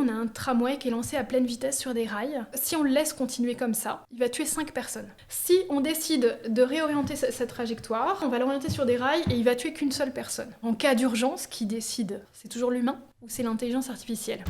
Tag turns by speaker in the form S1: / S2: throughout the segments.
S1: on a un tramway qui est lancé à pleine vitesse sur des rails. Si on le laisse continuer comme ça, il va tuer 5 personnes. Si on décide de réorienter cette trajectoire, on va l'orienter sur des rails et il va tuer qu'une seule personne. En cas d'urgence, qui décide? C'est toujours l'humain ou c'est l'intelligence artificielle?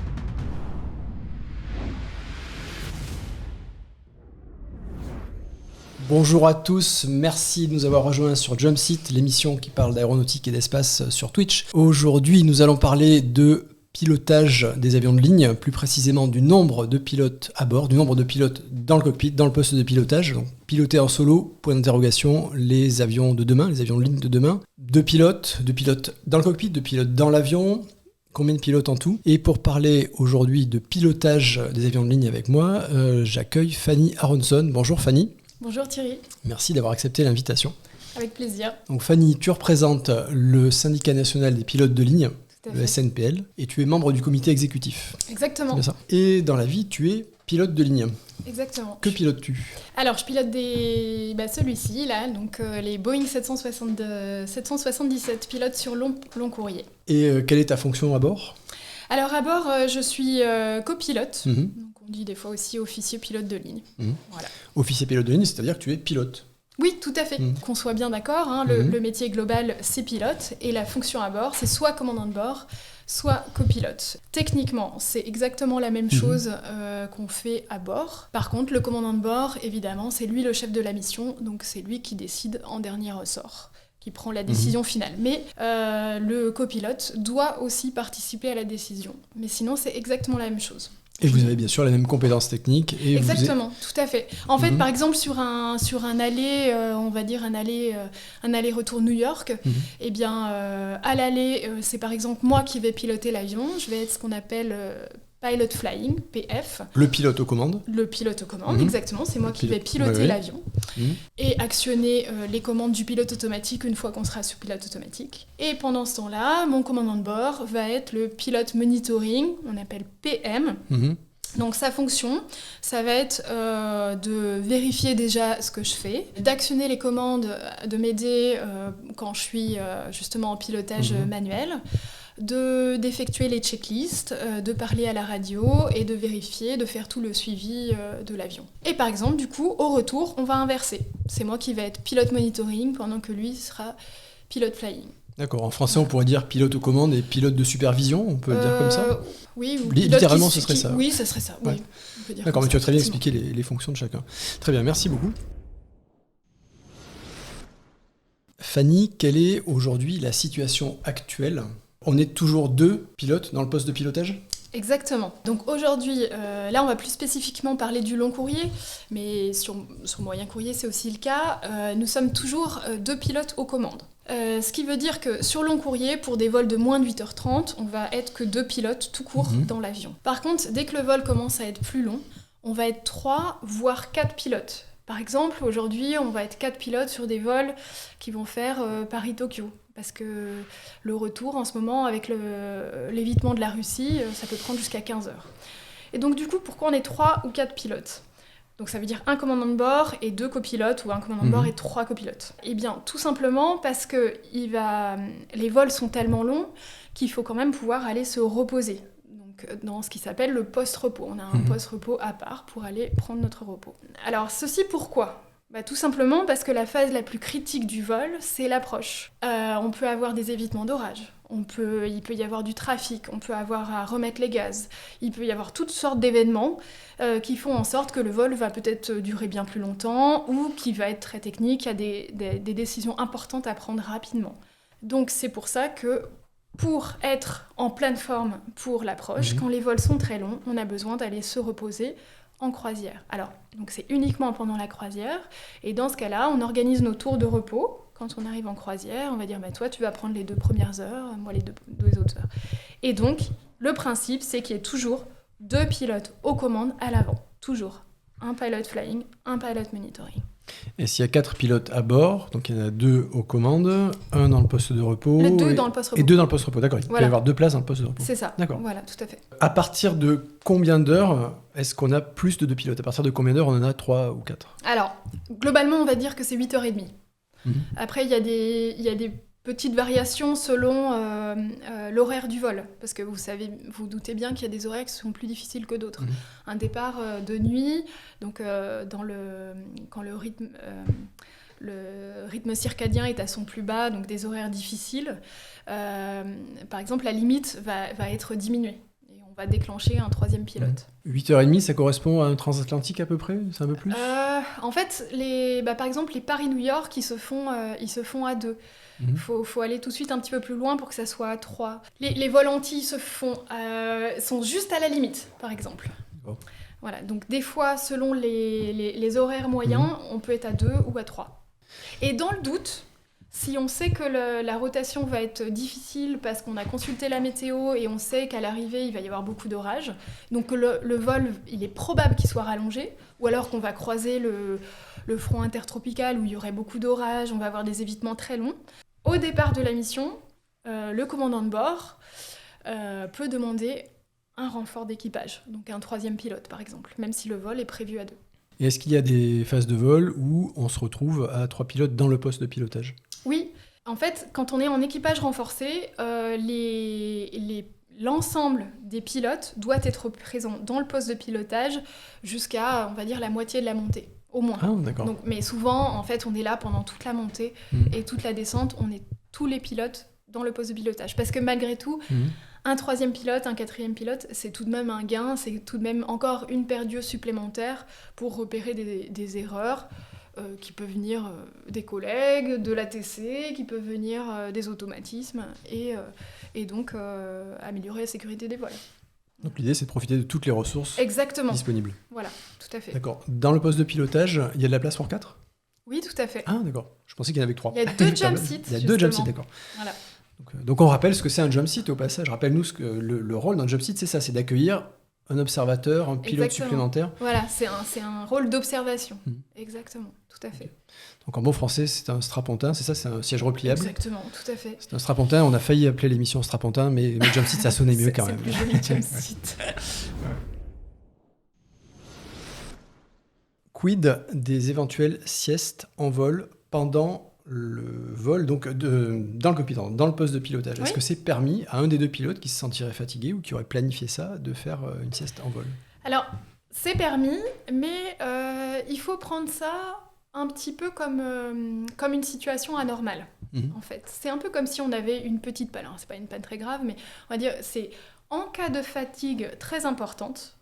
S2: Bonjour à tous, merci de nous avoir rejoints sur Jumpseat, l'émission qui parle d'aéronautique et d'espace sur Twitch. Aujourd'hui, nous allons parler de pilotage des avions de ligne, plus précisément du nombre de pilotes à bord, du nombre de pilotes dans le cockpit, dans le poste de pilotage. Donc, piloter en solo, point d'interrogation, les avions de demain, les avions de ligne de demain. Deux pilotes dans le cockpit, deux pilotes dans l'avion. Combien de pilotes en tout? Et pour parler aujourd'hui de pilotage des avions de ligne avec moi, j'accueille Fanny Aronson. Bonjour Fanny.
S1: Bonjour Thierry.
S2: Merci d'avoir accepté l'invitation.
S1: Avec plaisir.
S2: Donc Fanny, tu représentes le syndicat national des pilotes de ligne, le SNPL, et tu es membre du comité exécutif.
S1: Exactement.
S2: C'est bien ça. Et dans la vie, tu es pilote de ligne.
S1: Exactement.
S2: Que pilotes-tu?
S1: Alors, je pilote celui-ci, là, donc les Boeing 777 pilotes sur long courrier.
S2: Et quelle est ta fonction à bord?
S1: Alors, à bord, je suis copilote. Donc, on dit des fois aussi officier pilote de ligne. Voilà.
S2: Officier pilote de ligne, c'est-à-dire que tu es pilote.
S1: Oui, tout à fait. Qu'on soit bien d'accord, hein, le métier global, c'est pilote, et la fonction à bord, c'est soit commandant de bord, soit copilote. Techniquement, c'est exactement la même chose qu'on fait à bord. Par contre, le commandant de bord, évidemment, c'est lui le chef de la mission, donc c'est lui qui décide en dernier ressort, qui prend la décision finale. Mais le copilote doit aussi participer à la décision. Mais sinon, c'est exactement la même chose.
S2: Et vous avez bien sûr la même compétence technique. Et
S1: exactement, tout à fait. En fait, par exemple, sur un aller, on va dire un aller-retour New York, eh bien, à l'aller, c'est par exemple moi qui vais piloter l'avion. Je vais être ce qu'on appelle pilot flying, PF.
S2: Le pilote aux commandes. Le
S1: pilote aux commandes, exactement. C'est moi qui vais piloter l'avion et actionner les commandes du pilote automatique une fois qu'on sera sous pilote automatique. Et pendant ce temps-là, mon commandant de bord va être le pilote monitoring, on appelle PM. Donc sa fonction, ça va être de vérifier déjà ce que je fais, d'actionner les commandes, de m'aider quand je suis justement en pilotage manuel, d'effectuer les checklists, de parler à la radio et de vérifier, de faire tout le suivi de l'avion. Et par exemple, du coup, au retour, on va inverser. C'est moi qui vais être pilote monitoring pendant que lui sera pilote flying.
S2: D'accord, en français on pourrait dire pilote aux commandes et pilote de supervision, on peut le dire comme ça?
S1: Oui, ou
S2: littéralement ce serait ça.
S1: Oui, ce serait ça, oui. On peut dire.
S2: D'accord, mais tu as très bien expliqué les fonctions de chacun. Très bien, merci beaucoup. Fanny, quelle est aujourd'hui la situation actuelle? On est toujours deux pilotes dans le poste de pilotage?
S1: Exactement. Donc aujourd'hui, là on va plus spécifiquement parler du long courrier, mais sur moyen courrier c'est aussi le cas. Nous sommes toujours deux pilotes aux commandes. Ce qui veut dire que sur long courrier, pour des vols de moins de 8h30, on va être que deux pilotes tout court dans l'avion. Par contre, dès que le vol commence à être plus long, on va être 3 voire 4 pilotes. Par exemple, aujourd'hui, on va être 4 pilotes sur des vols qui vont faire Paris-Tokyo. Parce que le retour, en ce moment, avec l'évitement de la Russie, ça peut prendre jusqu'à 15 heures. Et donc, du coup, pourquoi on est 3 ou 4 pilotes ? Donc, ça veut dire un commandant de bord et 2 copilotes, ou un commandant de bord et 3 copilotes. Eh bien, tout simplement parce que les vols sont tellement longs qu'il faut quand même pouvoir aller se reposer. Donc, dans ce qui s'appelle le post-repos. On a un post-repos à part pour aller prendre notre repos. Alors, ceci pourquoi ? Tout simplement parce que la phase la plus critique du vol, c'est l'approche. On peut avoir des évitements d'orage, il peut y avoir du trafic, on peut avoir à remettre les gaz, il peut y avoir toutes sortes d'événements qui font en sorte que le vol va peut-être durer bien plus longtemps ou qui va être très technique, il y a des décisions importantes à prendre rapidement. Donc c'est pour ça que pour être en pleine forme pour l'approche, quand les vols sont très longs, on a besoin d'aller se reposer en croisière. Alors, donc c'est uniquement pendant la croisière, et dans ce cas-là, on organise nos tours de repos. Quand on arrive en croisière, on va dire toi, tu vas prendre les 2 premières heures, moi les deux autres heures. Et donc, le principe, c'est qu'il y ait toujours 2 pilotes aux commandes à l'avant. Toujours. Un pilot flying, un pilot monitoring.
S2: Et s'il y a 4 pilotes à bord, donc il y en a 2 aux commandes, 1 dans le poste de repos...
S1: 2 dans le poste repos.
S2: Et 2 dans le poste repos, d'accord. Il peut y avoir 2 places dans le poste de repos.
S1: C'est ça,
S2: d'accord.
S1: Voilà, tout à fait.
S2: À partir de combien d'heures est-ce qu'on a plus de 2 pilotes? À partir de combien d'heures on en a 3 ou 4?
S1: Alors, globalement, on va dire que c'est 8h30. Après, il y a des Petite variation selon l'horaire du vol, parce que vous doutez bien qu'il y a des horaires qui sont plus difficiles que d'autres. Un départ de nuit, donc quand le rythme circadien est à son plus bas, donc des horaires difficiles, par exemple, la limite va être diminuée. Et on va déclencher un 3e pilote.
S2: 8h30, ça correspond à un transatlantique à peu près? C'est un peu plus?
S1: En fait, par exemple, les Paris-New York, ils se font à 2. Faut aller tout de suite un petit peu plus loin pour que ça soit à 3. Les vols antilles sont juste à la limite, par exemple.
S2: Oh.
S1: Voilà, donc des fois, selon les horaires moyens, on peut être à 2 ou à 3. Et dans le doute, si on sait que la rotation va être difficile parce qu'on a consulté la météo et on sait qu'à l'arrivée, il va y avoir beaucoup d'orages, donc le vol, il est probable qu'il soit rallongé, ou alors qu'on va croiser le front intertropical où il y aurait beaucoup d'orages, on va avoir des évitements très longs. Au départ de la mission, le commandant de bord peut demander un renfort d'équipage, donc un 3e pilote par exemple, même si le vol est prévu à 2.
S2: Et est-ce qu'il y a des phases de vol où on se retrouve à 3 pilotes dans le poste de pilotage?
S1: Oui, en fait, quand on est en équipage renforcé, l'ensemble des pilotes doit être présent dans le poste de pilotage jusqu'à, on va dire, la moitié de la montée, au moins.
S2: Ah, d'accord.
S1: Donc, mais souvent, en fait, on est là pendant toute la montée et toute la descente, on est tous les pilotes dans le poste de pilotage. Parce que malgré tout, un 3e pilote, un 4e pilote, c'est tout de même un gain, c'est tout de même encore une paire d'yeux supplémentaire pour repérer des erreurs qui peuvent venir des collègues, de l'ATC, qui peuvent venir des automatismes et donc améliorer la sécurité des vols.
S2: Donc l'idée, c'est de profiter de toutes les ressources disponibles.
S1: Voilà, tout à fait.
S2: D'accord. Dans le poste de pilotage, il y a de la place pour 4?
S1: Oui, tout à fait.
S2: Ah, d'accord. Je pensais qu'il y en avait que 3.
S1: Il y a 2 jump seats.
S2: Il y a 2 jump seats, d'accord.
S1: Voilà.
S2: Donc on rappelle ce que c'est un jump seat au passage. Rappelle-nous que le rôle d'un jump seat, c'est ça, c'est d'accueillir un observateur, un pilote supplémentaire.
S1: Voilà, c'est un rôle d'observation. Exactement, tout à fait.
S2: Donc en bon français, c'est un strapontin, c'est ça, c'est un siège repliable.
S1: Exactement, tout à fait.
S2: C'est un strapontin, on a failli appeler l'émission strapontin, mais jump seat, ça sonnait mieux quand même.
S1: C'est plus joli, jump seat.
S2: Quid des éventuelles siestes en vol pendant le vol, donc dans le cockpit, dans le poste de pilotage? Est-ce que c'est permis à un des 2 pilotes qui se sentirait fatigué ou qui aurait planifié ça de faire une sieste en vol?
S1: Alors, c'est permis, mais il faut prendre ça un petit peu comme une situation anormale, en fait. C'est un peu comme si on avait une petite panne. Alors, c'est pas une panne très grave, mais on va dire, c'est en cas de fatigue très importante,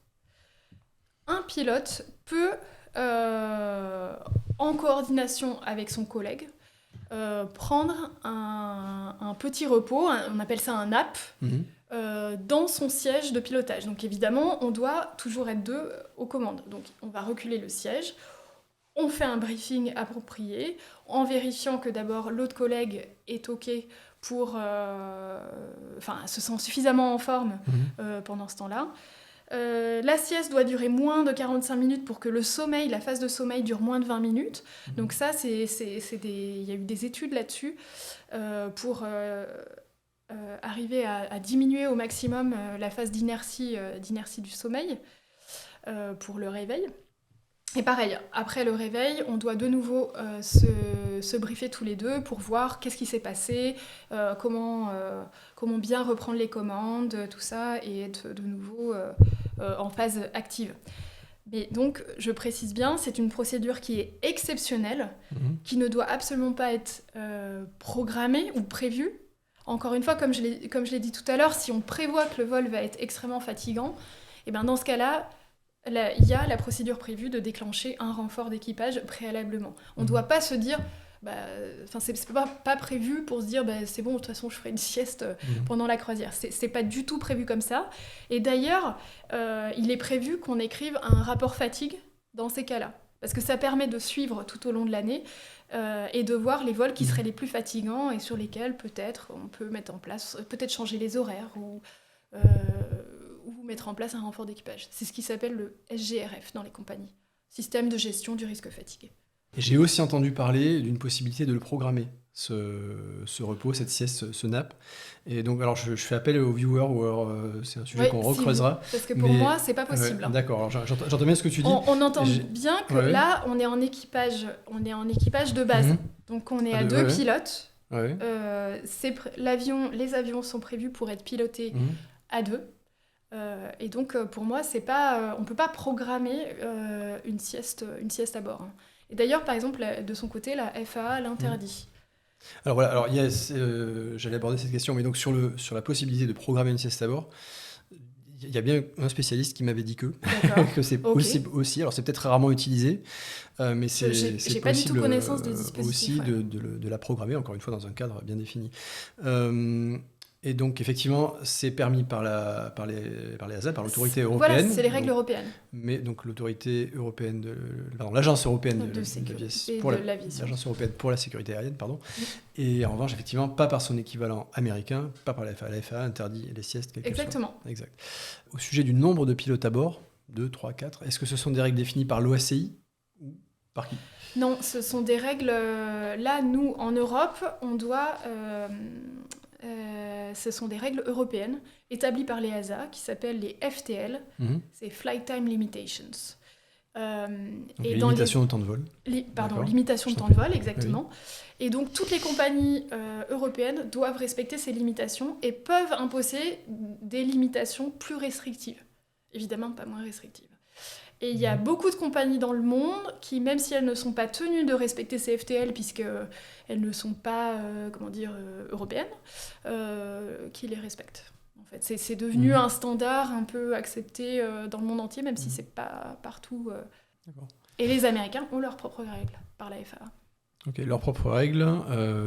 S1: un pilote peut, en coordination avec son collègue, prendre un petit repos, on appelle ça un nap, dans son siège de pilotage. Donc évidemment, on doit toujours être 2 aux commandes. Donc on va reculer le siège, on fait un briefing approprié, en vérifiant que d'abord l'autre collègue est OK pour... se sent suffisamment en forme pendant ce temps-là. La sieste doit durer moins de 45 minutes pour que la phase de sommeil dure moins de 20 minutes. Donc ça, il y a eu des études là-dessus pour arriver à diminuer au maximum la phase d'inertie du sommeil pour le réveil. Et pareil, après le réveil, on doit de nouveau se briefer tous les 2 pour voir qu'est-ce qui s'est passé, comment bien reprendre les commandes, tout ça, et être de nouveau en phase active. Mais donc, je précise bien, c'est une procédure qui est exceptionnelle, qui ne doit absolument pas être programmée ou prévue. Encore une fois, comme je l'ai dit tout à l'heure, si on prévoit que le vol va être extrêmement fatigant, et ben dans ce cas-là, il y a la procédure prévue de déclencher un renfort d'équipage préalablement. On ne doit pas se dire... c'est pas prévu pour se dire c'est bon, de toute façon je ferai une sieste pendant la croisière. C'est pas du tout prévu comme ça. Et d'ailleurs, il est prévu qu'on écrive un rapport fatigue dans ces cas-là. Parce que ça permet de suivre tout au long de l'année et de voir les vols qui seraient les plus fatigants et sur lesquels peut-être on peut mettre en place, peut-être changer les horaires ou mettre en place un renfort d'équipage. C'est ce qui s'appelle le SGRF dans les compagnies. Système de gestion du risque fatigue.
S2: Et j'ai aussi entendu parler d'une possibilité de le programmer, ce repos, cette sieste, ce nap. Et donc, alors je fais appel aux viewers, ou alors c'est un sujet qu'on recreusera.
S1: Parce que pour moi, c'est pas possible.
S2: D'accord, alors j'entends bien ce que tu dis.
S1: On entend bien que là, on est en équipage de base. Donc on est à 2 pilotes.
S2: Ouais.
S1: Les avions sont prévus pour être pilotés à deux. Et donc, pour moi, on ne peut pas programmer une sieste à bord. Hein. Et d'ailleurs, par exemple, de son côté, la FAA l'interdit.
S2: Alors voilà, alors j'allais aborder cette question, mais donc sur la possibilité de programmer une sieste à bord, il y a bien un spécialiste qui m'avait dit que c'est possible aussi. Alors c'est peut-être rarement utilisé, mais c'est possible
S1: pas du tout connaissance de dispositif,
S2: aussi de la programmer, encore une fois, dans un cadre bien défini. Et donc, effectivement, c'est permis par les ASA, par l'autorité européenne.
S1: Voilà, c'est les règles européennes.
S2: Mais donc, l'autorité européenne l'agence européenne
S1: de l'aviation.
S2: L'agence européenne pour la sécurité aérienne, pardon. Et en revanche, effectivement, pas par son équivalent américain, pas par la FAA. La FAA interdit les siestes,
S1: Exactement.
S2: Exact. Au sujet du nombre de pilotes à bord, 2, 3, 4, est-ce que ce sont des règles définies par l'OACI ou par qui ?
S1: Non, ce sont des règles... Là, nous, en Europe, on doit... ce sont des règles européennes établies par les ASA qui s'appellent les FTL, c'est Flight Time Limitations.
S2: Donc, limitation de temps de vol.
S1: Limitation de temps de vol, exactement. Oui. Et donc toutes les compagnies européennes doivent respecter ces limitations et peuvent imposer des limitations plus restrictives. Évidemment, pas moins restrictives. Et il y a beaucoup de compagnies dans le monde qui, même si elles ne sont pas tenues de respecter ces FTL, puisqu'elles ne sont pas européennes, qui les respectent. En fait, c'est devenu un standard un peu accepté dans le monde entier, même si ce n'est pas partout.
S2: D'accord.
S1: Et les Américains ont leurs propres règles par la FAA.
S2: Ok, leurs propres règles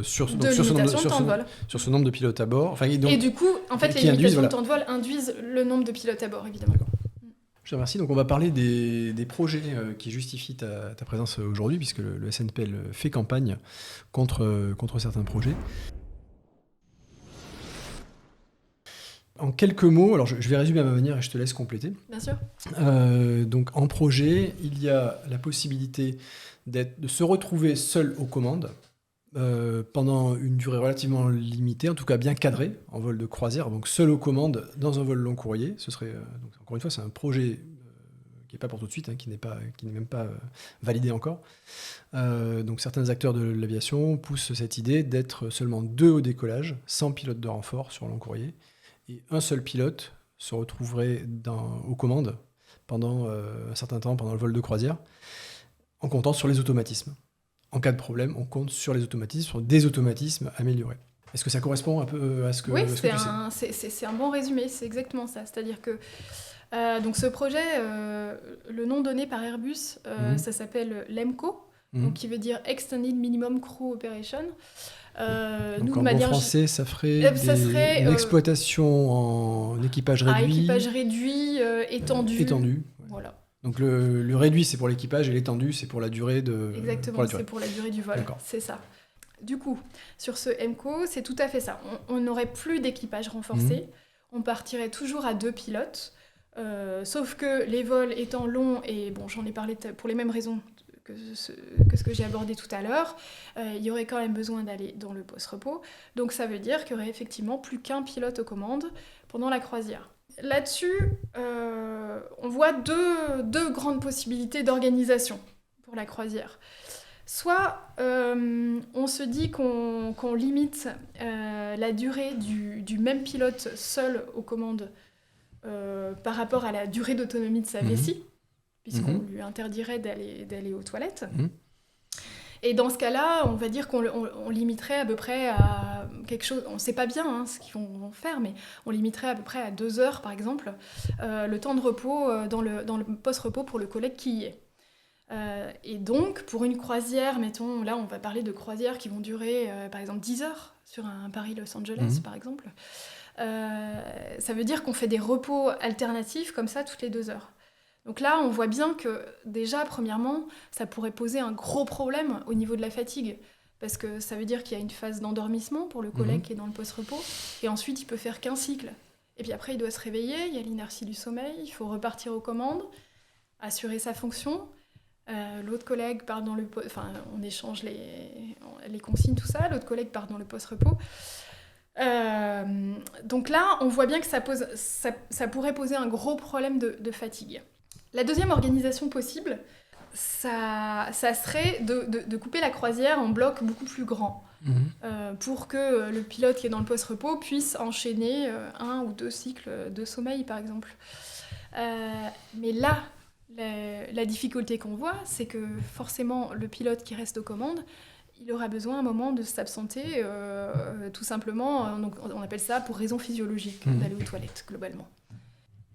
S2: sur ce nombre de pilotes à bord. Enfin, donc,
S1: et du coup, en fait, les limitations de temps de vol induisent le nombre de pilotes à bord, évidemment.
S2: D'accord. Je te remercie. Donc, on va parler des projets qui justifient ta présence aujourd'hui, puisque le SNPL fait campagne contre certains projets. En quelques mots, alors je vais résumer à ma manière et je te laisse compléter.
S1: Bien sûr.
S2: Donc, en projet, il y a la possibilité de se retrouver seul aux commandes pendant une durée relativement limitée, en tout cas bien cadrée, en vol de croisière, donc seul aux commandes dans un vol long courrier. Ce serait, donc, encore une fois, c'est un projet qui n'est pas pour tout de suite, qui n'est même pas validé encore. Donc certains acteurs de l'aviation poussent cette idée d'être seulement 2 au décollage, sans pilote de renfort sur long courrier, et un seul pilote se retrouverait aux commandes pendant un certain temps, pendant le vol de croisière, en comptant sur les automatismes. En cas de problème, on compte sur les automatismes, sur des automatismes améliorés. Est-ce que ça correspond un peu à ce que,
S1: oui,
S2: tu sais ?
S1: C'est un bon résumé, c'est exactement ça. C'est-à-dire que donc ce projet, le nom donné par Airbus, ça s'appelle l'EMCO, donc qui veut dire Extended Minimum Crew Operation.
S2: Donc en français, ça ferait une exploitation en équipage réduit.
S1: Équipage réduit, étendu.
S2: Étendu. Ouais.
S1: Voilà.
S2: Donc le réduit, c'est pour l'équipage, et l'étendu, c'est pour la durée de...
S1: Exactement, c'est pour la durée du vol. D'accord. C'est ça. Du coup, sur ce MCO, c'est tout à fait ça. On n'aurait plus d'équipage renforcé. On partirait toujours à 2 pilotes. Sauf que les vols étant longs, et bon, j'en ai parlé pour les mêmes raisons que ce que j'ai abordé tout à l'heure, il y aurait quand même besoin d'aller dans le post-repos. Donc ça veut dire qu'il y aurait effectivement plus qu'un pilote aux commandes pendant la croisière. Là-dessus, on voit deux grandes possibilités d'organisation pour la croisière. Soit on se dit qu'on limite la durée du même pilote seul aux commandes par rapport à la durée d'autonomie de sa vessie, puisqu'on lui interdirait d'aller aux toilettes. Et dans ce cas-là, on va dire qu'on limiterait à peu près à quelque chose... On ne sait pas bien ce qu'ils vont faire, mais on limiterait à peu près à 2 heures, par exemple, le temps de repos dans le post-repos pour le collègue qui y est. Et donc, pour une croisière, mettons, là, on va parler de croisières qui vont durer, par exemple, 10 heures sur un Paris-Los Angeles, par exemple. Ça veut dire qu'on fait des repos alternatifs comme ça toutes les 2 heures. Donc là, on voit bien que déjà, premièrement, ça pourrait poser un gros problème au niveau de la fatigue, parce que ça veut dire qu'il y a une phase d'endormissement pour le collègue qui est dans le post-repos, et ensuite il peut faire qu'un cycle. Et puis après, il doit se réveiller, il y a l'inertie du sommeil, il faut repartir aux commandes, assurer sa fonction. L'autre collègue part dans le... Enfin, on échange les consignes, tout ça, l'autre collègue part dans le post-repos. Donc là, on voit bien que ça pourrait poser un gros problème de fatigue. La deuxième organisation possible, ça serait de couper la croisière en blocs beaucoup plus grands. Pour que le pilote qui est dans le post-repos puisse enchaîner 1 ou 2 cycles de sommeil, par exemple. Mais là, la difficulté qu'on voit, c'est que forcément, le pilote qui reste aux commandes, il aura besoin à un moment de s'absenter, tout simplement, donc on appelle ça pour raison physiologique, d'aller aux toilettes, globalement.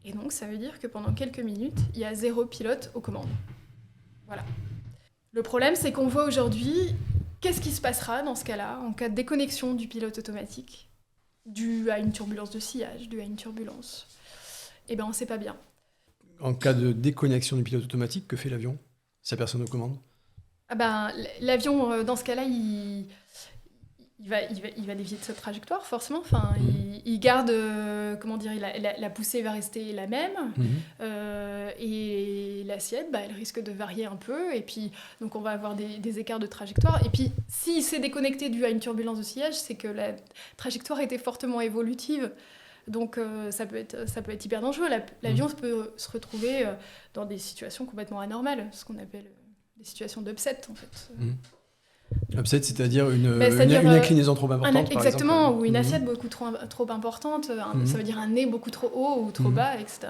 S1: Et donc, ça veut dire que pendant quelques minutes, il y a 0 pilote aux commandes. Voilà. Le problème, c'est qu'on voit aujourd'hui... Qu'est-ce qui se passera dans ce cas-là, en cas de déconnexion du pilote automatique, dû à une turbulence de sillage, dû à une turbulence? Eh bien, on ne sait pas bien.
S2: En cas de déconnexion du pilote automatique, que fait l'avion si la personne aux commandes?
S1: L'avion, dans ce cas-là, il va dévier de sa trajectoire, forcément. Enfin, il garde, la poussée va rester la même. Et l'assiette, elle risque de varier un peu. Et puis, donc, on va avoir des écarts de trajectoire. Et puis, s'il s'est déconnecté dû à une turbulence de sillage, c'est que la trajectoire était fortement évolutive. Donc, ça peut être hyper dangereux. L'avion peut se retrouver dans des situations complètement anormales, ce qu'on appelle des situations d'upset, en fait.
S2: Upset, c'est-à-dire une inclinaison trop importante,
S1: exactement,
S2: par exemple.
S1: Ou une assiette beaucoup trop importante, ça veut dire un nez beaucoup trop haut ou trop bas, etc.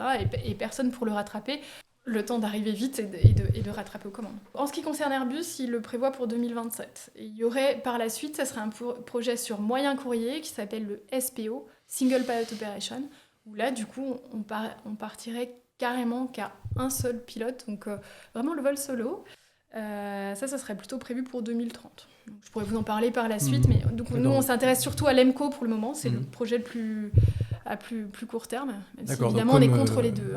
S1: Et personne pour le rattraper, le temps d'arriver vite et de rattraper aux commandes. En ce qui concerne Airbus, il le prévoit pour 2027. Et il y aurait par la suite, ça serait un projet sur moyen courrier qui s'appelle le SPO, Single Pilot Operation, où là, du coup, on partirait carrément qu'à un seul pilote, donc vraiment le vol solo. Ça serait plutôt prévu pour 2030. Donc, je pourrais vous en parler par la suite, mais donc, nous, on s'intéresse surtout à l'EMCO pour le moment. C'est le projet à plus court terme, même si évidemment on est contre les deux.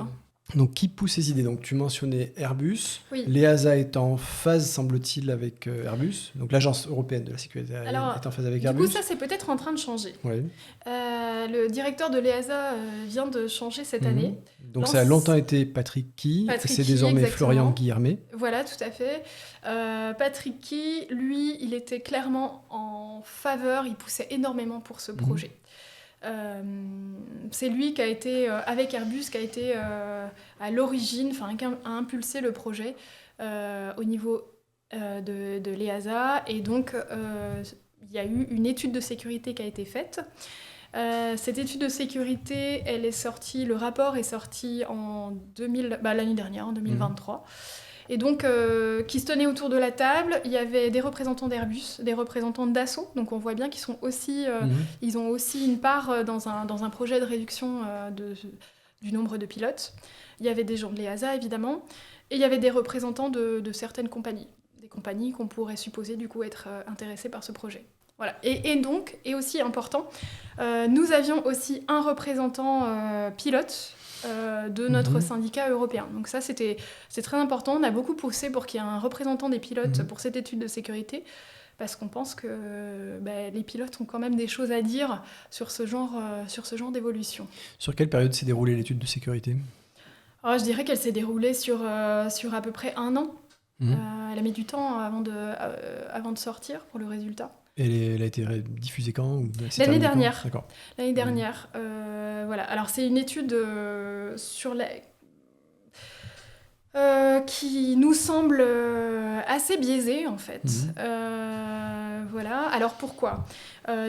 S2: Donc, qui pousse ces idées? Donc, tu mentionnais Airbus.
S1: Oui.
S2: L'EASA est en phase, semble-t-il, avec Airbus. Donc, l'Agence européenne de la sécurité aérienne est en phase avec Airbus.
S1: Du coup, ça, c'est peut-être en train de changer.
S2: Oui.
S1: Le directeur de l'EASA vient de changer cette année.
S2: Donc, ça a longtemps été Patrick Ky, c'est désormais exactement. Florian Guillermet.
S1: Voilà, tout à fait. Patrick Ky, lui, il était clairement en faveur, il poussait énormément pour ce projet. C'est lui qui a été, avec Airbus, qui a été à l'origine, qui a impulsé le projet au niveau de l'EASA. Et donc, il y a eu une étude de sécurité qui a été faite. Cette étude de sécurité, le rapport est sorti l'année dernière, en 2023. Et donc, qui se tenaient autour de la table, il y avait des représentants d'Airbus, des représentants de Dassault, donc on voit bien qu'ils sont aussi, ils ont aussi une part dans un projet de réduction du nombre de pilotes. Il y avait des gens de l'EASA, évidemment, et il y avait des représentants de certaines compagnies, des compagnies qu'on pourrait supposer du coup être intéressées par ce projet. Voilà. Et donc, et aussi important, nous avions aussi un représentant pilote de notre syndicat européen. Donc ça, c'est très important. On a beaucoup poussé pour qu'il y ait un représentant des pilotes pour cette étude de sécurité, parce qu'on pense que les pilotes ont quand même des choses à dire sur ce genre d'évolution.
S2: Sur quelle période s'est déroulée l'étude de sécurité ?
S1: Alors, je dirais qu'elle s'est déroulée sur à peu près 1 an. Elle a mis du temps avant de sortir pour le résultat.
S2: Et elle a été diffusée quand ou
S1: L'année dernière.
S2: D'accord.
S1: L'année dernière. Voilà. Alors, c'est une étude qui nous semble assez biaisée, en fait. Voilà. Alors, pourquoi ?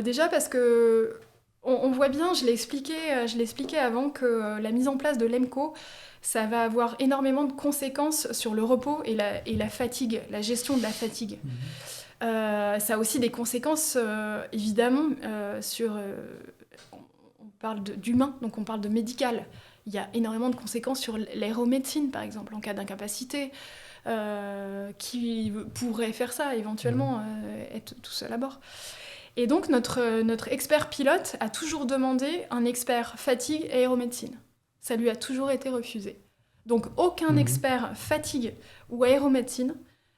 S1: Déjà parce que on voit bien, je l'ai expliqué avant, que la mise en place de l'EMCO, ça va avoir énormément de conséquences sur le repos et la fatigue, la gestion de la fatigue. Ça a aussi des conséquences, évidemment, sur... on parle d'humain, donc on parle de médical. Il y a énormément de conséquences sur l'aéromédecine, par exemple, en cas d'incapacité, qui pourrait faire ça, éventuellement, être tout seul à bord. Et donc, notre expert pilote a toujours demandé un expert fatigue et aéromédecine. Ça lui a toujours été refusé. Donc, aucun expert fatigue ou aéromédecine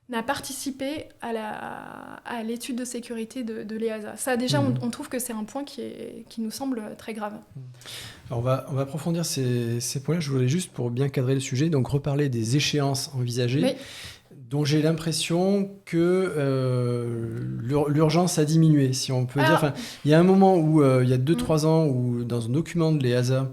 S1: n'a participé à l'étude de sécurité de l'EASA. Ça, déjà, on trouve que c'est un point qui nous semble très grave.
S2: Alors, on va approfondir ces points-là. Je voulais juste, pour bien cadrer le sujet, donc reparler des échéances envisagées.
S1: Oui.
S2: dont j'ai l'impression que l'urgence a diminué, si on peut dire. Enfin, il y a un moment où, il y a 2-3 ans, où dans un document de l'AESA,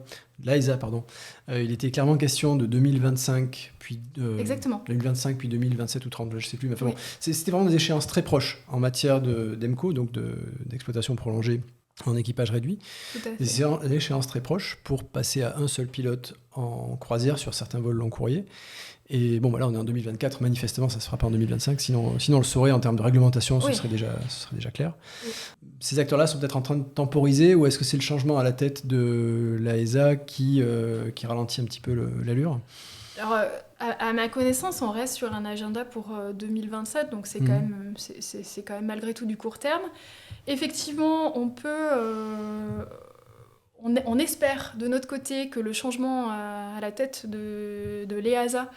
S2: il était clairement question de 2025, puis 2025, puis 2027 ou 30, je ne sais plus. Mais enfin, bon, c'était vraiment des échéances très proches en matière d'EMCO, donc d'exploitation prolongée en équipage réduit. Des échéances très proches pour passer à un seul pilote en croisière sur certains vols long courrier. Et bon, là, on est en 2024. Manifestement, ça ne se fera pas en 2025. Sinon, on le saurait en termes de réglementation, ce serait déjà clair. Oui. Ces acteurs-là sont peut-être en train de temporiser, ou est-ce que c'est le changement à la tête de l'AESA qui ralentit un petit peu l'allure ?
S1: Alors, à ma connaissance, on reste sur un agenda pour 2027, donc c'est quand même malgré tout du court terme. Effectivement, on espère de notre côté que le changement à la tête de l'EASA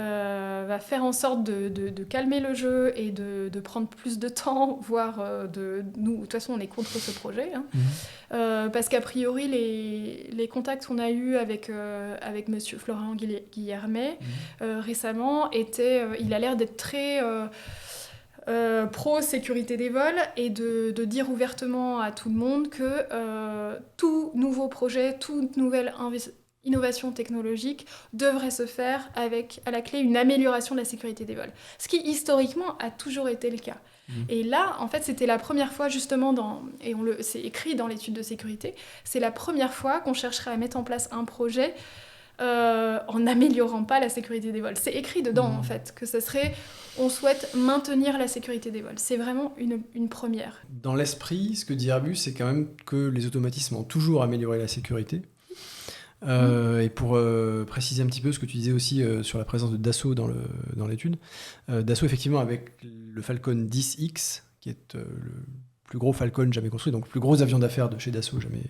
S1: va faire en sorte de calmer le jeu et de prendre plus de temps, voire nous, de toute façon, on est contre ce projet. Parce qu'a priori, les contacts qu'on a eus avec monsieur Florian Guillermet récemment, il a l'air d'être très... pro-sécurité des vols et de dire ouvertement à tout le monde que tout nouveau projet, toute nouvelle innovation technologique devrait se faire avec à la clé une amélioration de la sécurité des vols. Ce qui historiquement a toujours été le cas. Et là, en fait, c'était la première fois justement c'est écrit dans l'étude de sécurité, c'est la première fois qu'on chercherait à mettre en place un projet en n'améliorant pas la sécurité des vols. C'est écrit dedans, en fait, que ce serait... On souhaite maintenir la sécurité des vols. C'est vraiment une première.
S2: Dans l'esprit, ce que dit Airbus, c'est quand même que les automatismes ont toujours amélioré la sécurité. Et pour préciser un petit peu ce que tu disais aussi sur la présence de Dassault dans l'étude, Dassault, effectivement, avec le Falcon 10X, qui est le plus gros Falcon jamais construit, donc le plus gros avion d'affaires de chez Dassault jamais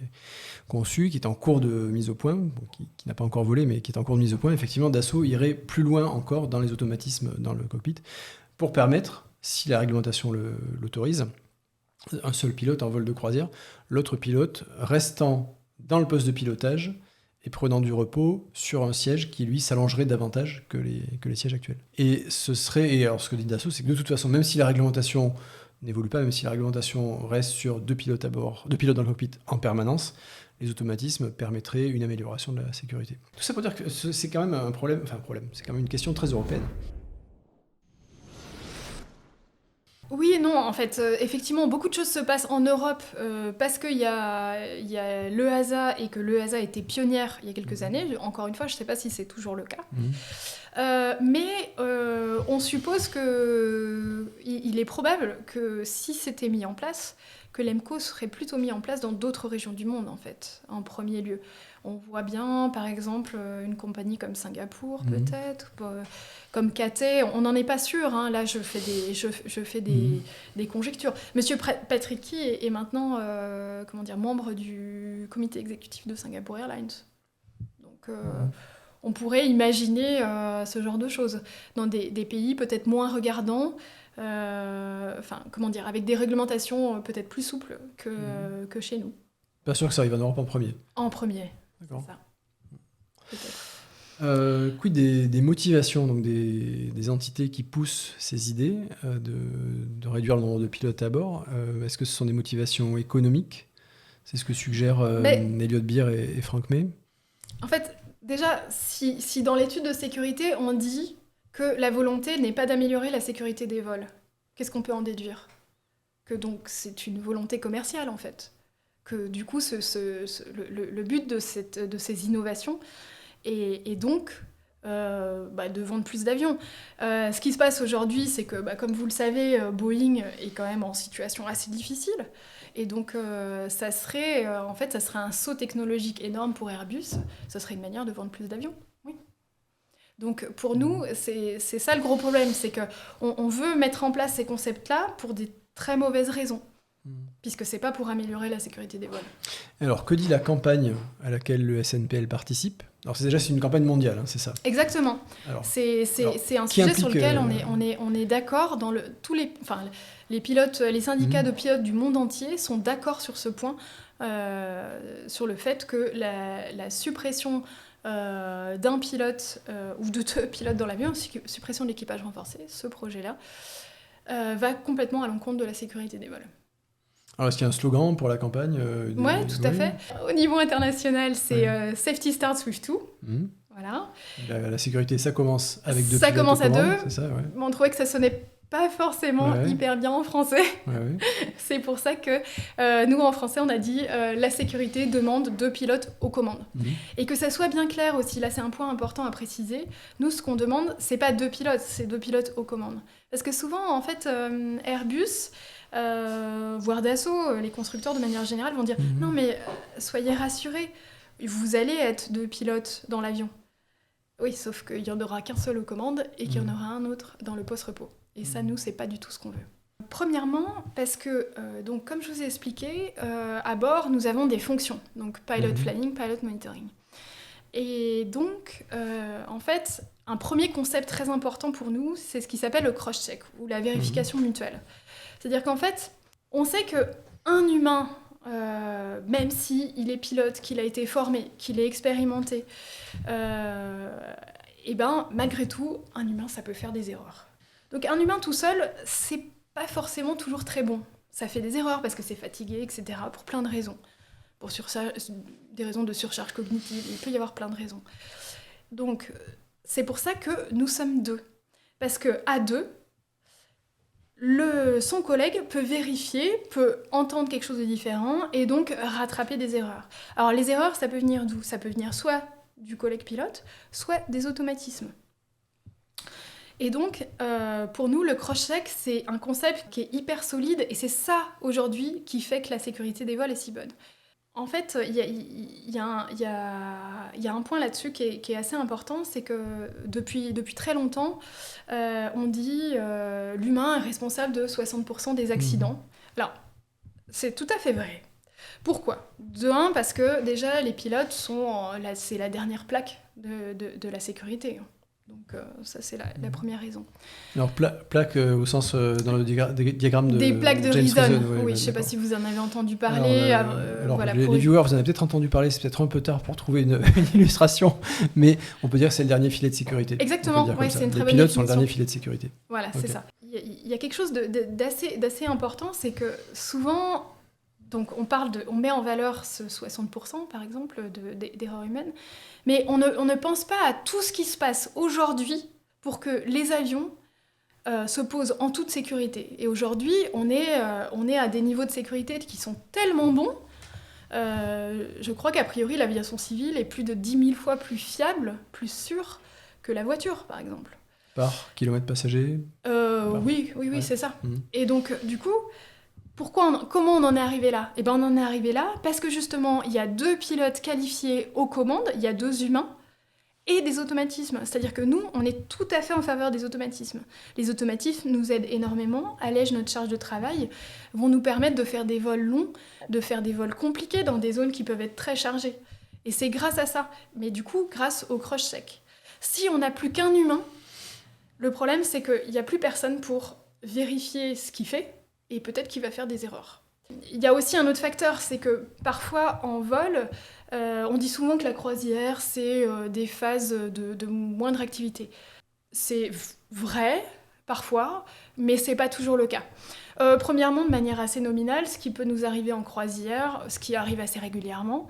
S2: conçu, qui est en cours de mise au point, qui n'a pas encore volé, mais qui est en cours de mise au point. Effectivement, Dassault irait plus loin encore dans les automatismes dans le cockpit pour permettre, si la réglementation l'autorise, un seul pilote en vol de croisière, l'autre pilote restant dans le poste de pilotage et prenant du repos sur un siège qui, lui, s'allongerait davantage que les sièges actuels. Et alors ce que dit Dassault, c'est que de toute façon, même si la réglementation n'évolue pas, même si la réglementation reste sur 2 pilotes à bord, 2 pilotes dans le cockpit en permanence, les automatismes permettraient une amélioration de la sécurité. Tout ça pour dire que c'est quand même un problème, c'est quand même une question très européenne.
S1: Oui et non, en fait, effectivement, beaucoup de choses se passent en Europe parce qu'il y a l'EASA et que l'EASA était pionnière il y a quelques années. Encore une fois, je ne sais pas si c'est toujours le cas. Mais on suppose qu'il est probable que si c'était mis en place, que l'EMCO serait plutôt mis en place dans d'autres régions du monde, en fait, en premier lieu. On voit bien, par exemple, une compagnie comme Singapour, peut-être, comme Cathay. On n'en est pas sûr, hein. Là, je fais des conjectures. Monsieur Patrick Ky est maintenant membre du comité exécutif de Singapore Airlines. Donc, on pourrait imaginer ce genre de choses dans des pays peut-être moins regardants, avec des réglementations peut-être plus souples que chez nous.
S2: Pas sûr que ça arrive en Europe en premier.
S1: En premier,
S2: d'accord.
S1: C'est ça. Peut-être.
S2: Quid des motivations, donc des entités qui poussent ces idées de réduire le nombre de pilotes à bord. Est-ce que ce sont des motivations économiques ? C'est ce que suggèrent Elliott Beer et Frank May.
S1: En fait, déjà, si dans l'étude de sécurité, on dit que la volonté n'est pas d'améliorer la sécurité des vols, qu'est-ce qu'on peut en déduire ? Que donc c'est une volonté commerciale, en fait. Que du coup, le but de ces innovations est donc de vendre plus d'avions. Ce qui se passe aujourd'hui, c'est que, comme vous le savez, Boeing est quand même en situation assez difficile. Et donc, ça serait un saut technologique énorme pour Airbus. Ça serait une manière de vendre plus d'avions. Oui. Donc, pour nous, c'est ça le gros problème. C'est qu'on veut mettre en place ces concepts-là pour des très mauvaises raisons. Puisque c'est pas pour améliorer la sécurité des vols. Alors,
S2: que dit la campagne à laquelle le SNPL participe ? Alors, c'est une campagne mondiale, hein, c'est ça ?
S1: Exactement. C'est un sujet sur lequel on est d'accord. Les pilotes, les syndicats de pilotes du monde entier sont d'accord sur ce point, sur le fait que la suppression d'un pilote ou de 2 pilotes dans l'avion, suppression de l'équipage renforcé, ce projet-là, va complètement à l'encontre de la sécurité des vols.
S2: Alors, est-ce qu'il y a un slogan pour la campagne
S1: Oui, tout à fait. Au niveau international, c'est Safety starts with 2. Voilà.
S2: La sécurité, ça commence avec 2 pilotes.
S1: Ça commence à 2.
S2: C'est ça, ouais.
S1: On trouvait que ça sonnait pas forcément hyper bien en français.
S2: Ouais.
S1: C'est pour ça que nous, en français, on a dit la sécurité demande 2 pilotes aux commandes. Et que ça soit bien clair aussi, là c'est un point important à préciser, nous ce qu'on demande, c'est pas 2 pilotes, c'est 2 pilotes aux commandes. Parce que souvent, en fait, Airbus, voire Dassault, les constructeurs de manière générale vont dire non mais soyez rassurés, vous allez être 2 pilotes dans l'avion. Oui, sauf qu'il n'y en aura qu'un seul aux commandes et qu'il y en aura un autre dans le post-repos. Et ça, nous, c'est pas du tout ce qu'on veut. Premièrement, parce que, donc, comme je vous ai expliqué, à bord, nous avons des fonctions. Donc, pilot flying, pilot monitoring. Et donc, en fait, un premier concept très important pour nous, c'est ce qui s'appelle le cross-check, ou la vérification mutuelle. C'est-à-dire qu'en fait, on sait qu'un humain, même s'il est pilote, qu'il a été formé, qu'il est expérimenté, et ben, malgré tout, un humain, ça peut faire des erreurs. Donc un humain tout seul, c'est pas forcément toujours très bon. Ça fait des erreurs parce que c'est fatigué, etc., pour plein de raisons. Pour des raisons de surcharge cognitive, il peut y avoir plein de raisons. Donc c'est pour ça que nous sommes 2. Parce qu'à 2, son collègue peut vérifier, peut entendre quelque chose de différent et donc rattraper des erreurs. Alors les erreurs, ça peut venir d'où ? Ça peut venir soit du collègue pilote, soit des automatismes. Et donc, pour nous, le cross-check, c'est un concept qui est hyper solide et c'est ça, aujourd'hui, qui fait que la sécurité des vols est si bonne. En fait, il y a un point là-dessus qui est assez important, c'est que depuis très longtemps, on dit l'humain est responsable de 60% des accidents. Alors, c'est tout à fait vrai. Pourquoi ? De un, parce que déjà, les pilotes c'est la dernière plaque de la sécurité. Donc ça, c'est la première raison. Alors,
S2: plaque au sens dans le diagramme de
S1: des plaques de
S2: James
S1: Reason.
S2: Oui,
S1: je ne sais pas si vous en avez entendu parler.
S2: Voilà, les viewers, vous en avez peut-être entendu parler, c'est peut-être un peu tard pour trouver une illustration, mais on peut dire que c'est le dernier filet de sécurité.
S1: Exactement, c'est une très bonne définition.
S2: Les pilotes sont le dernier filet de sécurité.
S1: Voilà, c'est ça. Il y a quelque chose d'assez important, c'est que souvent... Donc on met en valeur ce 60% par exemple d'erreurs humaines, mais on ne pense pas à tout ce qui se passe aujourd'hui pour que les avions se posent en toute sécurité. Et aujourd'hui, on est à des niveaux de sécurité qui sont tellement bons, je crois qu'a priori l'aviation civile est plus de 10 000 fois plus fiable, plus sûre que la voiture par exemple.
S2: Par kilomètre passager
S1: Oui, c'est ça. Et donc du coup... Comment on en est arrivé là ? Eh bien, on en est arrivé là parce que justement, il y a 2 pilotes qualifiés aux commandes, il y a 2 humains et des automatismes. C'est-à-dire que nous, on est tout à fait en faveur des automatismes. Les automatismes nous aident énormément, allègent notre charge de travail, vont nous permettre de faire des vols longs, de faire des vols compliqués dans des zones qui peuvent être très chargées. Et c'est grâce à ça, mais du coup, grâce au cross-check. Si on n'a plus qu'un humain, le problème, c'est qu'il n'y a plus personne pour vérifier ce qu'il fait, et peut-être qu'il va faire des erreurs. Il y a aussi un autre facteur, c'est que parfois en vol, on dit souvent que la croisière, c'est des phases de moindre activité. C'est vrai, parfois, mais c'est pas toujours le cas. Premièrement, de manière assez nominale, ce qui peut nous arriver en croisière, ce qui arrive assez régulièrement,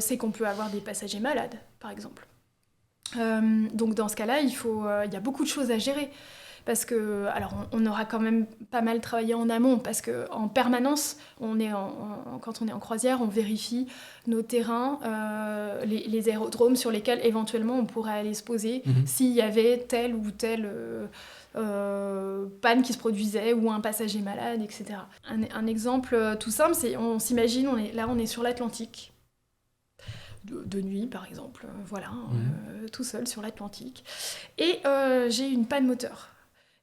S1: c'est qu'on peut avoir des passagers malades, par exemple. Donc dans ce cas-là, il y a beaucoup de choses à gérer. Parce que, alors on aura quand même pas mal travaillé en amont, parce qu'en permanence, quand on est en croisière, on vérifie nos terrains, les aérodromes sur lesquels éventuellement on pourrait aller se poser, s'il y avait telle ou telle panne qui se produisait, ou un passager malade, etc. Un exemple tout simple, c'est, on s'imagine, on est sur l'Atlantique, de nuit par exemple, tout seul sur l'Atlantique, et j'ai une panne moteur.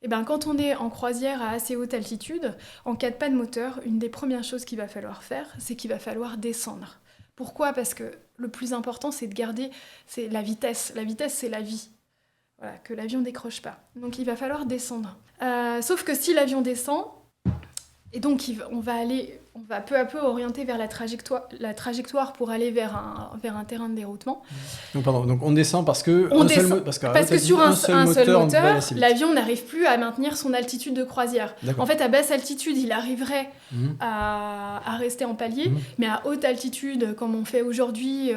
S1: Et ben, quand on est en croisière à assez haute altitude, en cas de panne moteur, une des premières choses qu'il va falloir faire, c'est qu'il va falloir descendre. Pourquoi ? Parce que le plus important, c'est de garder la vitesse. La vitesse, c'est la vie. Voilà, que l'avion ne décroche pas. Donc il va falloir descendre. Sauf que si l'avion descend, et donc on va on va peu à peu orienter vers la trajectoire pour aller vers un terrain de déroutement.
S2: Donc on descend parce que
S1: sur un seul moteur,
S2: l'avion
S1: l'avion n'arrive plus à maintenir son altitude de croisière.
S2: D'accord.
S1: En fait, à basse altitude, il arriverait à rester en palier, mais à haute altitude, comme on fait aujourd'hui,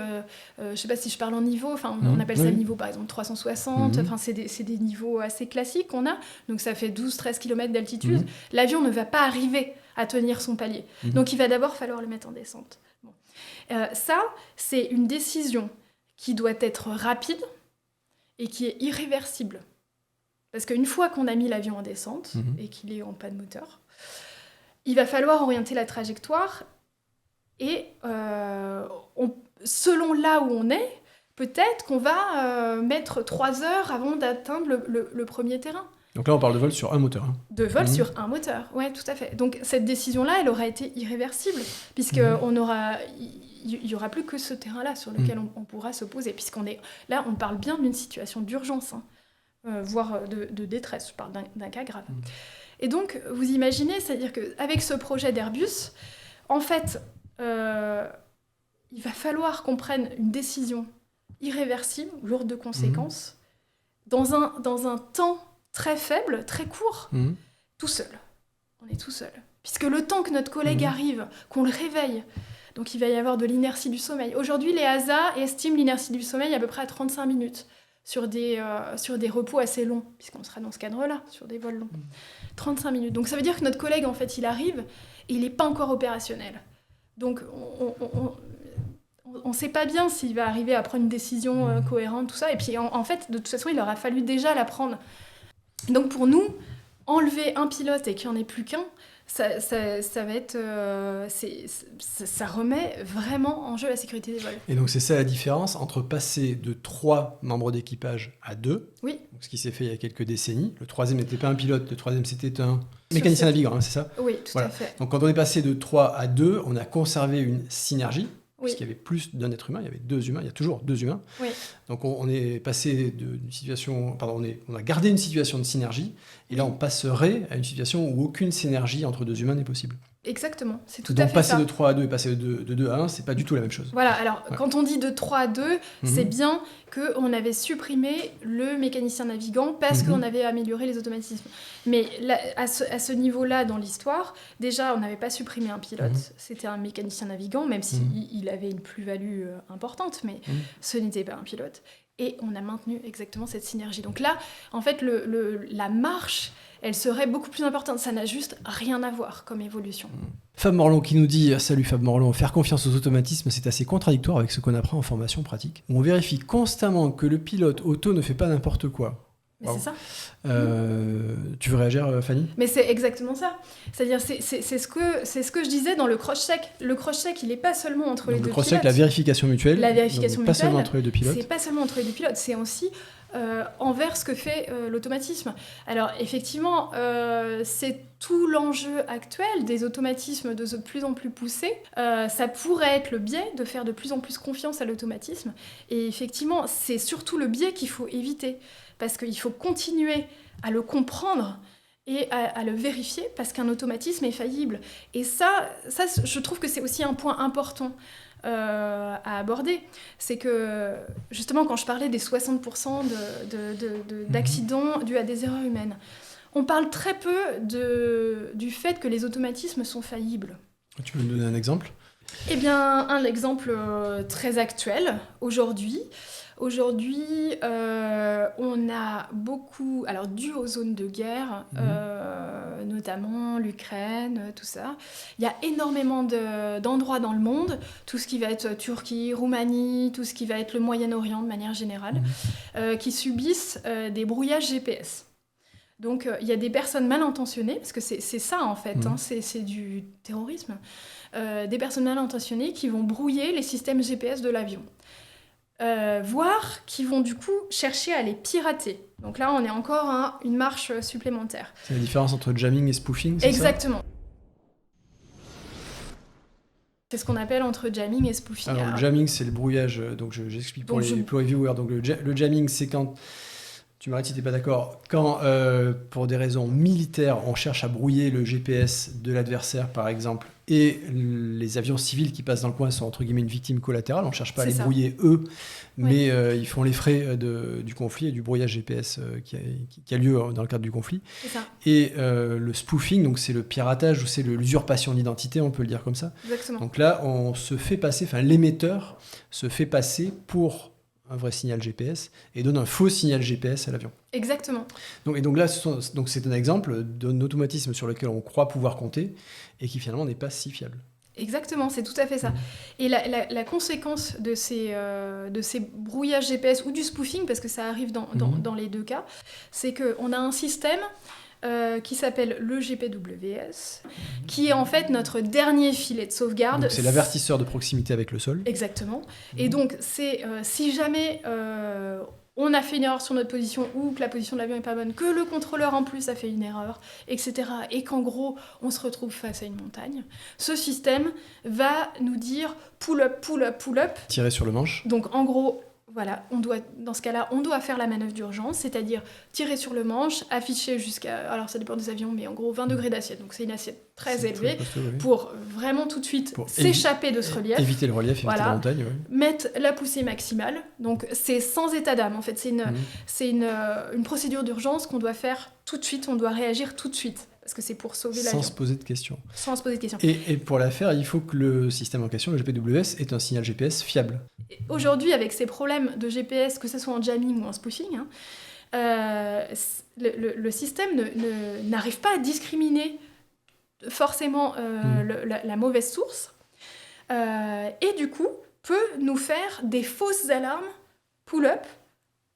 S1: je ne sais pas si je parle en niveau, on appelle ça le niveau par exemple 360, c'est des niveaux assez classiques qu'on a, donc ça fait 12-13 km d'altitude. L'avion ne va pas arriver à tenir son palier. Donc il va d'abord falloir le mettre en descente. Bon. Ça, c'est une décision qui doit être rapide et qui est irréversible. Parce qu'une fois qu'on a mis l'avion en descente et qu'il est en panne moteur, il va falloir orienter la trajectoire et selon là où on est, peut-être qu'on va mettre 3 heures avant d'atteindre le premier terrain.
S2: Donc là, on parle de vol sur un moteur.
S1: De vol sur un moteur, oui, tout à fait. Donc cette décision-là, elle aura été irréversible, puisqu'il n'y aura plus que ce terrain-là sur lequel on pourra se poser, là, on parle bien d'une situation d'urgence, voire de détresse, je parle d'un cas grave. Et donc, vous imaginez, c'est-à-dire qu'avec ce projet d'Airbus, en fait, il va falloir qu'on prenne une décision irréversible, lourde de conséquences, dans un temps très faible, très court, tout seul. On est tout seul. Puisque le temps que notre collègue arrive, qu'on le réveille, donc il va y avoir de l'inertie du sommeil. Aujourd'hui, les EASA estiment l'inertie du sommeil à peu près à 35 minutes sur des repos assez longs, puisqu'on sera dans ce cadre-là, sur des vols longs. 35 minutes. Donc ça veut dire que notre collègue, en fait, il arrive et il n'est pas encore opérationnel. Donc on ne sait pas bien s'il va arriver à prendre une décision cohérente, tout ça. Et puis en fait, de toute façon, il aura fallu déjà la prendre. Donc pour nous, enlever un pilote et qu'il n'y en ait plus qu'un, ça va être, ça remet vraiment en jeu la sécurité des vols.
S2: Et donc c'est ça la différence entre passer de 3 membres d'équipage à 2, ce qui s'est fait il y a quelques décennies. Le 3e n'était pas un pilote, le 3e c'était un mécanicien navigant, c'est ça ?
S1: Oui, tout à fait.
S2: Donc quand on est passé de 3 à 2, on a conservé une synergie. Puisqu'il y avait plus d'un être humain, il y avait 2 humains, il y a toujours 2 humains. Oui. Donc on est passé d'une situation, on a gardé une situation de synergie, et là on passerait à une situation où aucune synergie entre 2 humains n'est possible.
S1: Exactement, c'est tout
S2: donc,
S1: à fait ça.
S2: Donc passer de 3 à 2 et passer de 2 à 1, c'est pas du tout la même chose.
S1: Voilà, alors quand on dit de 3 à 2, c'est bien qu'on avait supprimé le mécanicien navigant parce qu'on avait amélioré les automatismes. Mais là, à ce niveau-là dans l'histoire, déjà on n'avait pas supprimé un pilote, c'était un mécanicien navigant, même s'il avait une plus-value importante, mais ce n'était pas un pilote. Et on a maintenu exactement cette synergie. Donc là, en fait, la marche, elle serait beaucoup plus importante. Ça n'a juste rien à voir comme évolution.
S2: Fab Morlon qui nous dit, salut Fab Morlon, faire confiance aux automatismes, c'est assez contradictoire avec ce qu'on apprend en formation pratique. On vérifie constamment que le pilote auto ne fait pas n'importe quoi.
S1: Mais c'est ça.
S2: Tu veux réagir, Fanny ?
S1: Mais c'est exactement ça. C'est-à-dire, c'est ce que je disais dans le cross-check. Le cross-check, il n'est pas seulement entre les deux pilotes.
S2: Le cross-check, la vérification mutuelle.
S1: La vérification mutuelle.
S2: Pas seulement entre les deux pilotes.
S1: C'est pas seulement entre les deux pilotes, c'est aussi envers ce que fait l'automatisme. Alors, effectivement, c'est tout l'enjeu actuel des automatismes de plus en plus poussés. Ça pourrait être le biais de faire de plus en plus confiance à l'automatisme. Et effectivement, c'est surtout le biais qu'il faut éviter. Parce qu'il faut continuer à le comprendre et à le vérifier, parce qu'un automatisme est faillible. Et ça, je trouve que c'est aussi un point important à aborder. C'est que, justement, quand je parlais des 60% d'accidents dus à des erreurs humaines, on parle très peu du fait que les automatismes sont faillibles.
S2: Tu peux me donner un exemple ?
S1: Eh bien, un exemple très actuel, aujourd'hui, on a beaucoup, alors dû aux zones de guerre, notamment l'Ukraine, tout ça, il y a énormément d'endroits dans le monde, tout ce qui va être Turquie, Roumanie, tout ce qui va être le Moyen-Orient de manière générale, qui subissent des brouillages GPS. Donc il y a des personnes mal intentionnées, parce que c'est ça en fait, c'est du terrorisme, des personnes mal intentionnées qui vont brouiller les systèmes GPS de l'avion. Voire qui vont du coup chercher à les pirater. Donc là, on est encore à une marche supplémentaire.
S2: C'est la différence entre jamming et spoofing, c'est
S1: exactement.
S2: ça ?
S1: C'est ce qu'on appelle entre jamming et spoofing.
S2: Alors le jamming, c'est le brouillage, donc j'explique pour les viewers. Donc le jamming, c'est quand Tu m'arrêtes si tu n'es pas d'accord. Quand, pour des raisons militaires, on cherche à brouiller le GPS de l'adversaire, par exemple, et les avions civils qui passent dans le coin sont entre guillemets une victime collatérale, on ne cherche pas à les brouiller eux, mais ils font les frais du conflit et du brouillage GPS qui a lieu dans le cadre du conflit.
S1: C'est ça.
S2: Et le spoofing, donc c'est le piratage ou c'est l'usurpation d'identité, on peut le dire comme ça.
S1: Exactement.
S2: Donc là, on se fait passer, l'émetteur se fait passer pour un vrai signal GPS et donne un faux signal GPS à l'avion.
S1: Exactement.
S2: Donc là, c'est un exemple d'un automatisme sur lequel on croit pouvoir compter et qui finalement n'est pas si fiable.
S1: Exactement, c'est tout à fait ça. Et la conséquence de ces brouillages GPS ou du spoofing, parce que ça arrive dans les deux cas, c'est qu'on a un système qui s'appelle le GPWS, qui est en fait notre dernier filet de sauvegarde.
S2: Donc c'est l'avertisseur de proximité avec le sol.
S1: Exactement. Et donc, c'est si jamais on a fait une erreur sur notre position ou que la position de l'avion n'est pas bonne, que le contrôleur en plus a fait une erreur, etc., et qu'en gros, on se retrouve face à une montagne, ce système va nous dire pull up, pull up, pull up.
S2: Tirer sur le manche.
S1: Donc, en gros... Voilà, dans ce cas-là, on doit faire la manœuvre d'urgence, c'est-à-dire tirer sur le manche, afficher jusqu'à, alors ça dépend des avions, mais en gros 20 degrés d'assiette, donc c'est une assiette très élevée, pour vraiment tout de suite s'échapper de ce relief.
S2: Éviter le relief, éviter la montagne.
S1: Mettre la poussée maximale, donc c'est sans état d'âme, en fait, c'est une procédure d'urgence qu'on doit faire tout de suite, on doit réagir tout de suite. Parce que c'est pour sauver l'avion.
S2: Sans se poser de questions.
S1: Sans se poser de questions.
S2: Et pour la faire, il faut que le système en question, le GPWS, ait un signal GPS fiable.
S1: Aujourd'hui, avec ces problèmes de GPS, que ce soit en jamming ou en spoofing, le système n'arrive pas à discriminer forcément la mauvaise source. Et du coup, peut nous faire des fausses alarmes pull-up,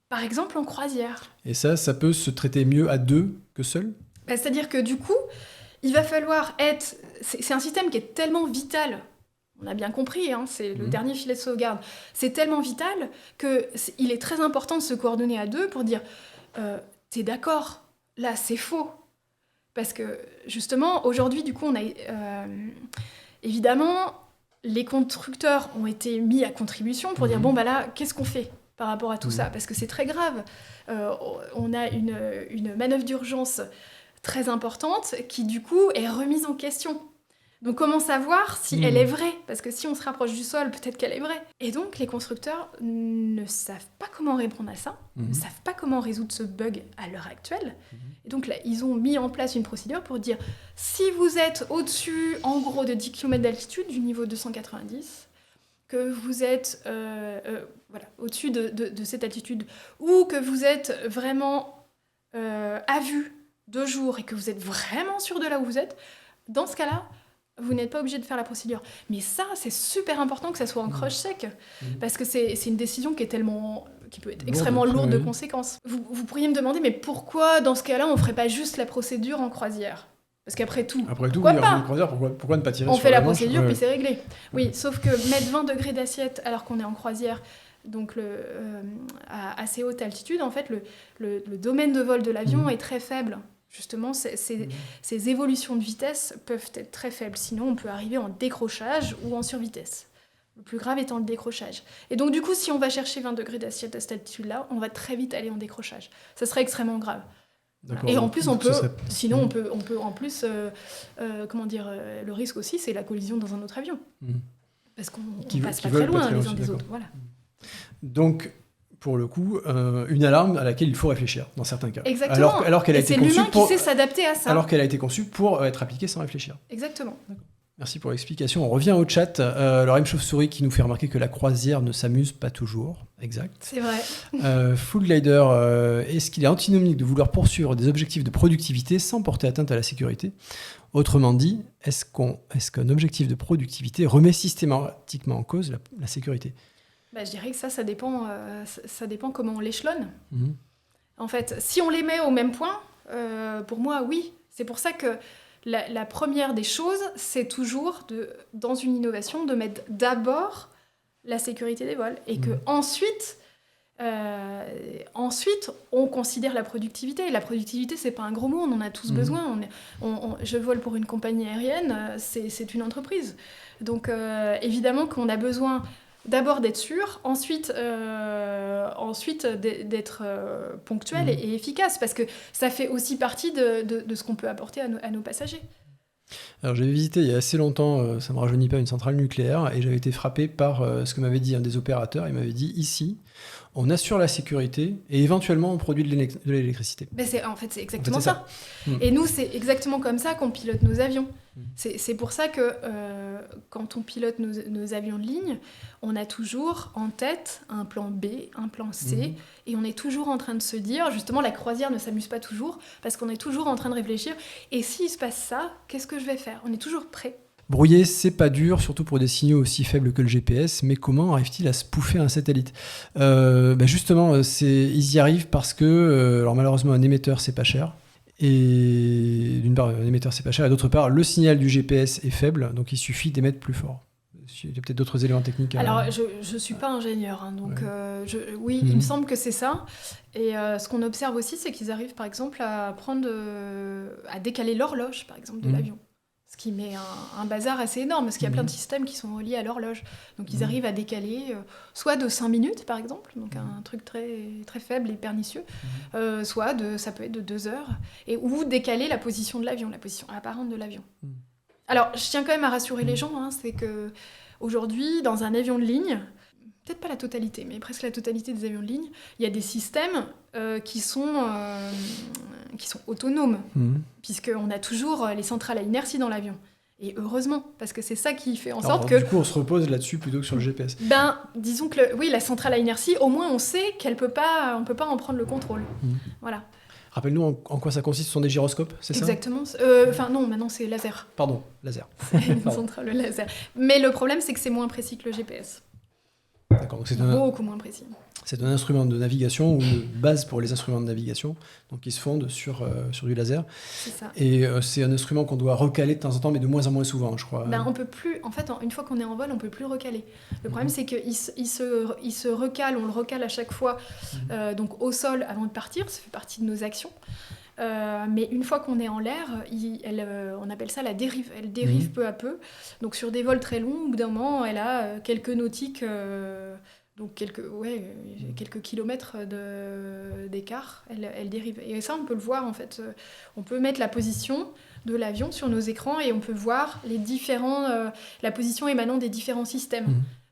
S1: par exemple en croisière.
S2: Et ça peut se traiter mieux à deux que seul ?
S1: C'est-à-dire que du coup, il va falloir être... C'est un système qui est tellement vital, on a bien compris, c'est le dernier filet de sauvegarde, c'est tellement vital qu'il est très important de se coordonner à deux pour dire t'es d'accord, là c'est faux. Parce que justement, aujourd'hui, du coup, on a... évidemment, les constructeurs ont été mis à contribution pour dire, bon, bah là, qu'est-ce qu'on fait par rapport à tout ça ? Parce que c'est très grave. On a une manœuvre d'urgence très importante qui, du coup, est remise en question. Donc, comment savoir si elle est vraie ? Parce que si on se rapproche du sol, peut-être qu'elle est vraie. Et donc, les constructeurs ne savent pas comment répondre à ça, ne savent pas comment résoudre ce bug à l'heure actuelle. Et donc, là, ils ont mis en place une procédure pour dire, si vous êtes au-dessus, en gros, de 10 km d'altitude, du niveau 290, que vous êtes au-dessus de cette altitude, ou que vous êtes vraiment à vue de jour et que vous êtes vraiment sûr de là où vous êtes, dans ce cas-là, vous n'êtes pas obligé de faire la procédure. Mais ça, c'est super important que ça soit en cross-check, parce que c'est une décision qui peut être extrêmement lourde de conséquences. Vous pourriez me demander, mais pourquoi, dans ce cas-là, on ne ferait pas juste la procédure en croisière ? Parce qu'après tout, pourquoi pas ?
S2: Pourquoi ne pas tirer
S1: on
S2: sur
S1: fait la
S2: manche,
S1: procédure, puis c'est réglé. Oui, sauf que mettre 20 degrés d'assiette alors qu'on est en croisière, donc à assez haute altitude, en fait, le domaine de vol de l'avion est très faible. Justement, ces évolutions de vitesse peuvent être très faibles. Sinon, on peut arriver en décrochage ou en survitesse. Le plus grave étant le décrochage. Et donc, du coup, si on va chercher 20 degrés d'assiette à cette altitude-là, on va très vite aller en décrochage. Ça serait extrêmement grave. Et en plus, on peut en plus, le risque aussi, c'est la collision dans un autre avion. Parce qu'on passe pas très loin les uns des autres. Voilà.
S2: Donc, pour le coup, une alarme à laquelle il faut réfléchir, dans certains cas.
S1: Exactement.
S2: Alors qu'elle a été
S1: c'est
S2: conçue
S1: l'humain qui sait s'adapter à ça.
S2: Alors qu'elle a été conçue pour être appliquée sans réfléchir.
S1: Exactement.
S2: D'accord. Merci pour l'explication. On revient au chat. Lorraine Chauve-souris qui nous fait remarquer que la croisière ne s'amuse pas toujours. Exact.
S1: C'est vrai.
S2: Full Glider, est-ce qu'il est antinomique de vouloir poursuivre des objectifs de productivité sans porter atteinte à la sécurité ? Autrement dit, est-ce qu'un objectif de productivité remet systématiquement en cause la sécurité ?
S1: Je dirais que ça dépend comment on l'échelonne. En fait, si on les met au même point, pour moi, oui. C'est pour ça que la première des choses, c'est toujours, dans une innovation, de mettre d'abord la sécurité des vols. Et que ensuite, on considère la productivité. Et la productivité, c'est pas un gros mot, on en a tous besoin. Je vole pour une compagnie aérienne, c'est une entreprise. Donc, évidemment qu'on a besoin D'abord d'être sûr, ensuite d'être ponctuel et efficace, parce que ça fait aussi partie de ce qu'on peut apporter à nos passagers.
S2: Alors j'avais visité il y a assez longtemps, ça ne me rajeunit pas, une centrale nucléaire, et j'avais été frappé par ce que m'avait dit un des opérateurs. Il m'avait dit, ici, on assure la sécurité et éventuellement on produit de l'électricité.
S1: Mais c'est exactement ça.
S2: Mmh.
S1: Et nous, c'est exactement comme ça qu'on pilote nos avions. C'est pour ça que quand on pilote nos avions de ligne, on a toujours en tête un plan B, un plan C, et on est toujours en train de se dire, justement, la croisière ne s'amuse pas toujours, parce qu'on est toujours en train de réfléchir, et s'il se passe ça, qu'est-ce que je vais faire ? On est toujours prêt.
S2: Brouiller, c'est pas dur, surtout pour des signaux aussi faibles que le GPS, mais comment arrive-t-il à spoofer un satellite ? Justement, ils y arrivent parce que, alors malheureusement, un émetteur, c'est pas cher. Et d'une part, un émetteur, c'est pas cher, et d'autre part, le signal du GPS est faible, donc il suffit d'émettre plus fort. Il y a peut-être d'autres éléments techniques.
S1: Alors, je suis pas ingénieur, hein, donc il me semble que c'est ça. Et ce qu'on observe aussi, c'est qu'ils arrivent, par exemple, à décaler l'horloge, par exemple, de l'avion. Ce qui met un bazar assez énorme, parce qu'il y a plein de systèmes qui sont reliés à l'horloge. Donc ils arrivent à décaler soit de 5 minutes, par exemple, donc un truc très, très faible et pernicieux, soit ça peut être de 2 heures, ou décaler la position de l'avion, la position apparente de l'avion. Alors, je tiens quand même à rassurer les gens, hein, c'est qu'aujourd'hui, dans un avion de ligne, peut-être pas la totalité, mais presque la totalité des avions de ligne, il y a des systèmes qui sont autonomes, puisqu'on a toujours les centrales à inertie dans l'avion. Et heureusement, parce que c'est ça qui fait en sorte que...
S2: Du coup, on se repose là-dessus plutôt que sur le GPS.
S1: Disons que la centrale à inertie, au moins on sait on peut pas en prendre le contrôle. Voilà.
S2: Rappelle-nous en quoi ça consiste, ce sont des gyroscopes, c'est ça ?
S1: Exactement. Non, maintenant c'est laser.
S2: Pardon, laser.
S1: C'est une centrale laser. Mais le problème, c'est que c'est moins précis que le GPS.
S2: D'accord, donc
S1: beaucoup moins précis.
S2: C'est un instrument de navigation ou une base pour les instruments de navigation, donc qui se fondent sur du laser.
S1: C'est ça.
S2: Et c'est un instrument qu'on doit recaler de temps en temps, mais de moins en moins souvent, je crois.
S1: On peut plus. En fait, une fois qu'on est en vol, on peut plus recaler. Le problème, c'est qu'il se recale, on le recale à chaque fois, donc au sol avant de partir. Ça fait partie de nos actions. Mais une fois qu'on est en l'air, on appelle ça la dérive. Elle dérive peu à peu. Donc sur des vols très longs, au bout d'un moment, elle a quelques nautiques, donc quelques kilomètres d'écart. Elle dérive. Et ça, on peut le voir en fait. On peut mettre la position de l'avion sur nos écrans et on peut voir la position émanant des différents systèmes.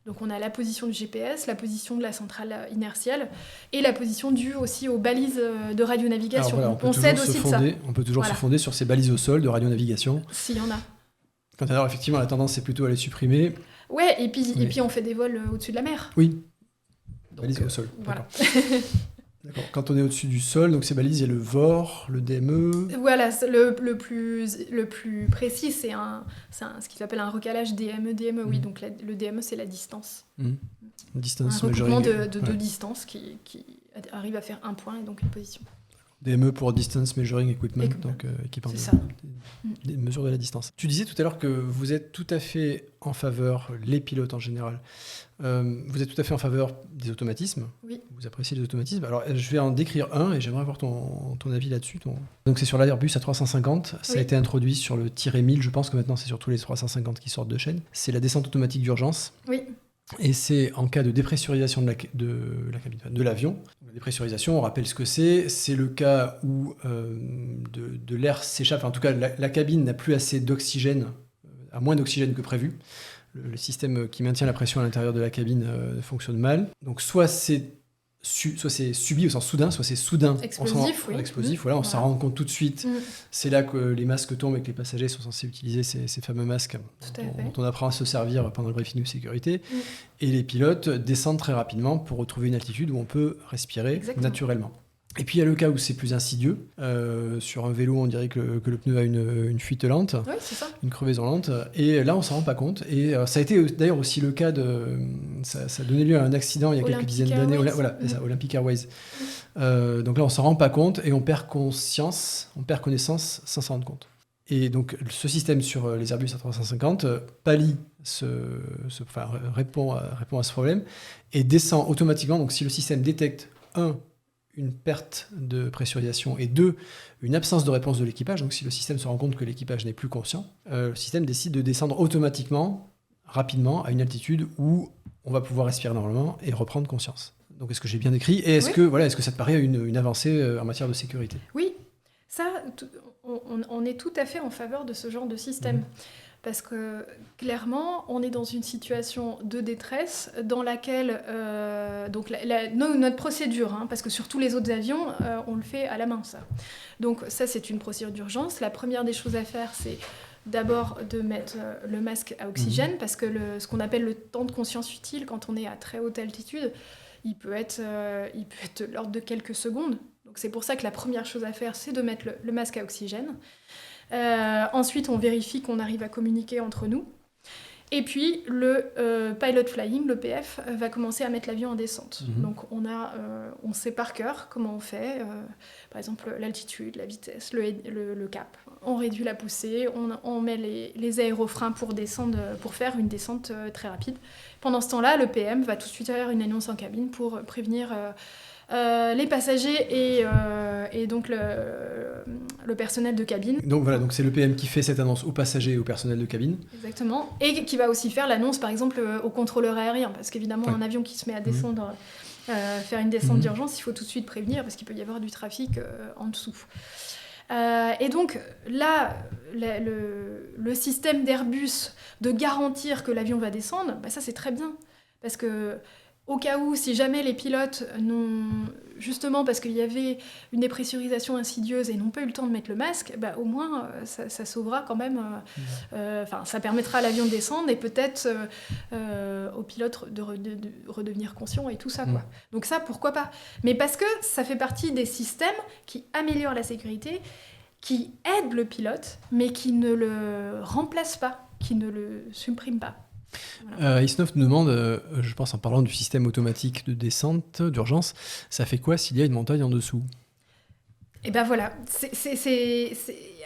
S1: Donc on a la position du GPS, la position de la centrale inertielle et la position due aussi aux balises de radionavigation.
S2: Alors, voilà, on s'aide aussi de ça. On peut toujours se fonder sur ces balises au sol de radionavigation.
S1: S'il y en a.
S2: Quand alors effectivement la tendance c'est plutôt à les supprimer.
S1: Ouais, et puis on fait des vols au-dessus de la mer.
S2: Oui. Balises au sol.
S1: Voilà.
S2: D'accord. Quand on est au-dessus du sol, donc ces balises, il y a le VOR, le DME.
S1: Voilà, le plus précis, c'est ce qui s'appelle un recalage DME. Oui, donc le DME, c'est la distance.
S2: Distance
S1: un recoupement
S2: measuring.
S1: de deux distances qui arrive à faire un point et donc une position.
S2: DME pour Distance Measuring Equipment, donc équipement des mesures de la distance. Tu disais tout à l'heure que vous êtes tout à fait en faveur, les pilotes en général, vous êtes tout à fait en faveur des automatismes.
S1: Oui.
S2: Vous appréciez les automatismes. Alors je vais en décrire un et j'aimerais avoir ton avis là-dessus. Donc c'est sur l'Airbus A350, ça a été introduit sur le -1000, je pense que maintenant c'est sur tous les 350 qui sortent de chaîne. C'est la descente automatique d'urgence.
S1: Oui.
S2: Et c'est en cas de dépressurisation de la cabine, de l'avion. La dépressurisation, on rappelle ce que c'est. C'est le cas où de l'air s'échappe. Enfin, en tout cas, la cabine n'a plus assez d'oxygène, a moins d'oxygène que prévu. Le système qui maintient la pression à l'intérieur de la cabine fonctionne mal. Donc soit c'est subi au sens soudain, soit c'est soudain.
S1: Explosif,
S2: voilà, on s'en rend compte tout de suite. C'est là que les masques tombent et que les passagers sont censés utiliser ces fameux masques dont on apprend à se servir pendant le briefing de sécurité. Et les pilotes descendent très rapidement pour retrouver une altitude où on peut respirer naturellement. Et puis il y a le cas où c'est plus insidieux. Sur un vélo, on dirait que le pneu a une fuite lente, une crevaison lente. Et là, on s'en rend pas compte. Et ça a été d'ailleurs aussi le cas ça a donné lieu à un accident il y a quelques dizaines d'années. Olympic Airways. Donc là, on s'en rend pas compte et on perd connaissance sans s'en rendre compte. Et donc ce système sur les Airbus A350 pallie répond à ce problème et descend automatiquement. Donc si le système détecte une perte de pressurisation et 2, une absence de réponse de l'équipage. Donc si le système se rend compte que l'équipage n'est plus conscient, le système décide de descendre automatiquement, rapidement, à une altitude où on va pouvoir respirer normalement et reprendre conscience. Donc est-ce que j'ai bien décrit? Et est-ce que ça te paraît une avancée en matière de sécurité?
S1: Oui, ça, on est tout à fait en faveur de ce genre de système. Parce que clairement, on est dans une situation de détresse dans laquelle notre procédure, parce que sur tous les autres avions, on le fait à la main, ça. Donc ça, c'est une procédure d'urgence. La première des choses à faire, c'est d'abord de mettre le masque à oxygène, parce que ce qu'on appelle le temps de conscience utile, quand on est à très haute altitude, il peut être de l'ordre de quelques secondes. Donc c'est pour ça que la première chose à faire, c'est de mettre le masque à oxygène. Ensuite, on vérifie qu'on arrive à communiquer entre nous. Et puis, le pilot flying, le PF, va commencer à mettre l'avion en descente. Donc, on sait par cœur comment on fait. Par exemple, l'altitude, la vitesse, le cap. On réduit la poussée, on met les aérofreins pour faire une descente très rapide. Pendant ce temps-là, le PM va tout de suite faire une annonce en cabine pour prévenir les passagers et donc le personnel de cabine.
S2: Donc voilà, donc c'est le PM qui fait cette annonce aux passagers et au personnel de cabine.
S1: Exactement. Et qui va aussi faire l'annonce, par exemple, au contrôleur aérien. Parce qu'évidemment, un avion qui se met à descendre, faire une descente d'urgence, il faut tout de suite prévenir parce qu'il peut y avoir du trafic en dessous. Et donc là, le système d'Airbus de garantir que l'avion va descendre, ça c'est très bien. Parce que au cas où, si jamais les pilotes n'ont, justement parce qu'il y avait une dépressurisation insidieuse et n'ont pas eu le temps de mettre le masque, au moins ça sauvera quand même, ça permettra à l'avion de descendre et peut-être aux pilotes de redevenir conscients et tout ça, quoi. Donc ça, pourquoi pas? Mais parce que ça fait partie des systèmes qui améliorent la sécurité, qui aident le pilote, mais qui ne le remplacent pas, qui ne le suppriment pas.
S2: Voilà. Isnov nous demande, je pense en parlant du système automatique de descente d'urgence, ça fait quoi s'il y a une montagne en dessous?
S1: Et ben voilà,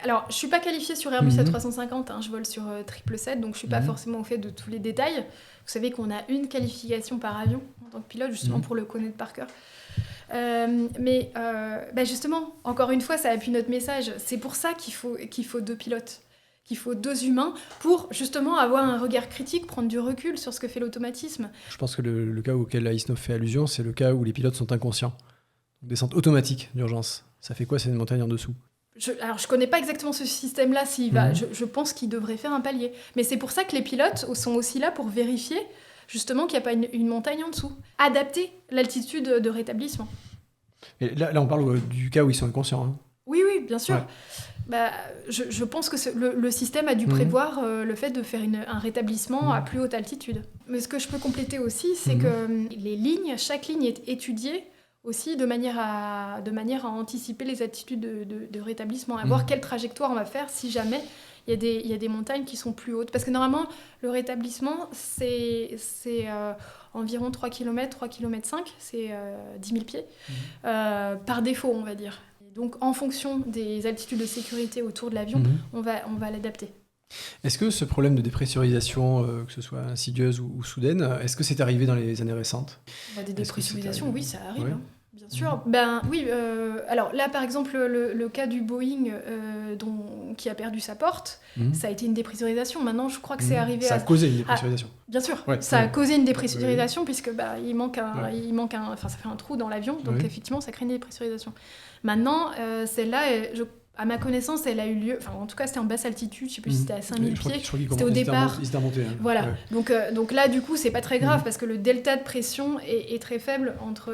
S1: alors je suis pas qualifiée sur Airbus A350, je vole sur 777, donc je suis pas forcément au fait de tous les détails. Vous savez qu'on a une qualification par avion en tant que pilote, justement pour le connaître par cœur. Mais justement, encore une fois, ça appuie notre message. C'est pour ça qu'il faut deux pilotes. Qu'il faut deux humains pour justement avoir un regard critique, prendre du recul sur ce que fait l'automatisme.
S2: Je pense que le cas auquel Isnov fait allusion, c'est le cas où les pilotes sont inconscients. Donc, descente automatique d'urgence. Ça fait quoi, c'est une montagne en dessous?
S1: Alors, je connais pas exactement ce système-là, s'il va. Je pense qu'il devrait faire un palier. Mais c'est pour ça que les pilotes sont aussi là pour vérifier justement qu'il n'y a pas une montagne en dessous. Adapter l'altitude de rétablissement.
S2: Et là, on parle du cas où ils sont inconscients.
S1: Oui, bien sûr. Ouais. Je pense que le système a dû prévoir le fait de faire un rétablissement à plus haute altitude. Mais ce que je peux compléter aussi, c'est que chaque ligne est étudiée aussi de manière à anticiper les altitudes de rétablissement, à voir quelle trajectoire on va faire si jamais il y a des montagnes qui sont plus hautes. Parce que normalement, le rétablissement, c'est environ 3 km, 3 km 5, c'est 10 000 pieds, par défaut, on va dire. Donc, en fonction des altitudes de sécurité autour de l'avion, on va l'adapter.
S2: Est-ce que ce problème de dépressurisation, que ce soit insidieuse ou soudaine, est-ce que c'est arrivé dans les années récentes?
S1: Des dépressurisations, oui, ça arrive. Ouais. Bien sûr. Oui. Alors là, par exemple, le cas du Boeing qui a perdu sa porte, ça a été une dépressurisation. Maintenant, je crois que c'est arrivé.
S2: Ça a causé une dépressurisation.
S1: Bien sûr. Ouais, ça a causé une dépressurisation puisque ça fait un trou dans l'avion, donc effectivement, ça crée une dépressurisation. Maintenant, celle-là, à ma connaissance, elle a eu lieu. Enfin, en tout cas, c'était en basse altitude. Je ne sais plus si c'était à 5000 pieds. C'était au départ.
S2: Ils étaient remontés.
S1: Voilà. Ouais. Donc là, du coup, c'est pas très grave parce que le delta de pression est très faible entre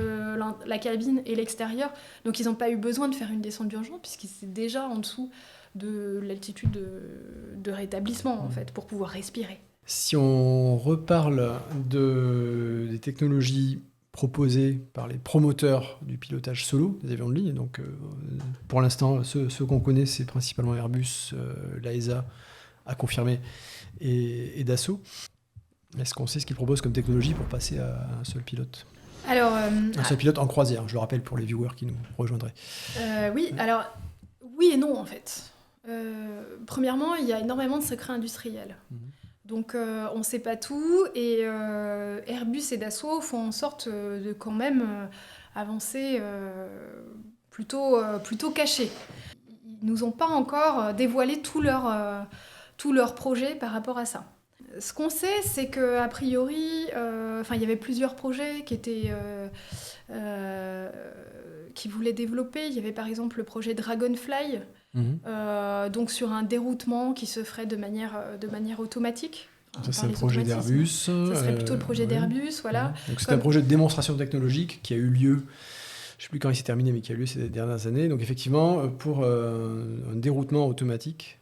S1: la cabine et l'extérieur. Donc, ils n'ont pas eu besoin de faire une descente d'urgence puisqu'ils étaient déjà en dessous de l'altitude de rétablissement, en fait, pour pouvoir respirer.
S2: Si on reparle des technologies proposés par les promoteurs du pilotage solo des avions de ligne. Donc, pour l'instant, ceux qu'on connaît, c'est principalement Airbus, l'AESA a confirmé, et Dassault. Est-ce qu'on sait ce qu'ils proposent comme technologie pour passer à un seul pilote?
S1: Alors,
S2: un seul pilote en croisière, je le rappelle pour les viewers qui nous rejoindraient.
S1: Alors, oui et non, en fait. Premièrement, il y a énormément de secrets industriels. Donc on ne sait pas tout et Airbus et Dassault font en sorte de quand même avancer plutôt cachés. Ils ne nous ont pas encore dévoilé tout leur projet par rapport à ça. Ce qu'on sait, c'est qu'a priori, il y avait plusieurs projets qui voulaient développer. Il y avait par exemple le projet Dragonfly, donc sur un déroutement qui se ferait de manière automatique.
S2: Ça, c'est le projet d'Airbus. Ça
S1: serait plutôt le projet d'Airbus, voilà.
S2: Donc c'est un projet de démonstration technologique qui a eu lieu, je ne sais plus quand il s'est terminé, mais qui a eu lieu ces dernières années. Donc effectivement, pour un déroutement automatique,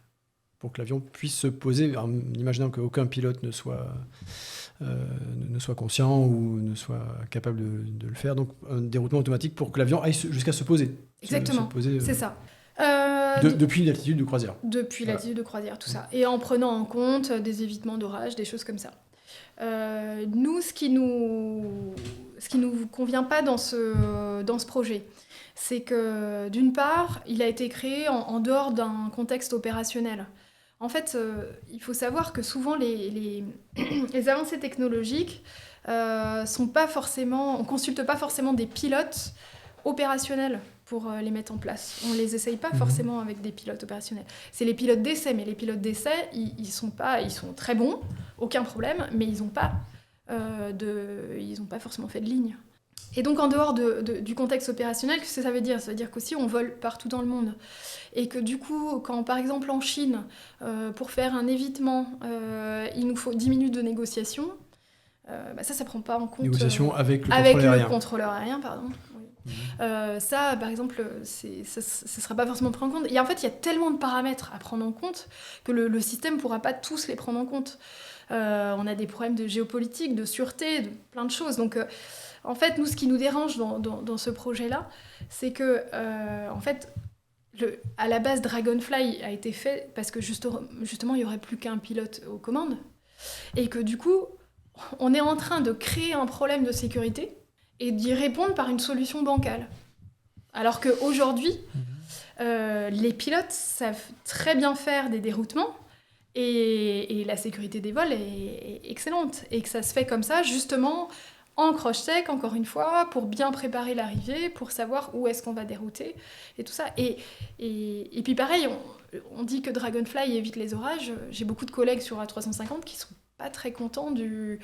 S2: pour que l'avion puisse se poser, en imaginant qu'aucun pilote ne soit conscient ou ne soit capable de le faire. Donc un déroutement automatique pour que l'avion aille jusqu'à se poser.
S1: Exactement, c'est ça.
S2: Depuis l'altitude de croisière.
S1: Depuis l'altitude de croisière, tout ça. Et en prenant en compte des évitements d'orage, des choses comme ça. Nous, ce qui nous convient pas dans ce projet, c'est que d'une part, il a été créé en dehors d'un contexte opérationnel. En fait, il faut savoir que souvent les avancées technologiques on consulte pas forcément des pilotes opérationnels pour les mettre en place. On les essaye pas forcément avec des pilotes opérationnels. C'est les pilotes d'essai, mais les pilotes d'essai, ils sont très bons, aucun problème, mais ils n'ont pas forcément fait de ligne. Et donc en dehors du contexte opérationnel, qu'est-ce que ça veut dire ? Ça veut dire qu'aussi on vole partout dans le monde. Et que du coup, quand par exemple en Chine, pour faire un évitement, il nous faut 10 minutes de négociation, ça prend pas en compte...
S2: Négociation avec
S1: le contrôleur aérien, pardon. Oui. Ça, par exemple, ça sera pas forcément pris en compte. Et en fait, il y a tellement de paramètres à prendre en compte que le système pourra pas tous les prendre en compte. On a des problèmes de géopolitique, de sûreté, de plein de choses. Donc... en fait, nous, ce qui nous dérange dans ce projet-là, c'est que, en fait, à la base, Dragonfly a été fait parce que justement, il n'y aurait plus qu'un pilote aux commandes. Et que du coup, on est en train de créer un problème de sécurité et d'y répondre par une solution bancale. Alors qu'aujourd'hui, les pilotes savent très bien faire des déroutements et la sécurité des vols est excellente. Et que ça se fait comme ça, justement... en cross-check, encore une fois, pour bien préparer l'arrivée, pour savoir où est-ce qu'on va dérouter, et tout ça. Et puis pareil, on dit que Dragonfly évite les orages. J'ai beaucoup de collègues sur A350 qui sont pas très contents du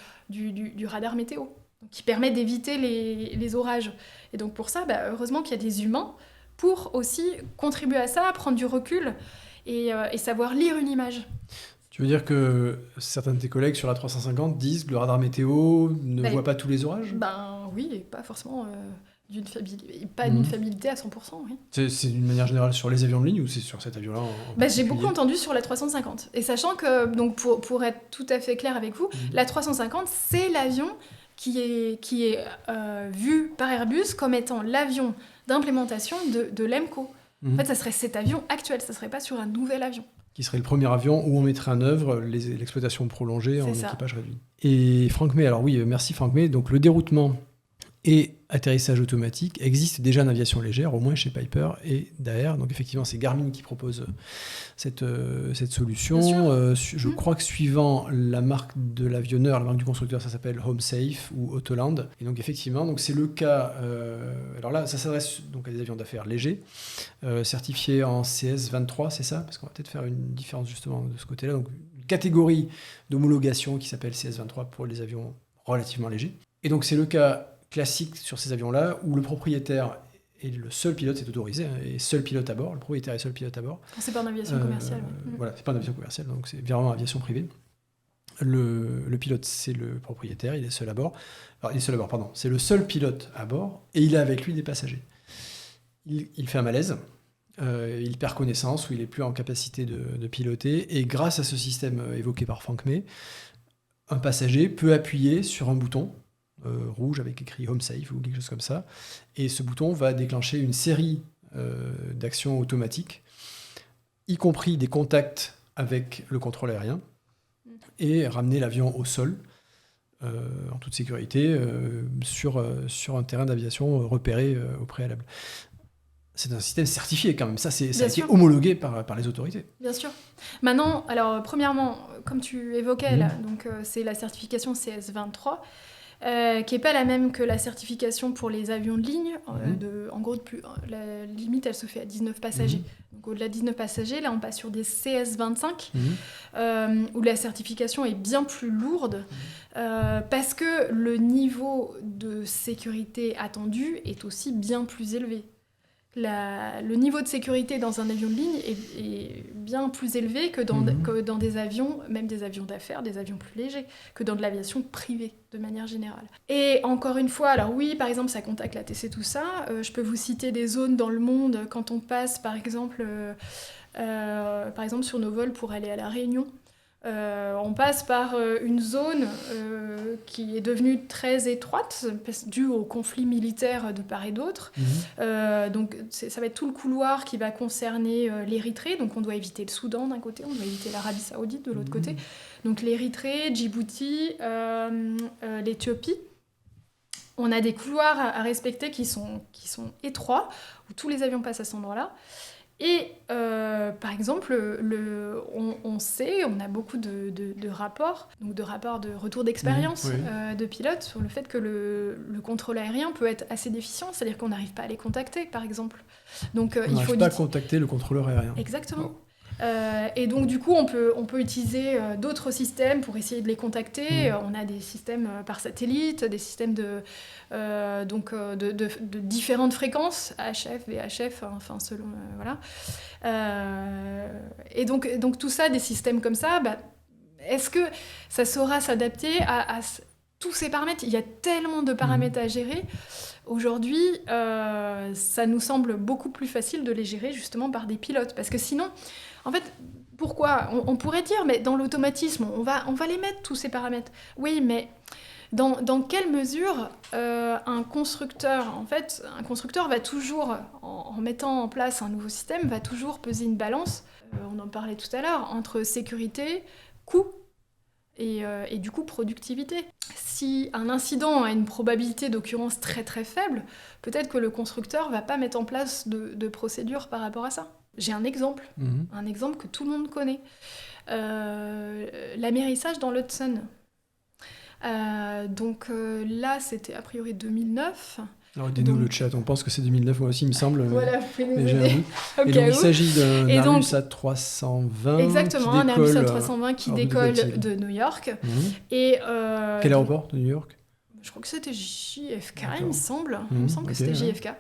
S1: radar météo, qui permet d'éviter les orages. Et donc pour ça, heureusement qu'il y a des humains pour aussi contribuer à ça, prendre du recul et savoir lire une image.
S2: Tu veux dire que certains de tes collègues sur la 350 disent que le radar météo ne voit pas tous les orages ?
S1: Oui, et pas forcément d'une fiabilité à 100%. Oui.
S2: C'est d'une manière générale sur les avions de ligne ou c'est sur cet avion-là en
S1: j'ai beaucoup entendu sur la 350. Et sachant que, donc pour être tout à fait clair avec vous, la 350, c'est l'avion qui est vu par Airbus comme étant l'avion d'implémentation de l'EMCO. En fait, ça serait cet avion actuel, ça ne serait pas sur un nouvel avion.
S2: Qui serait le premier avion où on mettrait en œuvre l'exploitation prolongée en équipage réduit. Et Franck May, alors oui, merci Franck May. Donc le déroutement et atterrissage automatique existe déjà en aviation légère, au moins chez Piper et Daher. Donc effectivement, c'est Garmin qui propose cette solution. Je crois que suivant la marque de l'avionneur, la marque du constructeur, ça s'appelle HomeSafe ou Autoland. Et donc effectivement, donc c'est le cas. Alors là, ça s'adresse donc à des avions d'affaires légers, certifiés en CS23, c'est ça ? Parce qu'on va peut-être faire une différence justement de ce côté-là. Donc une catégorie d'homologation qui s'appelle CS23 pour les avions relativement légers. Et donc c'est le cas classique sur ces avions-là, où le propriétaire et le seul pilote, c'est autorisé, et seul pilote à bord, le propriétaire est seul pilote à bord.
S1: C'est pas en aviation commerciale.
S2: Voilà, c'est pas en aviation commerciale, donc c'est vraiment en aviation privée. Le pilote, c'est le propriétaire, il est seul à bord. Alors, il est seul à bord, pardon. C'est le seul pilote à bord, et il a avec lui des passagers. Il fait un malaise, il perd connaissance, ou il n'est plus en capacité de piloter, et grâce à ce système évoqué par Franck May, un passager peut appuyer sur un bouton rouge avec écrit HomeSafe ou quelque chose comme ça, et ce bouton va déclencher une série d'actions automatiques, y compris des contacts avec le contrôle aérien, et ramener l'avion au sol en toute sécurité sur un terrain d'aviation repéré au préalable. C'est un système certifié quand même, ça a été homologué par les autorités.
S1: Bien sûr. Maintenant, alors premièrement, comme tu évoquais là, donc c'est la certification CS23. qui n'est pas la même que la certification pour les avions de ligne. En gros, la limite, elle se fait à 19 passagers. Donc au-delà de 19 passagers, là, on passe sur des CS25, où la certification est bien plus lourde, parce que le niveau de sécurité attendu est aussi bien plus élevé. Le niveau de sécurité dans un avion de ligne est bien plus élevé que dans des avions, même des avions d'affaires, des avions plus légers, que dans de l'aviation privée, de manière générale. Et encore une fois, alors oui, par exemple, ça contacte l'ATC, tout ça. Je peux vous citer des zones dans le monde, quand on passe, par exemple sur nos vols pour aller à La Réunion. On passe par une zone qui est devenue très étroite, due au conflit militaire de part et d'autre. Donc ça va être tout le couloir qui va concerner l'Érythrée. Donc on doit éviter le Soudan d'un côté, on doit éviter l'Arabie Saoudite de l'autre côté. Donc l'Érythrée, Djibouti, l'Éthiopie. On a des couloirs à respecter qui sont étroits, où tous les avions passent à cet endroit-là. Et par exemple, on sait, on a beaucoup de rapports, donc de rapports de retour d'expérience de pilotes sur le fait que le contrôle aérien peut être assez déficient, c'est-à-dire qu'on n'arrive pas à les contacter, par exemple. Donc,
S2: on n'arrive pas à contacter le contrôleur aérien.
S1: Exactement. Et donc du coup on peut utiliser d'autres systèmes pour essayer de les contacter. On a des systèmes par satellite, des systèmes de différentes fréquences, HF, VHF, enfin selon voilà. Et donc tout ça, des systèmes comme ça, est-ce que ça saura s'adapter à tous ces paramètres? Il y a tellement de paramètres à gérer. Aujourd'hui, ça nous semble beaucoup plus facile de les gérer justement par des pilotes, parce que sinon, en fait, pourquoi on pourrait dire, mais dans l'automatisme, on va les mettre tous ces paramètres. Oui, mais dans quelle mesure un constructeur va toujours, en mettant en place un nouveau système, va toujours peser une balance, on en parlait tout à l'heure, entre sécurité, coût, et du coup productivité. Si un incident a une probabilité d'occurrence très très faible, peut-être que le constructeur va pas mettre en place de procédure par rapport à ça. J'ai un exemple que tout le monde connaît. L'amérissage dans l'Hudson. Là, c'était a priori 2009.
S2: Alors aidez-nous le chat, on pense que c'est 2009 moi aussi, il me semble.
S1: Voilà, vous pouvez nous
S2: aider. Et donc il s'agit d'un Airbus A320.
S1: Exactement, un Airbus A320 qui décolle de New York. Et,
S2: quel aéroport de New York?
S1: Je crois que c'était JFK, il me semble. Il me semble que c'était JFK.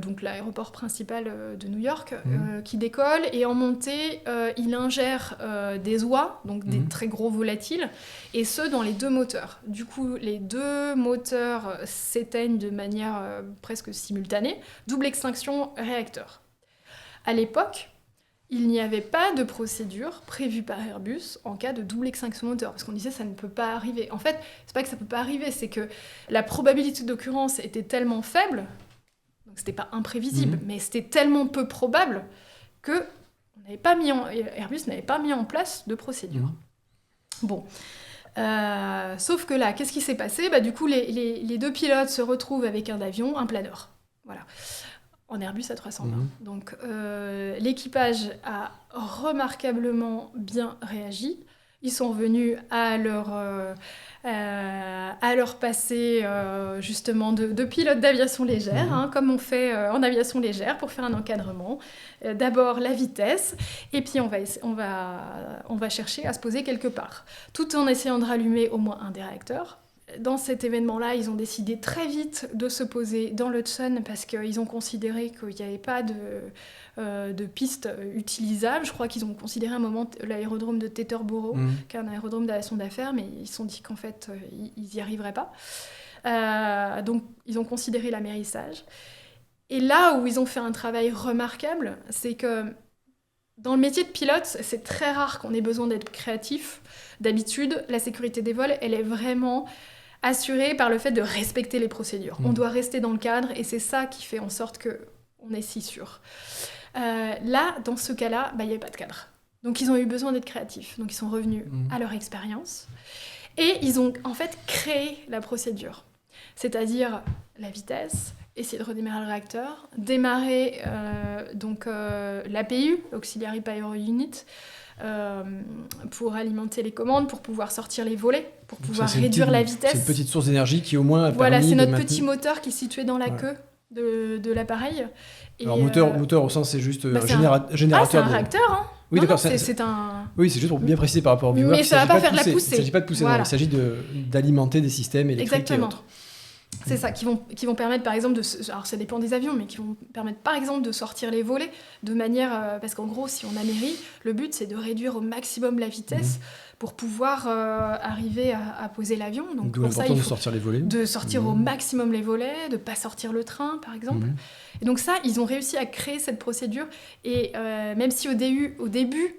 S1: Donc l'aéroport principal de New York, qui décolle. Et en montée, il ingère des oies, donc des très gros volatiles, et ce, dans les deux moteurs. Du coup, les deux moteurs s'éteignent de manière presque simultanée. Double extinction réacteur. À l'époque, il n'y avait pas de procédure prévue par Airbus en cas de double extinction moteur, parce qu'on disait ça ne peut pas arriver. En fait, c'est pas que ça peut pas arriver, c'est que la probabilité d'occurrence était tellement faible, donc c'était pas imprévisible, mais c'était tellement peu probable que Airbus n'avait pas mis en place de procédure. Bon. Sauf que là, qu'est-ce qui s'est passé ? Du coup, les deux pilotes se retrouvent avec un avion, un planeur. Voilà. En Airbus A320. Donc l'équipage a remarquablement bien réagi. Ils sont revenus à leur passé justement de pilote d'aviation légère, comme on fait en aviation légère pour faire un encadrement. D'abord la vitesse, et puis on va chercher à se poser quelque part, tout en essayant de rallumer au moins un des réacteurs. Dans cet événement-là, ils ont décidé très vite de se poser dans l'Hudson parce qu'ils ont considéré qu'il n'y avait pas de piste utilisable. Je crois qu'ils ont considéré un moment l'aérodrome de Teterboro, qui est un aérodrome d'aviation d'affaires, mais ils se sont dit qu'en fait, ils n'y arriveraient pas. Donc, ils ont considéré l'amérissage. Et là où ils ont fait un travail remarquable, c'est que dans le métier de pilote, c'est très rare qu'on ait besoin d'être créatif. D'habitude, la sécurité des vols, elle est vraiment assurée par le fait de respecter les procédures. On doit rester dans le cadre, et c'est ça qui fait en sorte qu'on est si sûr. Là, dans ce cas-là, il n'y avait pas de cadre. Donc ils ont eu besoin d'être créatifs. Donc ils sont revenus à leur expérience, et ils ont en fait créé la procédure. C'est-à-dire la vitesse, essayer de redémarrer le réacteur, démarrer l'APU, l'Auxiliary Power Unit, pour alimenter les commandes, pour pouvoir sortir les volets, pour
S2: Donc
S1: pouvoir
S2: ça,
S1: réduire la vitesse.
S2: C'est une petite source d'énergie qui au moins a
S1: Voilà,
S2: permis
S1: c'est
S2: de
S1: notre
S2: maintenir...
S1: petit moteur qui est situé dans la queue de l'appareil. Et,
S2: Alors moteur au sens c'est juste
S1: c'est
S2: générateur.
S1: c'est un réacteur, hein.
S2: Oui,
S1: Non,
S2: d'accord.
S1: non, c'est un...
S2: Oui, c'est juste pour bien préciser par rapport au viewer.
S1: Mais ça va pas faire de la poussée.
S2: Il ne s'agit pas de pousser,
S1: Voilà.
S2: non, il s'agit d'alimenter des systèmes électriques
S1: Exactement.
S2: et autres.
S1: C'est ça, qui vont permettre par exemple alors ça dépend des avions, mais qui vont permettre par exemple de sortir les volets de manière... parce qu'en gros, si on amérit, le but c'est de réduire au maximum la vitesse pour pouvoir arriver à poser l'avion. Donc
S2: D'où
S1: pour ça,
S2: l'importance
S1: il
S2: de
S1: faut
S2: sortir les volets.
S1: de sortir au maximum les volets, de pas sortir le train par exemple. Et donc ça, ils ont réussi à créer cette procédure. Et même si au début,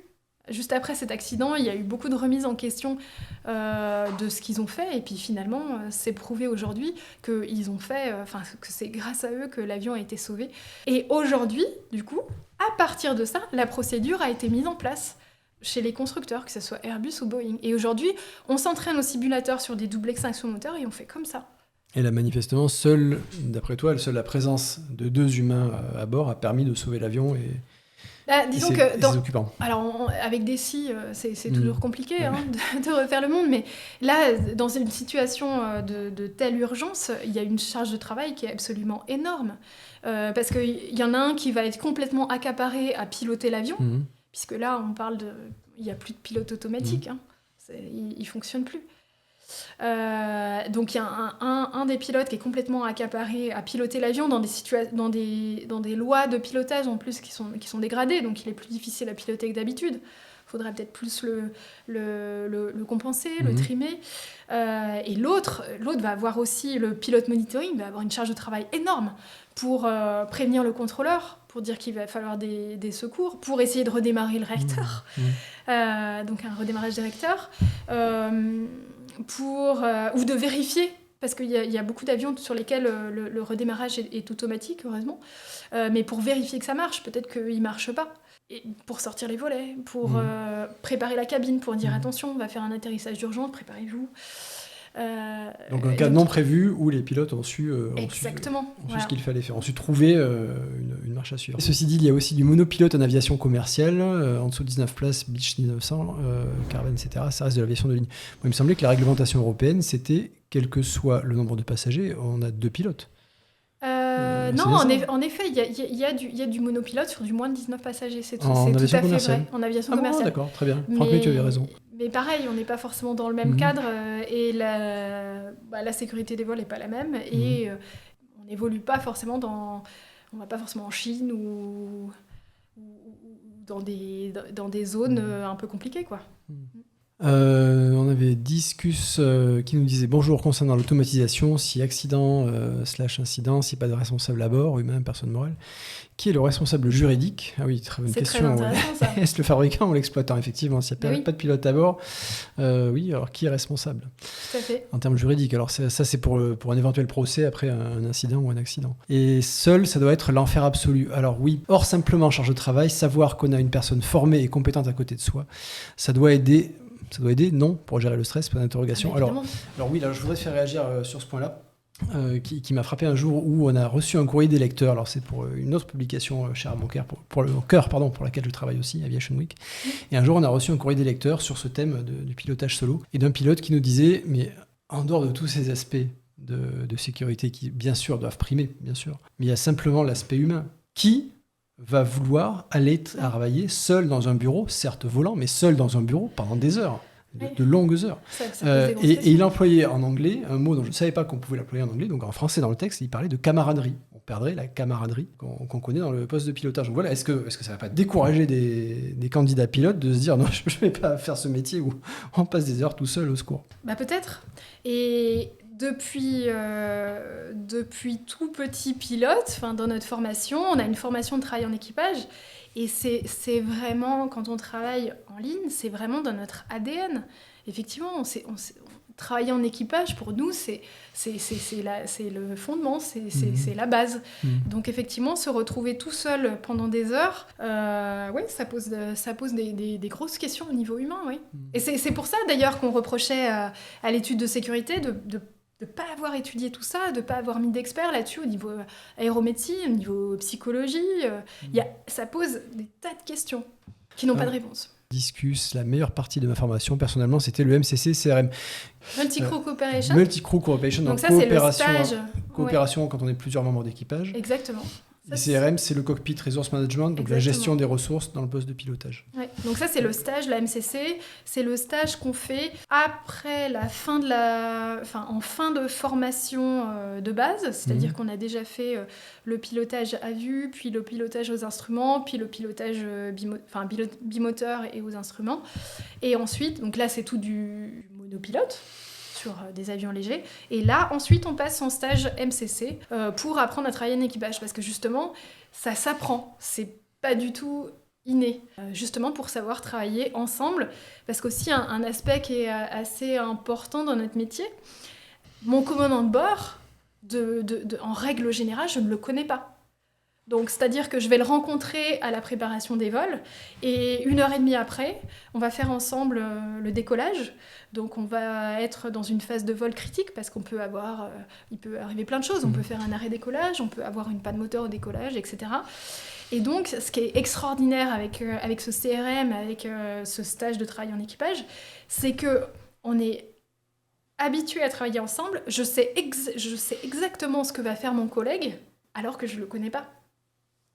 S1: juste après cet accident, il y a eu beaucoup de remises en question de ce qu'ils ont fait. Et puis finalement, c'est prouvé aujourd'hui qu'ils ont fait, que c'est grâce à eux que l'avion a été sauvé. Et aujourd'hui, du coup, à partir de ça, la procédure a été mise en place chez les constructeurs, que ce soit Airbus ou Boeing. Et aujourd'hui, on s'entraîne au simulateur sur des double extinction moteur et on fait comme ça.
S2: Et là, manifestement, d'après toi, seule la présence de 2 humains à bord a permis de sauver l'avion
S1: disons
S2: et ses occupants.
S1: Alors, avec des si, c'est toujours compliqué de refaire le monde, mais là, dans une situation de telle urgence, il y a une charge de travail qui est absolument énorme. Parce qu'il y en a un qui va être complètement accaparé à piloter l'avion, puisque là, on parle il n'y a plus de pilote automatique, il ne fonctionne plus. Donc il y a un des pilotes qui est complètement accaparé à piloter l'avion dans des lois de pilotage en plus qui sont dégradées, donc il est plus difficile à piloter que d'habitude. Il faudrait peut-être plus le compenser, le trimer. Et l'autre va avoir aussi, le pilote monitoring va avoir une charge de travail énorme pour prévenir le contrôleur, pour dire qu'il va falloir des secours, pour essayer de redémarrer le réacteur. Donc un redémarrage des réacteurs. Ou de vérifier, parce qu'il y a beaucoup d'avions sur lesquels le redémarrage est automatique, heureusement, mais pour vérifier que ça marche, peut-être qu'il ne marche pas. Et pour sortir les volets, pour préparer la cabine, pour dire attention, on va faire un atterrissage d'urgence, préparez-vous.
S2: Donc un cas non prévu où les pilotes ont su ce qu'il fallait faire, ont su trouver une marche à suivre. Et ceci dit, il y a aussi du monopilote en aviation commerciale, en dessous de 19 places, Beech 1900, Caravane, etc. Ça reste de l'aviation de ligne. Moi, il me semblait que la réglementation européenne, c'était, quel que soit le nombre de passagers, on a 2 pilotes.
S1: Non, en effet, il y a du monopilote sur du moins de 19 passagers. C'est tout à fait vrai. En aviation commerciale.
S2: D'accord, très bien. Franck, tu avais raison.
S1: Mais pareil, on n'est pas forcément dans le même cadre et la sécurité des vols n'est pas la même. Et on n'évolue pas forcément on va pas forcément en Chine ou dans des zones un peu compliquées, quoi.
S2: On avait Discus qui nous disait bonjour, concernant l'automatisation, si accident / incident, si pas de responsable à bord, humain, personne morale, qui est le responsable juridique? Ah oui, très bonne question.
S1: Très intéressant, ça.
S2: Est-ce le fabricant ou l'exploitant? Effectivement, s'il n'y a pas de pilote à bord, oui, alors qui est responsable?
S1: Tout à fait.
S2: En termes juridiques, alors ça c'est pour un éventuel procès après un incident ou un accident. Et seul, ça doit être l'enfer absolu. Alors oui, hors simplement charge de travail, savoir qu'on a une personne formée et compétente à côté de soi, ça doit aider. Ça doit aider, non, pour gérer le stress, point d'interrogation. Alors oui, là, je voudrais te faire réagir sur ce point-là, qui m'a frappé un jour où on a reçu un courrier des lecteurs. Alors c'est pour une autre publication chère à mon cœur, pour laquelle je travaille aussi, Aviation Week. Et un jour, on a reçu un courrier des lecteurs sur ce thème du pilotage solo, et d'un pilote qui nous disait, mais en dehors de tous ces aspects de sécurité qui, bien sûr, doivent primer, bien sûr, mais il y a simplement l'aspect humain. Qui va vouloir aller travailler seul dans un bureau, certes volant, mais seul dans un bureau pendant des heures, de longues heures. Et il employait en anglais un mot dont je ne savais pas qu'on pouvait l'employer en anglais, donc en français dans le texte, il parlait de camaraderie. On perdrait la camaraderie qu'on connaît dans le poste de pilotage. Donc voilà, est-ce que ça ne va pas décourager des candidats pilotes de se dire non, je ne vais pas faire ce métier où on passe des heures tout seul au secours?
S1: Peut-être. Et depuis tout petit pilote, dans notre formation, on a une formation de travail en équipage. Et c'est vraiment, quand on travaille en ligne, c'est vraiment dans notre ADN. Effectivement, travailler en équipage, pour nous, c'est le fondement, c'est la base. Donc effectivement, se retrouver tout seul pendant des heures, ça pose des grosses questions au niveau humain. Oui. Et c'est pour ça, d'ailleurs, qu'on reprochait à l'étude de sécurité de ne pas avoir étudié tout ça, de ne pas avoir mis d'experts là-dessus au niveau aéromédecine, au niveau psychologie. Ça pose des tas de questions qui n'ont pas de réponse.
S2: Discus, la meilleure partie de ma formation, personnellement, c'était le MCC CRM.
S1: Multi-Crew Cooperation.
S2: Multi-Crew Cooperation,
S1: Donc
S2: donc
S1: ça, c'est le
S2: coopération,
S1: stage.
S2: coopération quand on est plusieurs membres d'équipage.
S1: Exactement.
S2: Le CRM, c'est le Cockpit Resource Management, donc la gestion des ressources dans le poste de pilotage.
S1: Ouais. Donc ça, c'est le stage, la MCC. C'est le stage qu'on fait après la fin de en fin de formation de base. C'est-à-dire qu'on a déjà fait le pilotage à vue, puis le pilotage aux instruments, puis le pilotage bimoteur et aux instruments. Et ensuite, donc là, c'est tout du monopilote sur des avions légers. Et là, ensuite, on passe en stage MCC pour apprendre à travailler en équipage. Parce que justement, ça s'apprend. C'est pas du tout inné. Justement pour savoir travailler ensemble. Parce qu'aussi, un aspect qui est assez important dans notre métier, mon commandant de bord, en règle générale, je ne le connais pas. Donc, c'est-à-dire que je vais le rencontrer à la préparation des vols et 1h30 après, on va faire ensemble le décollage. Donc, on va être dans une phase de vol critique parce qu'on peut il peut arriver plein de choses. On peut faire un arrêt décollage, on peut avoir une panne moteur au décollage, etc. Et donc, ce qui est extraordinaire avec ce CRM, avec ce stage de travail en équipage, c'est qu'on est habitué à travailler ensemble. Je sais exactement ce que va faire mon collègue alors que je ne le connais pas.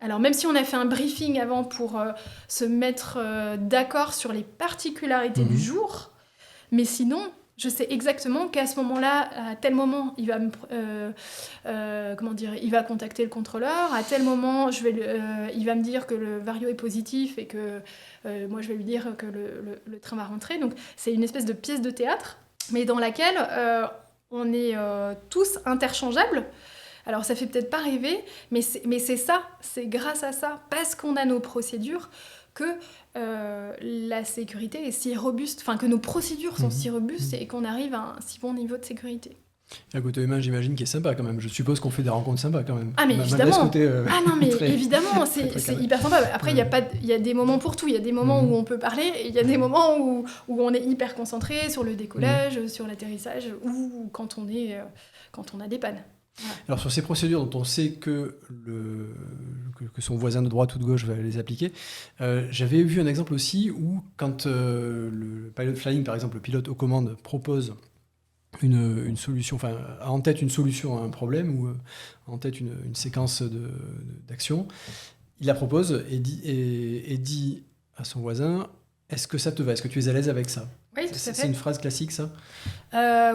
S1: Alors même si on a fait un briefing avant pour se mettre d'accord sur les particularités du jour, mais sinon, je sais exactement qu'à ce moment-là, à tel moment, il va il va contacter le contrôleur, à tel moment, il va me dire que le vario est positif et que moi je vais lui dire que le train va rentrer. Donc c'est une espèce de pièce de théâtre, mais dans laquelle on est tous interchangeables. Alors ça fait peut-être pas rêver, mais c'est ça, c'est grâce à ça, parce qu'on a nos procédures, que la sécurité est si robuste, enfin que nos procédures sont si robustes et qu'on arrive à un si bon niveau de sécurité.
S2: Et à côté humain, j'imagine qu'il est sympa quand même. Je suppose qu'on fait des rencontres sympas quand même.
S1: Ah mais évidemment.
S2: Très,
S1: évidemment, c'est hyper sympa. Après, il y a des moments pour tout. Il y a des moments où on peut parler, et il y a des moments où on est hyper concentré sur le décollage, sur l'atterrissage, ou quand on a des pannes. Ouais.
S2: Alors sur ces procédures dont on sait que son voisin de droite ou de gauche va les appliquer, j'avais vu un exemple aussi où quand le pilot flying, par exemple le pilote aux commandes, propose une solution, enfin a en tête une solution à un problème ou en tête une séquence d'action, il la propose et dit à son voisin: est-ce que ça te va? Est-ce que tu es à l'aise avec ça?
S1: Oui, tout à fait.
S2: C'est une phrase classique, ça?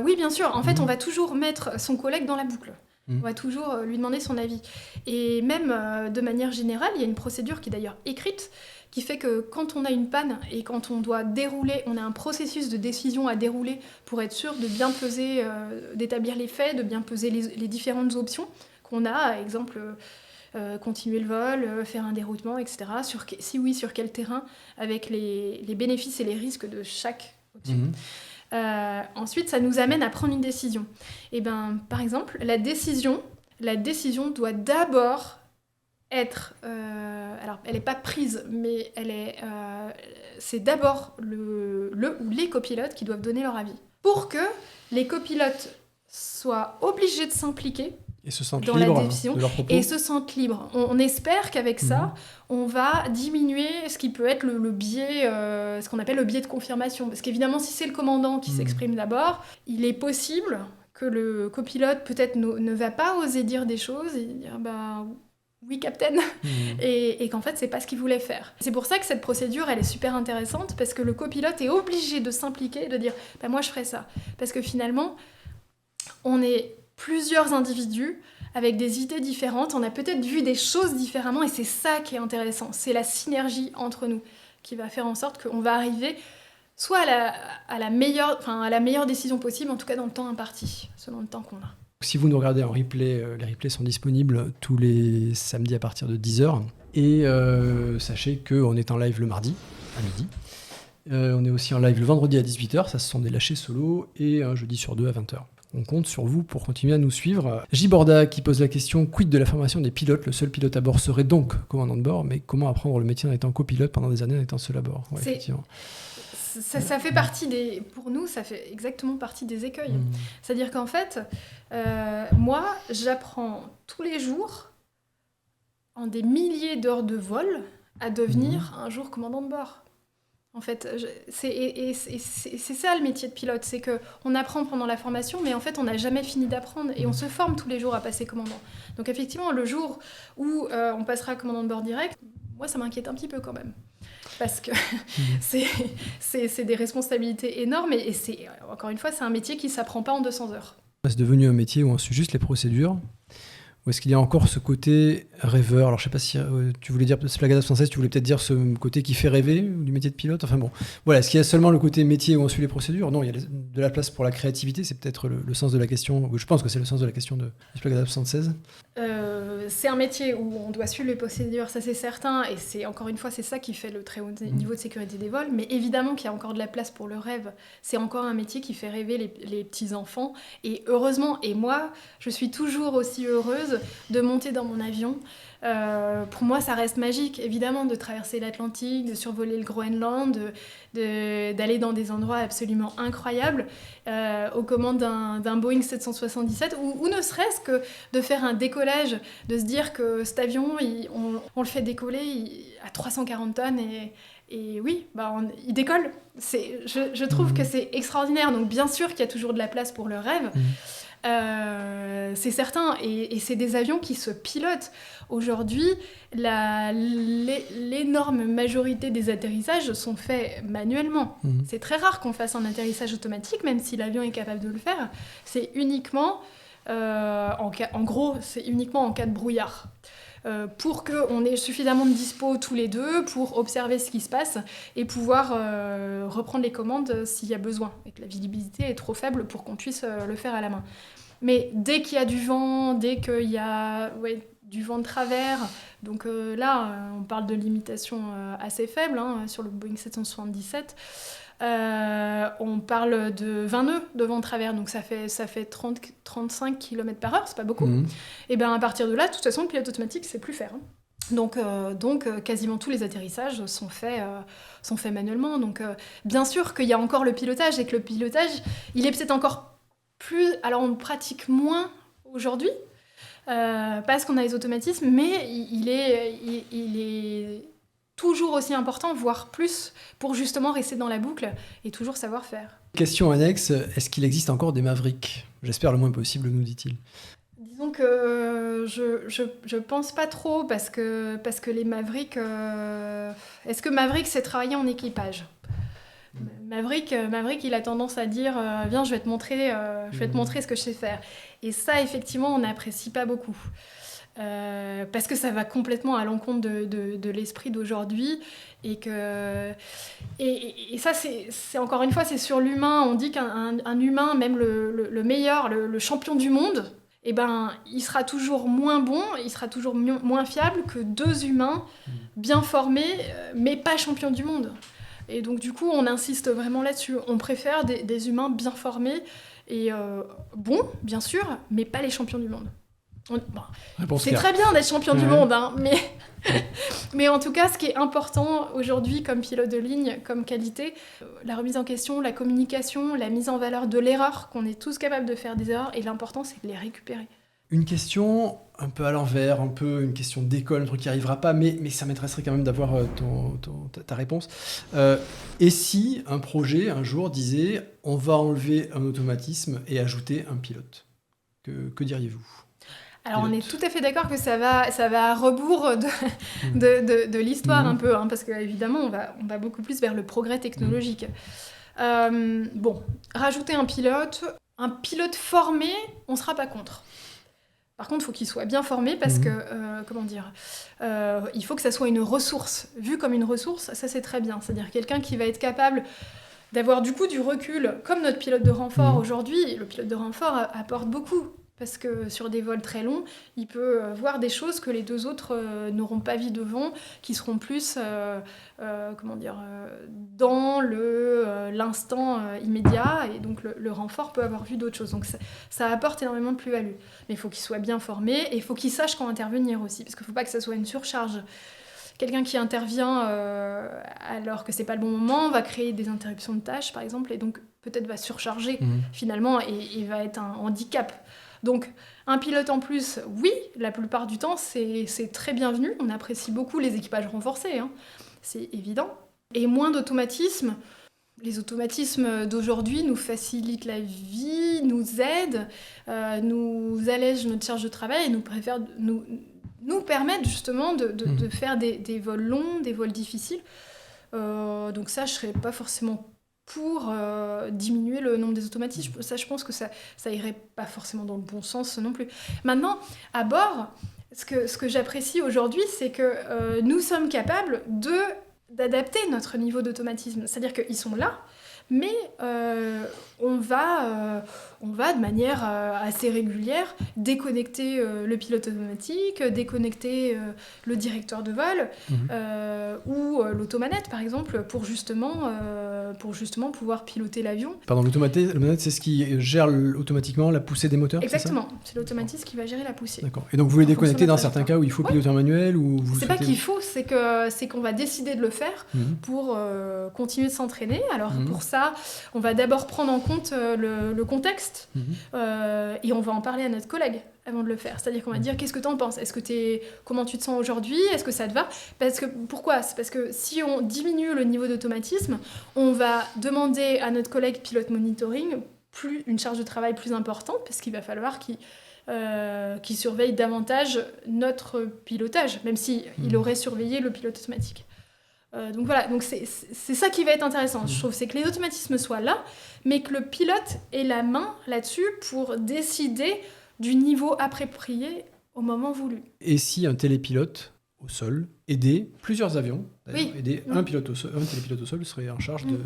S1: Oui, bien sûr. En fait, on va toujours mettre son collègue dans la boucle. On va toujours lui demander son avis. Et même de manière générale, il y a une procédure qui est d'ailleurs écrite, qui fait que quand on a une panne et quand on doit dérouler, on a un processus de décision à dérouler pour être sûr de bien peser, d'établir les faits, de bien peser les différentes options qu'on a, par exemple continuer le vol, faire un déroutement, etc. Si oui, sur quel terrain, avec les bénéfices et les risques de chaque option. Ensuite, ça nous amène à prendre une décision. Et par exemple, la décision doit d'abord être... alors, elle n'est pas prise, mais c'est d'abord le ou les copilotes qui doivent donner leur avis. Pour que les copilotes soient obligés de s'impliquer
S2: et se sentent
S1: dans
S2: libres
S1: la décision
S2: de leurs propos.
S1: Et se sentent libres. On espère qu'avec ça, on va diminuer ce qui peut être le biais, ce qu'on appelle le biais de confirmation. Parce qu'évidemment, si c'est le commandant qui s'exprime d'abord, il est possible que le copilote peut-être ne va pas oser dire des choses et dire oui, capitaine, et qu'en fait, c'est pas ce qu'il voulait faire. C'est pour ça que cette procédure, elle est super intéressante, parce que le copilote est obligé de s'impliquer, de dire moi, je ferai ça. Parce que finalement, on est plusieurs individus avec des idées différentes, on a peut-être vu des choses différemment, et c'est ça qui est intéressant. C'est la synergie entre nous qui va faire en sorte qu'on va arriver soit à la meilleure décision possible, en tout cas dans le temps imparti, selon le temps qu'on a.
S2: Si vous nous regardez en replay, les replays sont disponibles tous les samedis à partir de 10h. Et sachez qu'on est en live le mardi à midi. On est aussi en live le vendredi à 18h, ça ce sont des lâchers solo, et un jeudi sur deux à 20h. On compte sur vous pour continuer à nous suivre. J. Borda qui pose la question: quid de la formation des pilotes? Le seul pilote à bord serait donc commandant de bord, mais comment apprendre le métier en étant copilote pendant des années en étant seul à bord? Ouais, effectivement.
S1: Ça fait partie pour nous, ça fait exactement partie des écueils. C'est-à-dire qu'en fait, moi, j'apprends tous les jours, en des milliers d'heures de vol, à devenir un jour commandant de bord. En fait, c'est ça le métier de pilote, c'est qu'on apprend pendant la formation, mais en fait, on n'a jamais fini d'apprendre et on se forme tous les jours à passer commandant. Donc effectivement, le jour où on passera commandant de bord direct, moi, ça m'inquiète un petit peu quand même. Parce que c'est des responsabilités énormes et encore une fois, c'est un métier qui ne s'apprend pas en 200 heures.
S2: C'est devenu un métier où on suit juste les procédures. Ou est-ce qu'il y a encore ce côté rêveur? Alors, je ne sais pas si tu voulais dire, Splagada française, tu voulais peut-être dire ce côté qui fait rêver du métier de pilote. Enfin bon, voilà. Est-ce qu'il y a seulement le côté métier où on suit les procédures? Non, il y a de la place pour la créativité. C'est peut-être le sens de la question. Ou je pense que c'est le sens de la question de Splagada 76.
S1: C'est un métier où on doit suivre les procédures, ça c'est certain, et c'est encore une fois c'est ça qui fait le très haut niveau de sécurité des vols, mais évidemment qu'il y a encore de la place pour le rêve. C'est encore un métier qui fait rêver les petits enfants, et heureusement, et moi je suis toujours aussi heureuse de monter dans mon avion. Pour moi ça reste magique évidemment de traverser l'Atlantique, de survoler le Groenland, d'aller dans des endroits absolument incroyables aux commandes d'un Boeing 777 ou ne serait-ce que de faire un décollage, de se dire que cet avion on le fait décoller à 340 tonnes et oui, il décolle. Je trouve que c'est extraordinaire, donc bien sûr qu'il y a toujours de la place pour le rêve. C'est certain, et c'est des avions qui se pilotent. Aujourd'hui, l'énorme majorité des atterrissages sont faits manuellement. C'est très rare qu'on fasse un atterrissage automatique, même si l'avion est capable de le faire. C'est uniquement, en gros, c'est uniquement en cas de brouillard. Pour qu'on ait suffisamment de dispo tous les deux pour observer ce qui se passe et pouvoir reprendre les commandes s'il y a besoin et que la visibilité est trop faible pour qu'on puisse le faire à la main. Mais dès qu'il y a du vent, dès qu'il y a du vent de travers, donc là on parle de limitations assez faibles sur le Boeing 777, on parle de 20 nœuds de vent de travers, donc ça fait 30-35 km/h, c'est pas beaucoup. Et bien à partir de là, de toute façon, le pilote automatique, c'est plus faire. Donc quasiment tous les atterrissages sont faits manuellement. Donc bien sûr qu'il y a encore le pilotage, et que le pilotage, il est peut-être encore plus... Alors on pratique moins aujourd'hui, parce qu'on a les automatismes, mais il est toujours aussi important, voire plus, pour justement rester dans la boucle et toujours savoir faire.
S2: Question annexe, est-ce qu'il existe encore des Mavericks? J'espère le moins possible, nous dit-il.
S1: Disons que je pense pas trop, parce que les Mavericks... Est-ce que Maverick sait travailler en équipage? Maverick, il a tendance à dire viens, je vais te montrer ce que je sais faire. Et ça, effectivement, on n'apprécie pas beaucoup. Parce que ça va complètement à l'encontre de l'esprit d'aujourd'hui, et ça c'est encore une fois, c'est sur l'humain. On dit qu'un humain, même le meilleur, le champion du monde, il sera toujours moins bon, il sera toujours moins fiable que deux humains bien formés, mais pas champions du monde. Et donc du coup on insiste vraiment là-dessus, on préfère des humains bien formés et bons bien sûr, mais pas les champions du monde. C'est très bien d'être champion du monde, mais en tout cas, ce qui est important aujourd'hui comme pilote de ligne, comme qualité, la remise en question, la communication, la mise en valeur de l'erreur, qu'on est tous capables de faire des erreurs, et l'important, c'est de les récupérer.
S2: Une question un peu à l'envers, un peu une question d'école, un truc qui n'arrivera pas, mais ça m'intéresserait quand même d'avoir ta réponse. Et si un projet, un jour, disait « on va enlever un automatisme et ajouter un pilote », que diriez-vous ?
S1: Alors on est tout à fait d'accord que ça va à rebours de l'histoire un peu, parce qu'évidemment on va beaucoup plus vers le progrès technologique. Rajouter un pilote formé, on ne sera pas contre. Par contre, il faut qu'il soit bien formé, parce que, il faut que ça soit une ressource. Vu comme une ressource, ça c'est très bien. C'est-à-dire quelqu'un qui va être capable d'avoir du coup du recul, comme notre pilote de renfort aujourd'hui. Le pilote de renfort apporte beaucoup. Parce que sur des vols très longs, il peut voir des choses que les deux autres n'auront pas vues devant, qui seront plus dans l'instant immédiat, et donc le renfort peut avoir vu d'autres choses. Donc ça apporte énormément de plus-value. Mais il faut qu'il soit bien formé, et il faut qu'il sache quand intervenir aussi, parce qu'il ne faut pas que ça soit une surcharge. Quelqu'un qui intervient alors que c'est pas le bon moment va créer des interruptions de tâches, par exemple, et donc peut-être va surcharger finalement, et va être un handicap. Donc, un pilote en plus, oui, la plupart du temps, c'est très bienvenu. On apprécie beaucoup les équipages renforcés, c'est évident. Et moins d'automatismes. Les automatismes d'aujourd'hui nous facilitent la vie, nous aident, nous allègent notre charge de travail et nous permettent justement de faire des vols longs, des vols difficiles. Donc ça, je ne serais pas forcément pour diminuer le nombre des automatismes. Ça, je pense que ça irait pas forcément dans le bon sens non plus. Maintenant, à bord, ce que j'apprécie aujourd'hui, c'est que nous sommes capables d'adapter notre niveau d'automatisme. C'est-à-dire qu'ils sont là, mais on va de manière assez régulière déconnecter le pilote automatique, déconnecter le directeur de vol ou l'automanette, par exemple, pour justement pouvoir piloter l'avion.
S2: Pardon, l'automanette, c'est ce qui gère automatiquement la poussée des moteurs.
S1: Exactement, c'est l'automatisme qui va gérer la poussée.
S2: D'accord. Et donc vous les déconnectez dans certains cas où il faut piloter en manuel ou
S1: c'est pas qu'il faut, c'est qu'on va décider de le faire pour continuer de s'entraîner. Alors pour ça, on va d'abord prendre en compte le contexte et on va en parler à notre collègue avant de le faire. C'est-à-dire qu'on va dire qu'est-ce que tu en penses ? Comment tu te sens aujourd'hui ? Est-ce que ça te va ? Pourquoi ? C'est parce que si on diminue le niveau d'automatisme, on va demander à notre collègue pilote monitoring une charge de travail plus importante parce qu'il va falloir qu'il surveille davantage notre pilotage, même s'il aurait surveillé le pilote automatique. Donc voilà, c'est ça qui va être intéressant. Je trouve, c'est que les automatismes soient là, mais que le pilote ait la main là-dessus pour décider du niveau approprié au moment voulu.
S2: Et si un télépilote au sol aidait plusieurs avions, aider un télépilote au sol serait en charge de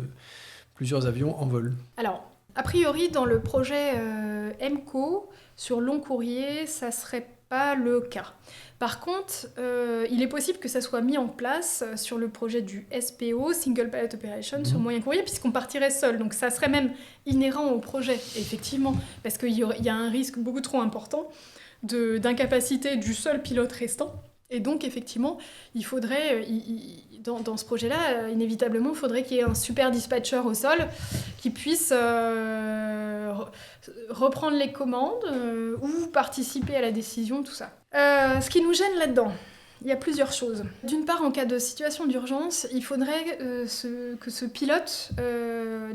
S2: plusieurs avions en vol.
S1: Alors, a priori, dans le projet MCO, sur long courrier, ça serait pas le cas. Par contre, il est possible que ça soit mis en place sur le projet du SPO, Single Pilot Operation, sur moyen courrier, puisqu'on partirait seul. Donc ça serait même inhérent au projet, effectivement, parce qu'il y a un risque beaucoup trop important d'incapacité du seul pilote restant. Et donc, effectivement, il faudrait, dans ce projet-là, inévitablement, il faudrait qu'il y ait un super dispatcher au sol qui puisse reprendre les commandes ou participer à la décision, tout ça. Ce qui nous gêne là-dedans, il y a plusieurs choses. D'une part, en cas de situation d'urgence, il faudrait que ce pilote,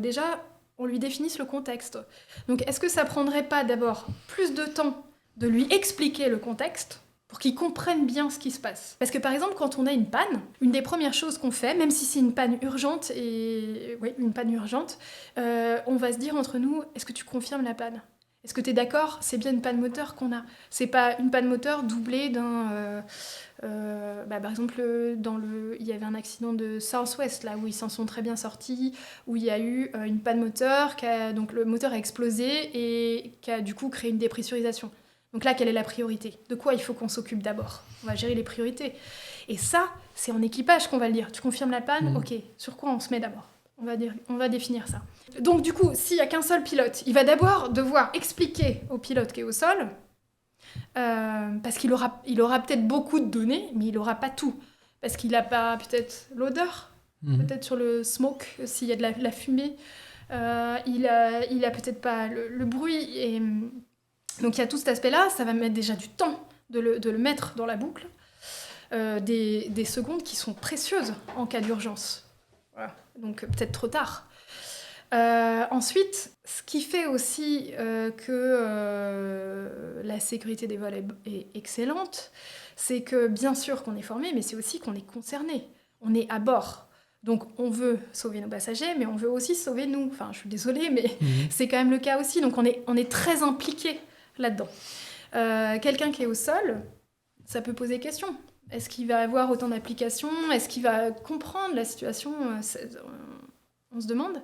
S1: déjà, on lui définisse le contexte. Donc, est-ce que ça prendrait pas d'abord plus de temps de lui expliquer le contexte pour qu'ils comprennent bien ce qui se passe. Parce que par exemple, quand on a une panne, une des premières choses qu'on fait, même si c'est une panne urgente, on va se dire entre nous, est-ce que tu confirmes la panne ? Est-ce que tu es d'accord ? C'est bien une panne moteur qu'on a. C'est pas une panne moteur doublée d'un... par exemple, il y avait un accident de Southwest, là, où ils s'en sont très bien sortis, où il y a eu une panne moteur, donc le moteur a explosé et qui a du coup créé une dépressurisation. Donc là, quelle est la priorité ? De quoi il faut qu'on s'occupe d'abord ? On va gérer les priorités. Et ça, c'est en équipage qu'on va le dire. Tu confirmes la panne ? Ok, sur quoi on se met d'abord ? On va définir ça. Donc du coup, s'il n'y a qu'un seul pilote, il va d'abord devoir expliquer au pilote qui est au sol, parce qu'il aura peut-être beaucoup de données, mais il n'aura pas tout. Parce qu'il n'a pas peut-être l'odeur, peut-être sur le smoke, s'il y a de la fumée. Il a peut-être pas le bruit. Et donc il y a tout cet aspect-là, ça va mettre déjà du temps de le mettre dans la boucle. Des secondes qui sont précieuses en cas d'urgence. Voilà. Donc peut-être trop tard. Ensuite, ce qui fait aussi que la sécurité des vols est excellente, c'est que bien sûr qu'on est formé, mais c'est aussi qu'on est concerné. On est à bord. Donc on veut sauver nos passagers, mais on veut aussi sauver nous. Enfin, je suis désolée, mais c'est quand même le cas aussi. Donc on est très impliqué là-dedans. Quelqu'un qui est au sol, ça peut poser question. Est-ce qu'il va avoir autant d'applications ? Est-ce qu'il va comprendre la situation ? On se demande.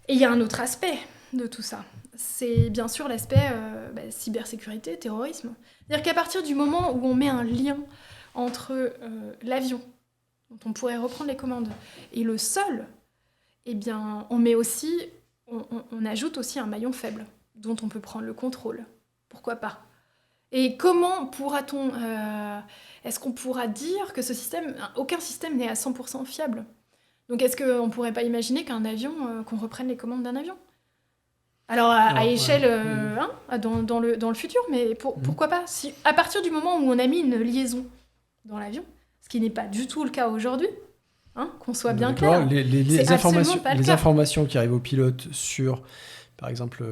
S1: Et il y a un autre aspect de tout ça. C'est bien sûr l'aspect cybersécurité, terrorisme. C'est-à-dire qu'à partir du moment où on met un lien entre l'avion, dont on pourrait reprendre les commandes, et le sol, eh bien, on ajoute aussi un maillon faible, dont on peut prendre le contrôle. Pourquoi pas ? Et comment pourra-t-on... est-ce qu'on pourra dire que aucun système n'est à 100% fiable ? Donc est-ce qu'on ne pourrait pas imaginer qu'un avion, qu'on reprenne les commandes d'un avion ? Alors à échelle, dans le futur, mais pourquoi pas ? Si, à partir du moment où on a mis une liaison dans l'avion, ce qui n'est pas du tout le cas aujourd'hui, qu'on soit bien
S2: D'accord.
S1: clair.
S2: Les
S1: absolument pas le cas.
S2: informations qui arrivent au pilote sur, par exemple,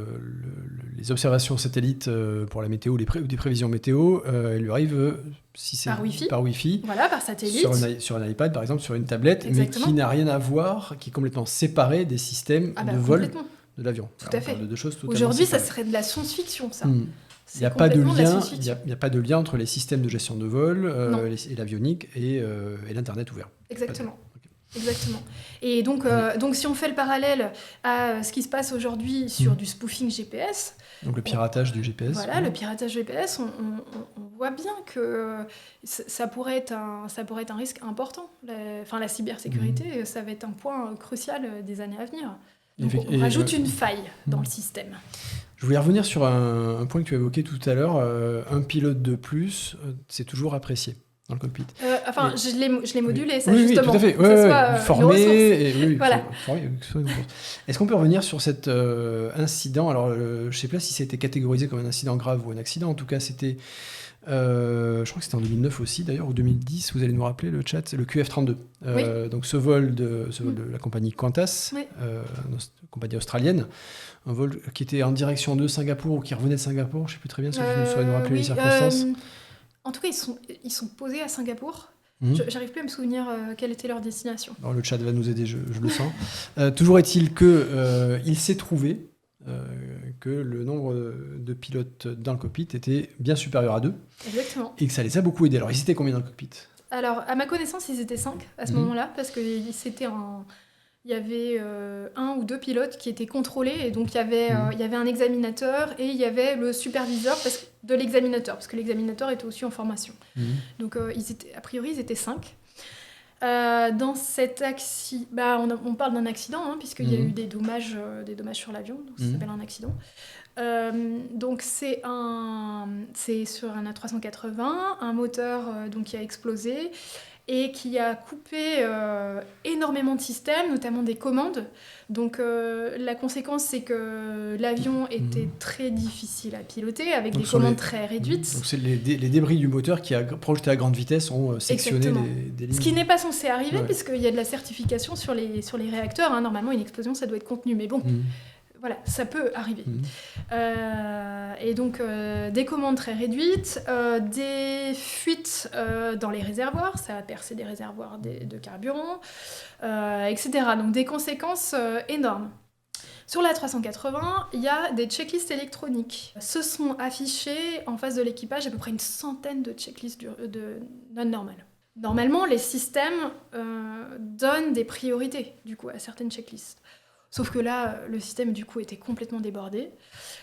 S2: les observations satellites pour la météo, ou des prévisions météo, elles lui arrivent si c'est
S1: Par Wi-Fi. Voilà, par satellite.
S2: Sur un iPad, par exemple, sur une tablette,
S1: Exactement.
S2: mais qui n'a rien à voir, qui est complètement séparé des systèmes de vol de l'avion.
S1: Tout à fait.
S2: On parle de deux choses totalement
S1: Aujourd'hui, ça
S2: séparées.
S1: serait de la science-fiction, ça.
S2: Il n'y a pas de lien. Il y a pas de lien entre les systèmes de gestion de vol et l'avionique et l'internet ouvert.
S1: Exactement. Exactement. Et donc, si on fait le parallèle à ce qui se passe aujourd'hui sur du spoofing GPS...
S2: Donc le piratage du GPS.
S1: Voilà, le piratage GPS, on voit bien que ça pourrait être un risque important. La cybersécurité, ça va être un point crucial des années à venir. Donc on rajoute une faille dans le système.
S2: Je voulais revenir sur un point que tu as évoqué tout à l'heure. Un pilote de plus, c'est toujours apprécié dans le cockpit.
S1: Je l'ai modulé, ça,
S2: oui,
S1: justement.
S2: Oui, tout à fait.
S1: Faut que ça soit
S2: formé.
S1: voilà.
S2: Est-ce qu'on peut revenir sur cet incident? Alors, je ne sais pas si c'était catégorisé comme un incident grave ou un accident. En tout cas, c'était... je crois que c'était en 2009 aussi, d'ailleurs, ou 2010. Vous allez nous rappeler le chat, c'est le QF32. Donc, ce vol de la compagnie Qantas, compagnie australienne, un vol qui était en direction de Singapour ou qui revenait de Singapour. Je ne sais plus très bien si vous saurez nous rappeler les circonstances.
S1: En tout cas, ils sont posés à Singapour. J'arrive plus à me souvenir quelle était leur destination.
S2: Alors, le chat va nous aider, je le sens. Toujours est-il qu'il s'est trouvé que le nombre de pilotes dans le cockpit était bien supérieur à 2.
S1: Exactement.
S2: Et que ça les a beaucoup aidés. Alors, ils étaient combien dans le cockpit?
S1: Alors, à ma connaissance, ils étaient 5 à ce moment-là, parce que il y avait 1 ou 2 pilotes qui étaient contrôlés, et donc il y avait un examinateur et il y avait le superviseur de l'examinateur, parce que l'examinateur était aussi en formation. Donc a priori ils étaient 5. Dans cet accident, on parle d'un accident, puisqu'il y a eu des dommages sur l'avion, donc ça s'appelle un accident. Donc c'est sur un A380, un moteur qui a explosé et qui a coupé énormément de systèmes, notamment des commandes. Donc la conséquence, c'est que l'avion était très difficile à piloter, avec des commandes très réduites.
S2: Donc c'est les débris du moteur qui, projetés à grande vitesse, ont sectionné des lignes.
S1: Ce qui n'est pas censé arriver, puisqu'il y a de la certification sur les réacteurs. Normalement, une explosion, ça doit être contenu. Mais bon, voilà, ça peut arriver. Et donc, des commandes très réduites, des fuites dans les réservoirs, ça a percé des réservoirs de carburant, etc. Donc, des conséquences énormes. Sur la 380, il y a des checklists électroniques. Se sont affichées en face de l'équipage à peu près une centaine de checklists non normales. Normalement, les systèmes donnent des priorités, du coup, à certaines checklists. Sauf que là, le système, du coup, était complètement débordé.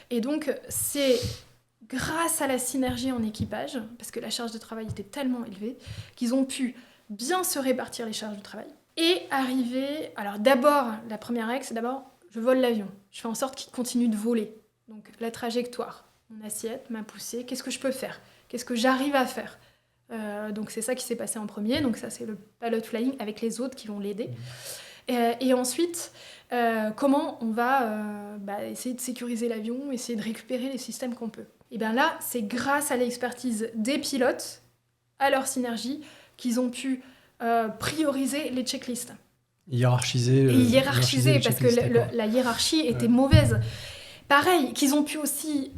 S1: Et donc, c'est grâce à la synergie en équipage, parce que la charge de travail était tellement élevée, qu'ils ont pu bien se répartir les charges de travail et arriver... Alors d'abord, la première règle, c'est d'abord, je vole l'avion. Je fais en sorte qu'il continue de voler. Donc la trajectoire, mon assiette, ma poussée, qu'est-ce que je peux faire? Qu'est-ce que j'arrive à faire? Donc c'est ça qui s'est passé en premier. Donc ça, c'est le pilot flying avec les autres qui vont l'aider. Et ensuite, comment on va essayer de sécuriser l'avion, essayer de récupérer les systèmes qu'on peut. Et bien là, c'est grâce à l'expertise des pilotes, à leur synergie, qu'ils ont pu prioriser les checklists.
S2: Hiérarchiser
S1: parce que la hiérarchie était mauvaise. Pareil, qu'ils ont pu aussi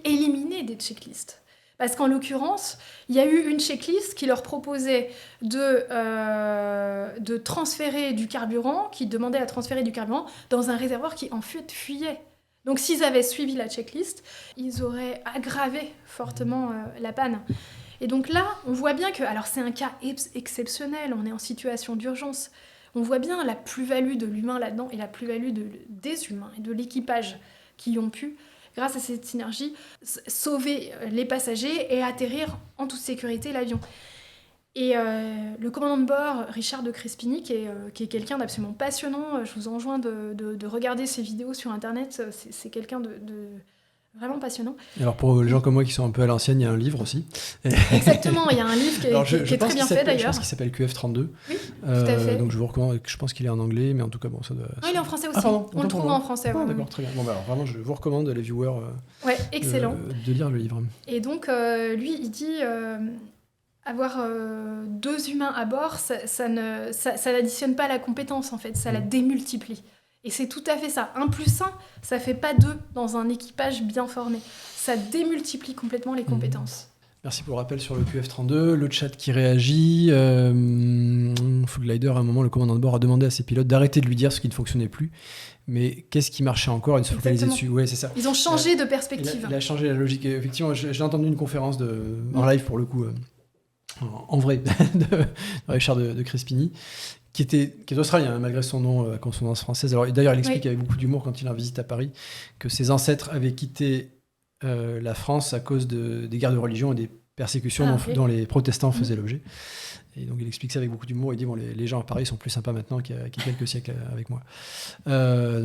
S1: éliminer des checklists. Parce qu'en l'occurrence, il y a eu une checklist qui leur proposait de transférer du carburant, qui demandait à transférer du carburant dans un réservoir qui en fait fuyait. Donc s'ils avaient suivi la checklist, ils auraient aggravé fortement la panne. Et donc là, on voit bien que, alors c'est un cas exceptionnel, on est en situation d'urgence, on voit bien la plus-value de l'humain là-dedans et la plus-value des humains et de l'équipage qui ont pu, grâce à cette synergie, sauver les passagers et atterrir en toute sécurité l'avion. Et le commandant de bord, Richard de Crespigny, qui est quelqu'un d'absolument passionnant, je vous enjoins de regarder ses vidéos sur Internet, c'est quelqu'un de vraiment passionnant.
S2: Alors pour les gens comme moi qui sont un peu à l'ancienne, il y a un livre aussi.
S1: Exactement, il y a un livre qui est très bien fait d'ailleurs.
S2: Je pense qu'il s'appelle QF32.
S1: Oui, tout à fait.
S2: Donc je vous recommande, je pense qu'il est en anglais, mais en tout cas bon, ça doit...
S1: Ah, il est en français aussi,
S2: pardon,
S1: on le trouve en français.
S2: Ah, d'accord, très bien. Bon, alors vraiment, je vous recommande, les viewers,
S1: excellent.
S2: De lire le livre.
S1: Et donc lui, il dit... Avoir 2 humains à bord, ça n'additionne pas la compétence en fait, ça la démultiplie. Et c'est tout à fait ça. 1 plus 1, ça fait pas 2 dans un équipage bien formé. Ça démultiplie complètement les compétences.
S2: Merci pour le rappel sur le QF32, le chat qui réagit. Full Glider, à un moment, le commandant de bord a demandé à ses pilotes d'arrêter de lui dire ce qui ne fonctionnait plus. Mais qu'est-ce qui marchait encore et de se focaliser dessus. Ouais, c'est ça.
S1: Ils ont changé de perspective.
S2: Il a changé la logique. Et effectivement, j'ai entendu une conférence en live pour le coup, en vrai, de Richard de Crespini, qui est australien, malgré son nom à consonance française. Alors, d'ailleurs, il explique avec beaucoup d'humour quand il est en visite à Paris que ses ancêtres avaient quitté la France à cause des guerres de religion et des persécutions dont les protestants faisaient l'objet. Et donc il explique ça avec beaucoup d'humour. Il dit les gens à Paris sont plus sympas maintenant qu'il y a quelques siècles avec moi.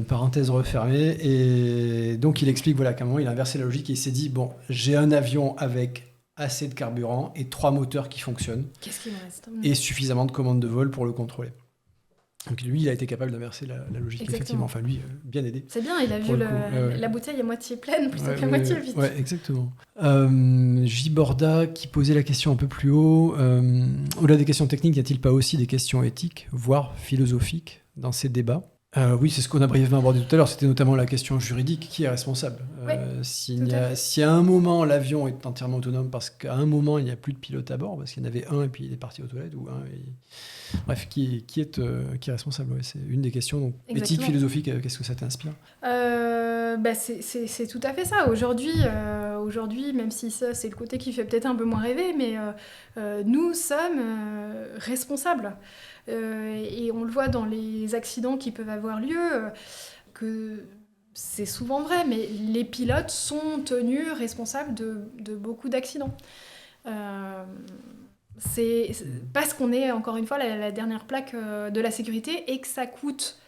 S2: Parenthèse refermée. Et donc il explique qu'à un moment il a inversé la logique et il s'est dit j'ai un avion avec assez de carburant et 3 moteurs qui fonctionnent.
S1: Qu'est-ce qu'il me reste ?
S2: Et suffisamment de commandes de vol pour le contrôler. Donc lui, il a été capable d'inverser la logique, effectivement. Enfin, lui, bien aidé.
S1: C'est bien, il a vu la bouteille à moitié pleine plutôt qu'à moitié vide.
S2: Ouais, exactement. J. Borda, qui posait la question un peu plus haut, au-delà des questions techniques, n'y a-t-il pas aussi des questions éthiques, voire philosophiques, dans ces débats ? Oui, c'est ce qu'on a brièvement abordé tout à l'heure. C'était notamment la question juridique. Qui est responsable ? Si à un moment, l'avion est entièrement autonome parce qu'à un moment, il n'y a plus de pilote à bord, parce qu'il y en avait un et puis il est parti aux toilettes, ou un... Bref, qui est responsable ? C'est une des questions. Donc, éthique, philosophique, qu'est-ce que ça t'inspire ?
S1: C'est tout à fait ça. Aujourd'hui, même si ça, c'est le côté qui fait peut-être un peu moins rêver, mais nous sommes responsables. Et on le voit dans les accidents qui peuvent avoir lieu, que c'est souvent vrai, mais les pilotes sont tenus responsables de beaucoup d'accidents. C'est parce qu'on est, encore une fois, la dernière plaque de la sécurité et que ça coûte...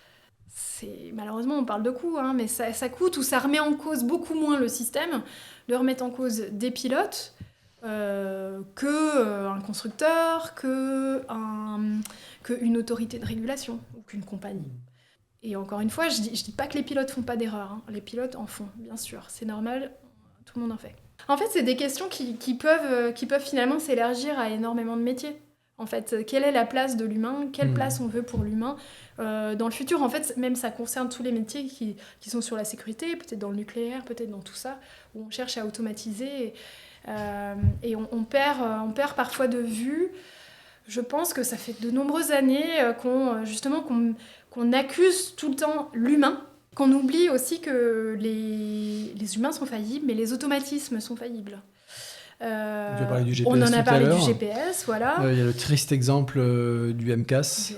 S1: Malheureusement, on parle de coûts, mais ça coûte ou ça remet en cause beaucoup moins le système de remettre en cause des pilotes qu'un constructeur, qu'une autorité de régulation ou qu'une compagnie. Et encore une fois, je dis pas que les pilotes font pas d'erreurs. Les pilotes en font, bien sûr. C'est normal, tout le monde en fait. En fait, c'est des questions qui peuvent finalement s'élargir à énormément de métiers. En fait, quelle est la place de l'humain ? Quelle place on veut pour l'humain dans le futur ? En fait, même ça concerne tous les métiers qui sont sur la sécurité, peut-être dans le nucléaire, peut-être dans tout ça, où on cherche à automatiser. Et on perd parfois de vue. Je pense que ça fait de nombreuses années qu'on accuse tout le temps l'humain, qu'on oublie aussi que les humains sont faillibles, mais les automatismes sont faillibles. On en a parlé du GPS, voilà.
S2: Il y a le triste exemple du MCAS.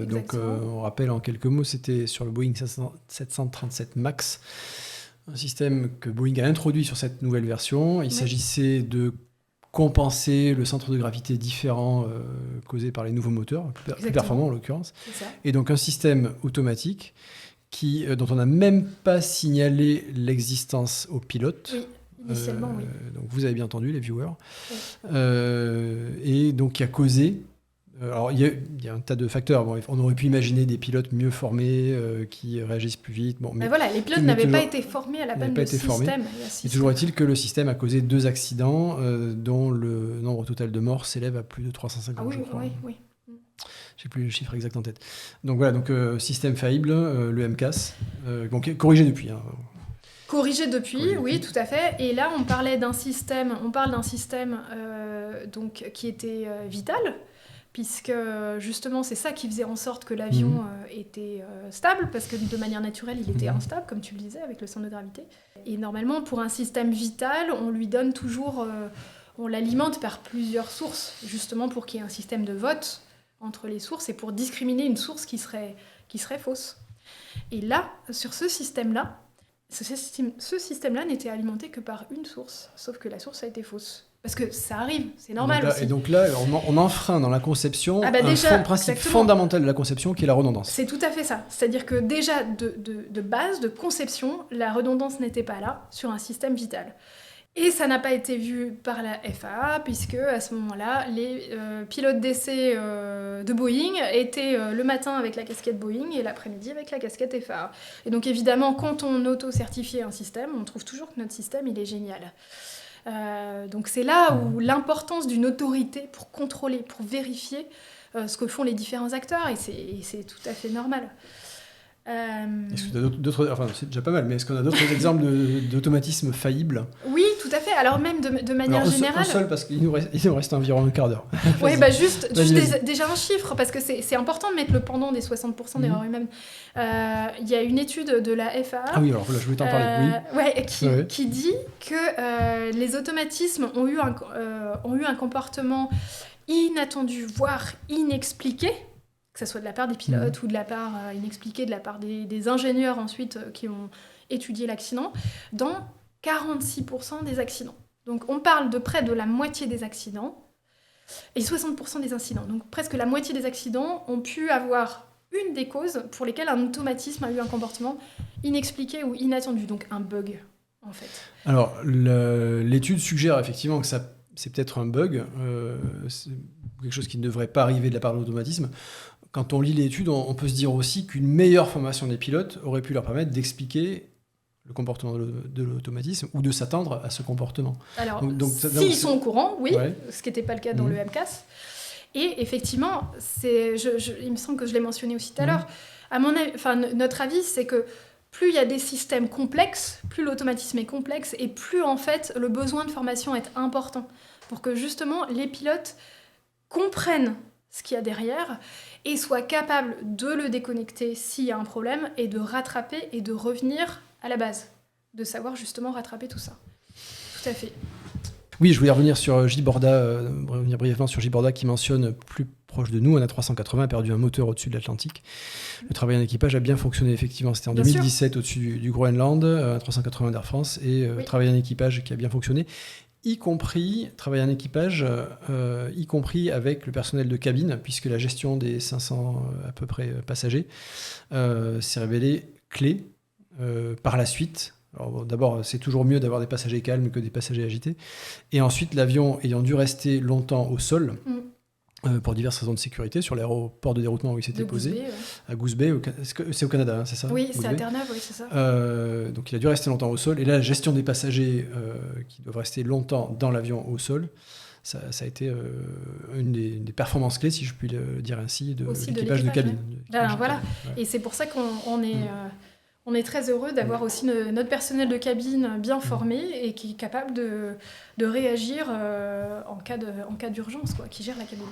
S2: Donc, on rappelle en quelques mots, c'était sur le Boeing 737 MAX, un système que Boeing a introduit sur cette nouvelle version. Il s'agissait de compenser le centre de gravité différent causé par les nouveaux moteurs, plus performants en l'occurrence. Et donc un système automatique dont on n'a même pas signalé l'existence aux pilotes.
S1: Oui. Initialement, oui.
S2: Donc vous avez bien entendu, les viewers. Oui. Et donc qui a causé... alors il y a un tas de facteurs. On aurait pu imaginer des pilotes mieux formés qui réagissent plus vite.
S1: Mais voilà, les pilotes n'avaient pas été formés à la peine du système.
S2: Et toujours est-il que le système a causé 2 accidents dont le nombre total de morts s'élève à plus de 350, je crois.
S1: Oui.
S2: Je n'ai plus le chiffre exact en tête. Donc voilà, système faillible, le MCAS, corrigé depuis.
S1: Corrigé depuis, oui, tout à fait. Et là, on parle d'un système qui était vital, puisque justement, c'est ça qui faisait en sorte que l'avion était stable, parce que de manière naturelle, il était instable, comme tu le disais, avec le centre de gravité. Et normalement, pour un système vital, on lui donne toujours... on l'alimente par plusieurs sources, justement pour qu'il y ait un système de vote entre les sources et pour discriminer une source qui serait fausse. Et là, sur ce système-là, ce système-là n'était alimenté que par une source, sauf que la source a été fausse. Parce que ça arrive, c'est normal aussi.
S2: Et donc là, on enfreint dans la conception un principe fondamental de la conception qui est la redondance.
S1: C'est tout à fait ça. C'est-à-dire que déjà, de base, de conception, la redondance n'était pas là sur un système vital. Et ça n'a pas été vu par la FAA, puisque à ce moment-là, les pilotes d'essai de Boeing étaient le matin avec la casquette Boeing et l'après-midi avec la casquette FAA. Et donc évidemment, quand on auto-certifie un système, on trouve toujours que notre système, il est génial. Donc c'est là où l'importance d'une autorité pour contrôler, pour vérifier ce que font les différents acteurs, et c'est tout à fait normal.
S2: Est-ce que tu as d'autres... Enfin, c'est déjà pas mal, mais est-ce qu'on a d'autres exemples d'automatisme faillible ?
S1: Oui, tout à fait. Alors même de manière générale...
S2: Un seul, parce qu'il nous reste environ un quart d'heure.
S1: Oui, juste déjà un chiffre, parce que c'est important de mettre le pendant des 60% d'erreurs humaines. Il y a une étude de la FAA...
S2: Ah oui, alors là, je voulais t'en parler.
S1: Qui dit que les automatismes ont eu un comportement inattendu, voire inexpliqué, que ce soit de la part des pilotes ou de la part inexpliquée de la part des ingénieurs ensuite qui ont étudié l'accident, dans 46% des accidents. Donc on parle de près de la moitié des accidents et 60% des incidents. Donc presque la moitié des accidents ont pu avoir une des causes pour lesquelles un automatisme a eu un comportement inexpliqué ou inattendu, donc un bug en fait.
S2: Alors l'étude suggère effectivement que c'est peut-être un bug, c'est quelque chose qui ne devrait pas arriver de la part de l'automatisme. Quand on lit l'étude, on peut se dire aussi qu'une meilleure formation des pilotes aurait pu leur permettre d'expliquer le comportement de l'automatisme ou de s'attendre à ce comportement.
S1: Alors, s'ils sont au courant, oui, ce qui n'était pas le cas dans le MCAS. Et effectivement, il me semble que je l'ai mentionné aussi tout à l'heure, notre avis, c'est que plus il y a des systèmes complexes, plus l'automatisme est complexe et plus en fait le besoin de formation est important pour que justement les pilotes comprennent ce qu'il y a derrière et soient capables de le déconnecter s'il y a un problème et de rattraper et de revenir à la base, de savoir justement rattraper tout ça. Tout à fait.
S2: Oui, je voulais revenir sur revenir brièvement sur J-Borda qui mentionne plus proche de nous, un A380 a perdu un moteur au-dessus de l'Atlantique. Le travail en équipage a bien fonctionné effectivement. C'était en 2017 au-dessus du Groenland, un 380 d'Air France et travail en équipage qui a bien fonctionné. Y compris avec le personnel de cabine, puisque la gestion des 500 à peu près passagers s'est révélée clé par la suite. Alors, d'abord, c'est toujours mieux d'avoir des passagers calmes que des passagers agités. Et ensuite, l'avion ayant dû rester longtemps au sol, pour diverses raisons de sécurité, sur l'aéroport de déroutement où il s'était posé, à Goose Bay, c'est au Canada, hein, c'est ça ?
S1: Oui, c'est à Terre-Neuve, oui, c'est ça.
S2: Donc il a dû rester longtemps au sol, et là la gestion des passagers qui doivent rester longtemps dans l'avion au sol, ça a été une des performances clés, si je puis le dire ainsi, de l'équipage de cabine.
S1: Voilà, et c'est pour ça qu'on est... On est très heureux d'avoir aussi notre personnel de cabine bien formé et qui est capable de réagir en cas d'urgence, qui gère la cabine.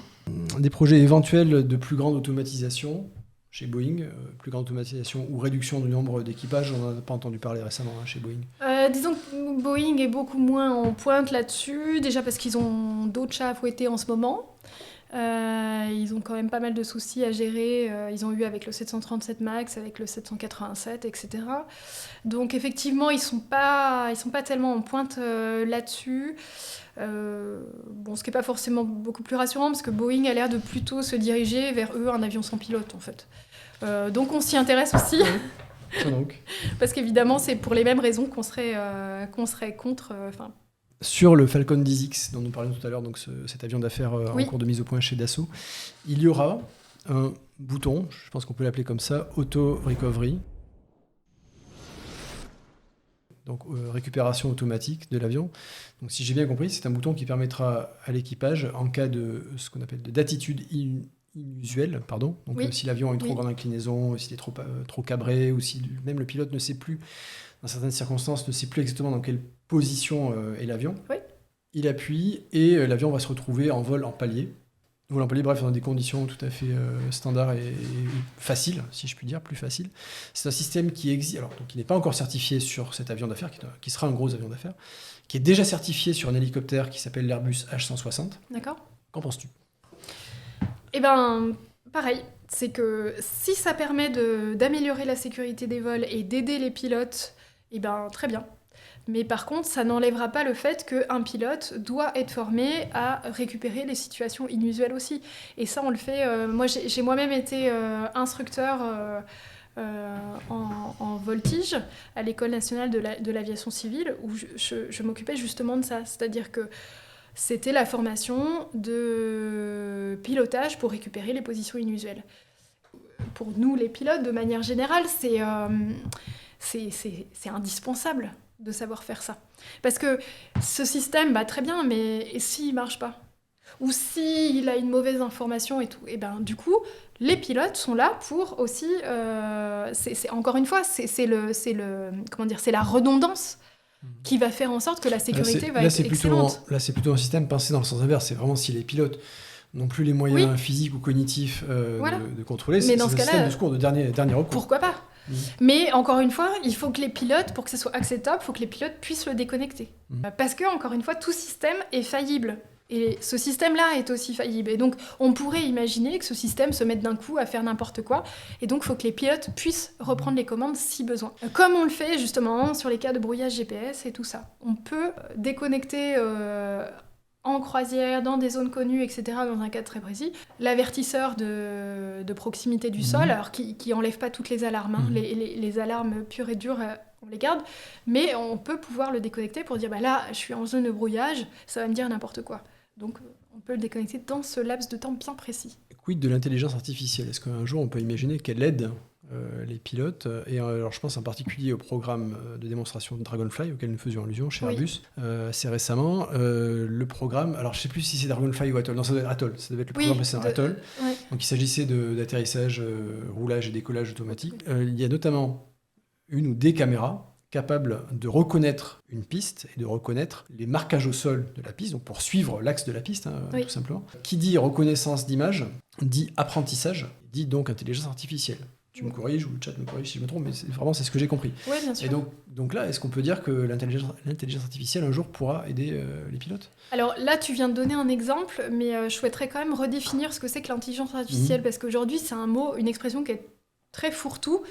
S2: Des projets éventuels de plus grande automatisation chez Boeing, plus grande automatisation ou réduction du nombre d'équipages, on n'en a pas entendu parler récemment chez Boeing.
S1: Disons que Boeing est beaucoup moins en pointe là-dessus, déjà parce qu'ils ont d'autres chats à fouetter en ce moment. Ils ont quand même pas mal de soucis à gérer. Ils ont eu avec le 737 MAX, avec le 787, etc. Donc effectivement, ils sont pas tellement en pointe là-dessus. Ce qui n'est pas forcément beaucoup plus rassurant, parce que Boeing a l'air de plutôt se diriger vers un avion sans pilote, en fait. Donc on s'y intéresse aussi.
S2: Donc.
S1: Parce qu'évidemment, c'est pour les mêmes raisons qu'on serait contre...
S2: Sur le Falcon 10X dont nous parlions tout à l'heure, donc cet avion d'affaires en cours de mise au point chez Dassault, il y aura un bouton, je pense qu'on peut l'appeler comme ça, Auto Recovery, donc récupération automatique de l'avion. Donc si j'ai bien compris, c'est un bouton qui permettra à l'équipage, en cas de ce qu'on appelle d'attitude inusuelle, donc si l'avion a une trop grande inclinaison, s'il est trop cabré, ou si même le pilote ne sait plus, dans certaines circonstances, ne sait plus exactement dans quelle position est l'avion. Oui. Il appuie et l'avion va se retrouver en vol en palier. Vol en palier, bref, dans des conditions tout à fait standards et faciles, si je puis dire, plus faciles. C'est un système qui existe, qui n'est pas encore certifié sur cet avion d'affaires, qui sera un gros avion d'affaires, qui est déjà certifié sur un hélicoptère qui s'appelle l'Airbus H160.
S1: D'accord.
S2: Qu'en penses-tu ?
S1: Eh bien, pareil. C'est que si ça permet d'améliorer la sécurité des vols et d'aider les pilotes, eh bien, très bien. Mais par contre, ça n'enlèvera pas le fait qu'un pilote doit être formé à récupérer les situations inusuelles aussi. Et ça, on le fait... moi, j'ai moi-même été instructeur en voltige à l'École nationale de l'aviation civile, où je m'occupais justement de ça. C'est-à-dire que c'était la formation de pilotage pour récupérer les positions inusuelles. Pour nous, les pilotes, de manière générale, c'est indispensable. de savoir faire ça. Parce que ce système, très bien, mais et s'il marche pas ? Ou s'il a une mauvaise information et tout ? Et ben du coup, les pilotes sont là pour aussi... encore une fois, c'est la redondance qui va faire en sorte que la sécurité va être excellente.
S2: Là, c'est plutôt un système pensé dans le sens inverse. C'est vraiment si les pilotes n'ont plus les moyens physiques ou cognitifs de contrôler, c'est un système de secours de dernier recours.
S1: Pourquoi pas ? Mais encore une fois, il faut que les pilotes, pour que ce soit acceptable, il faut que les pilotes puissent le déconnecter. Parce que, encore une fois, tout système est faillible. Et ce système-là est aussi faillible. Et donc, on pourrait imaginer que ce système se mette d'un coup à faire n'importe quoi. Et donc, il faut que les pilotes puissent reprendre les commandes si besoin. Comme on le fait justement sur les cas de brouillage GPS et tout ça. On peut déconnecter en croisière, dans des zones connues, etc., dans un cas très précis. L'avertisseur de proximité du sol, alors qui enlève pas toutes les alarmes. Les alarmes pures et dures, on les garde. Mais on peut pouvoir le déconnecter pour dire, là, je suis en zone de brouillage, ça va me dire n'importe quoi. Donc, on peut le déconnecter dans ce laps de temps bien précis.
S2: Quid de l'intelligence artificielle ? Est-ce qu'un jour, on peut imaginer qu'elle aide les pilotes et alors, je pense en particulier au programme de démonstration de Dragonfly, auquel nous faisions allusion chez Airbus assez récemment. Le programme, alors je ne sais plus si c'est Dragonfly ou Atoll. Non, ça doit être Atoll. Ça devait être le programme précédent, Atoll. Ouais. Donc, il s'agissait d'atterrissage, roulage et décollage automatique. Il y a notamment une ou des caméras capable de reconnaître une piste et de reconnaître les marquages au sol de la piste, donc pour suivre l'axe de la piste, tout simplement. Qui dit reconnaissance d'image, dit apprentissage, dit donc intelligence artificielle. Tu me corriges, ou le chat me corrige si je me trompe, mais c'est ce que j'ai compris.
S1: Oui, bien sûr.
S2: Et donc là, est-ce qu'on peut dire que l'intelligence artificielle, un jour, pourra aider les pilotes ?
S1: Alors là, tu viens de donner un exemple, mais je souhaiterais quand même redéfinir ce que c'est que l'intelligence artificielle, parce qu'aujourd'hui, c'est un mot, une expression qui est très fourre-tout,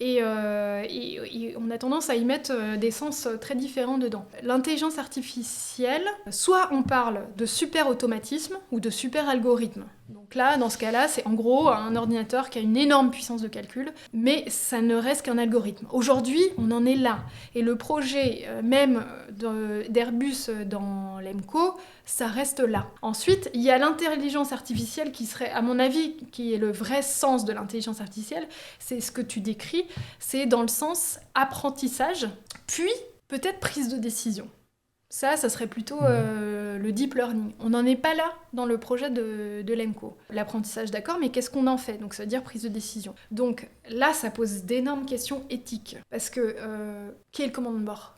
S1: et on a tendance à y mettre des sens très différents dedans. L'intelligence artificielle, soit on parle de super-automatisme ou de super-algorithme. Donc là, dans ce cas-là, c'est en gros un ordinateur qui a une énorme puissance de calcul, mais ça ne reste qu'un algorithme. Aujourd'hui, on en est là. Et le projet même d'Airbus dans l'EMCO, ça reste là. Ensuite, il y a l'intelligence artificielle qui serait, à mon avis, qui est le vrai sens de l'intelligence artificielle. C'est ce que tu décris, c'est dans le sens apprentissage, puis peut-être prise de décision. Ça serait plutôt le deep learning. On n'en est pas là dans le projet de l'EMCO. L'apprentissage, d'accord, mais qu'est-ce qu'on en fait ? Donc ça veut dire prise de décision. Donc là, ça pose d'énormes questions éthiques. Parce que qui est le commandant de bord ?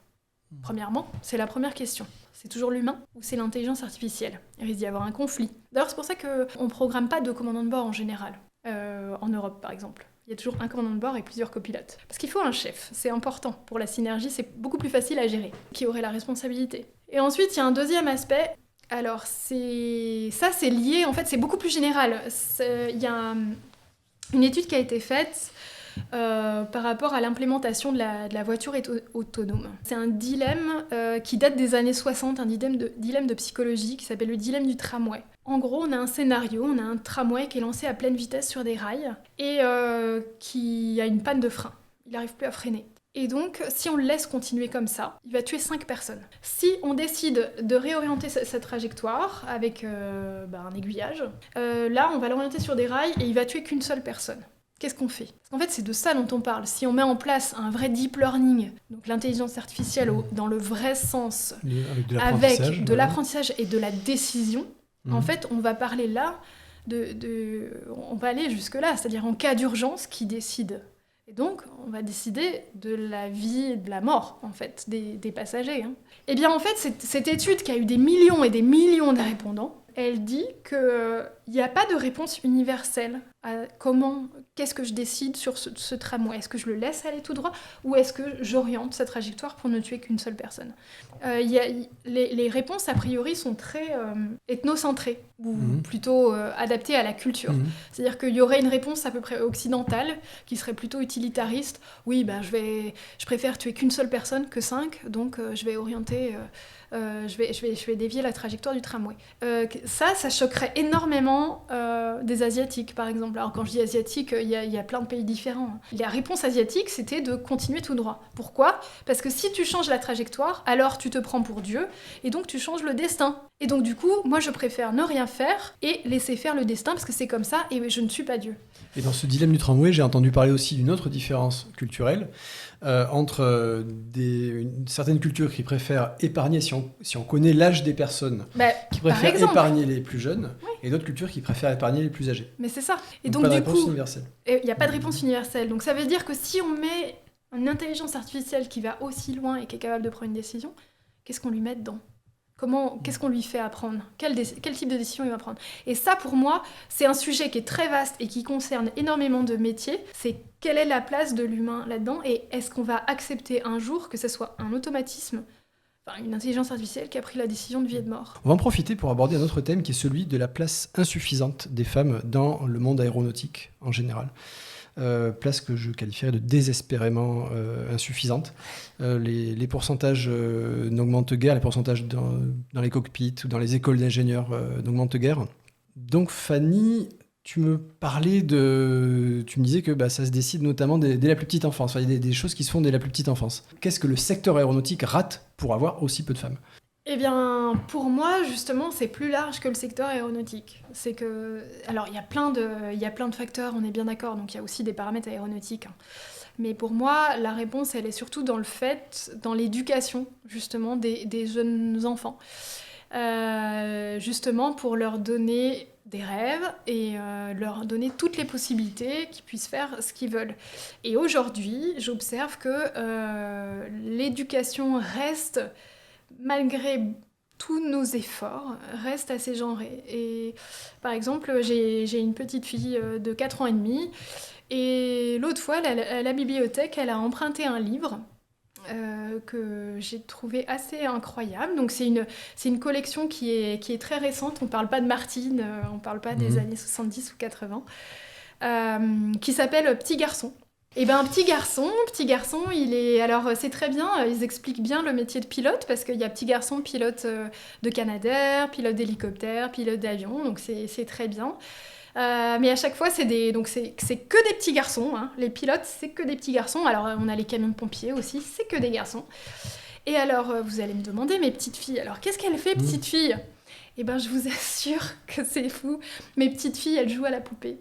S1: Premièrement, c'est la première question. C'est toujours l'humain ou c'est l'intelligence artificielle ? Il risque d'y avoir un conflit. D'ailleurs, c'est pour ça qu'on ne programme pas de commandant de bord en général. En Europe, par exemple. Il y a toujours un commandant de bord et plusieurs copilotes. Parce qu'il faut un chef, c'est important. Pour la synergie, c'est beaucoup plus facile à gérer. Qui aurait la responsabilité ? Et ensuite, il y a un deuxième aspect. Alors, c'est lié, en fait, c'est beaucoup plus général. Il y a une étude qui a été faite par rapport à l'implémentation de la voiture autonome. C'est un dilemme qui date des années 60, un dilemme de psychologie qui s'appelle le dilemme du tramway. En gros, on a un scénario, on a un tramway qui est lancé à pleine vitesse sur des rails et qui a une panne de frein. Il n'arrive plus à freiner. Et donc, si on le laisse continuer comme ça, il va tuer 5 personnes. Si on décide de réorienter sa trajectoire avec un aiguillage, là, on va l'orienter sur des rails et il va tuer qu'une seule personne. Qu'est-ce qu'on fait ? Parce qu'en fait, c'est de ça dont on parle. Si on met en place un vrai deep learning, donc l'intelligence artificielle dans le vrai sens, avec de l'apprentissage et de la décision, en fait, on va parler là, on va aller jusque-là, c'est-à-dire en cas d'urgence, qui décide ? Et donc, on va décider de la vie et de la mort, en fait, des passagers. Eh bien, en fait, cette étude qui a eu des millions et des millions de répondants, elle dit qu'il n'y a pas de réponse universelle à qu'est-ce que je décide sur ce tramway. Est-ce que je le laisse aller tout droit ou est-ce que j'oriente sa trajectoire pour ne tuer qu'une seule personne ? Les réponses, a priori, sont très ethnocentrées ou plutôt adaptées à la culture. C'est-à-dire qu'il y aurait une réponse à peu près occidentale qui serait plutôt utilitariste. Oui, je préfère tuer qu'une seule personne que 5, donc je vais orienter... je vais dévier la trajectoire du tramway. ça choquerait énormément des Asiatiques, par exemple. Alors quand je dis Asiatiques, il y a plein de pays différents. La réponse asiatique, c'était de continuer tout droit. Pourquoi ? Parce que si tu changes la trajectoire, alors tu te prends pour Dieu, et donc tu changes le destin. Et donc du coup, moi je préfère ne rien faire et laisser faire le destin, parce que c'est comme ça, et je ne suis pas Dieu.
S2: Et dans ce dilemme du tramway, j'ai entendu parler aussi d'une autre différence culturelle entre certaines cultures qui préfèrent épargner, si on connaît l'âge des personnes, qui préfèrent épargner les plus jeunes, et d'autres cultures qui préfèrent épargner les plus âgés.
S1: Mais c'est ça. Et
S2: donc
S1: pas
S2: de
S1: du
S2: réponse
S1: coup,
S2: universelle.
S1: Il n'y a pas de réponse universelle. Donc ça veut dire que si on met une intelligence artificielle qui va aussi loin et qui est capable de prendre une décision, qu'est-ce qu'on lui met dedans ? Qu'est-ce qu'on lui fait apprendre ? Quel type de décision il va prendre ? Et ça, pour moi, c'est un sujet qui est très vaste et qui concerne énormément de métiers. C'est quelle est la place de l'humain là-dedans ? Et est-ce qu'on va accepter un jour que ce soit un automatisme, une intelligence artificielle qui a pris la décision de vie et de mort ?
S2: On va en profiter pour aborder un autre thème qui est celui de la place insuffisante des femmes dans le monde aéronautique en général. Place que je qualifierais de désespérément insuffisante. Les pourcentages n'augmentent guère, les pourcentages dans les cockpits ou dans les écoles d'ingénieurs n'augmentent guère. Donc Fanny, tu me disais que ça se décide notamment dès la plus petite enfance. Il y a des choses qui se font dès la plus petite enfance. Qu'est-ce que le secteur aéronautique rate pour avoir aussi peu de femmes ?
S1: Eh bien, pour moi, justement, c'est plus large que le secteur aéronautique. C'est que... Alors, il y a plein de facteurs, on est bien d'accord, donc il y a aussi des paramètres aéronautiques. Mais pour moi, la réponse, elle est surtout dans l'éducation, justement, des jeunes enfants. Justement, pour leur donner des rêves et leur donner toutes les possibilités qu'ils puissent faire ce qu'ils veulent. Et aujourd'hui, j'observe que l'éducation reste... malgré tous nos efforts, reste assez genrée. Et par exemple, j'ai une petite fille de 4 ans et demi, et l'autre fois, à la bibliothèque, elle a emprunté un livre que j'ai trouvé assez incroyable. Donc c'est une collection qui est très récente, on ne parle pas de Martine, on ne parle pas des années 70 ou 80, qui s'appelle Petit garçon. Et ben petit garçon, il est... Alors c'est très bien, ils expliquent bien le métier de pilote, parce qu'il y a petit garçon pilote de Canadair, pilote d'hélicoptère, pilote d'avion, donc c'est très bien. Mais à chaque fois, c'est que des petits garçons, hein. Les pilotes, c'est que des petits garçons. Alors on a les camions de pompiers aussi, c'est que des garçons. Et alors, vous allez me demander, mes petites filles, alors qu'est-ce qu'elle fait, petite fille ? Eh ben je vous assure que c'est fou. Mes petites filles, elles jouent à la poupée.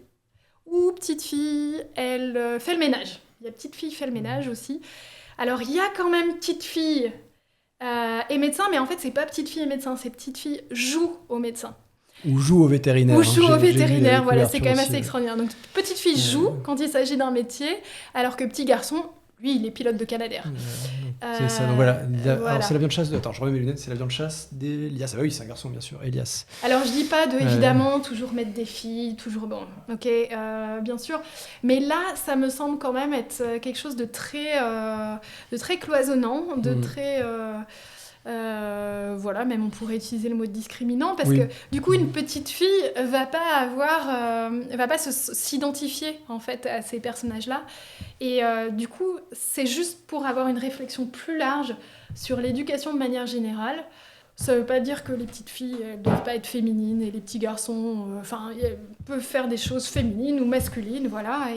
S1: Ou petite fille, elle fait le ménage. Il y a petite fille fait le ménage aussi. Alors il y a quand même petite fille et médecin, mais en fait c'est pas petite fille et médecin, c'est petite fille joue au médecin.
S2: Ou joue au vétérinaire.
S1: Ou joue au vétérinaire, voilà, c'est quand même
S2: aussi,
S1: assez extraordinaire. Donc petite fille joue quand il s'agit d'un métier, alors que petit garçon, lui, il est pilote de Canadair.
S2: C'est ça, donc voilà. Alors c'est l'avion de chasse Attends, je remets mes lunettes, c'est l'avion de chasse d'Elias. Ah bah oui, c'est un garçon, bien sûr, Elias.
S1: Alors je dis pas évidemment, toujours mettre des filles, toujours... Bon, ok, bien sûr. Mais là, ça me semble quand même être quelque chose de très cloisonnant, de très... voilà, même on pourrait utiliser le mot discriminant, parce que du coup une petite fille va pas s'identifier en fait à ces personnages-là, et du coup c'est juste pour avoir une réflexion plus large sur l'éducation de manière générale. Ça veut pas dire que les petites filles elles doivent pas être féminines et les petits garçons peuvent faire des choses féminines ou masculines, voilà,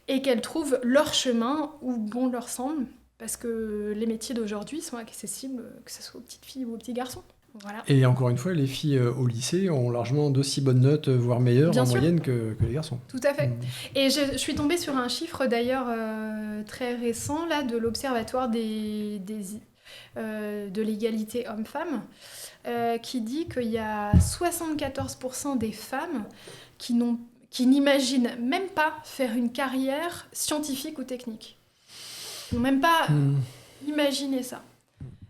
S1: et qu'elles trouvent leur chemin où bon leur semble. Parce que les métiers d'aujourd'hui sont accessibles, que ce soit aux petites filles ou aux petits garçons. Voilà.
S2: Et encore une fois, les filles au lycée ont largement d'aussi bonnes notes, voire meilleures en moyenne que les garçons.
S1: Tout à fait. Et je suis tombée sur un chiffre d'ailleurs très récent là, de l'Observatoire de l'égalité homme-femme qui dit qu'il y a 74% des femmes qui n'imaginent même pas faire une carrière scientifique ou technique. Ils n'ont même pas imaginé ça.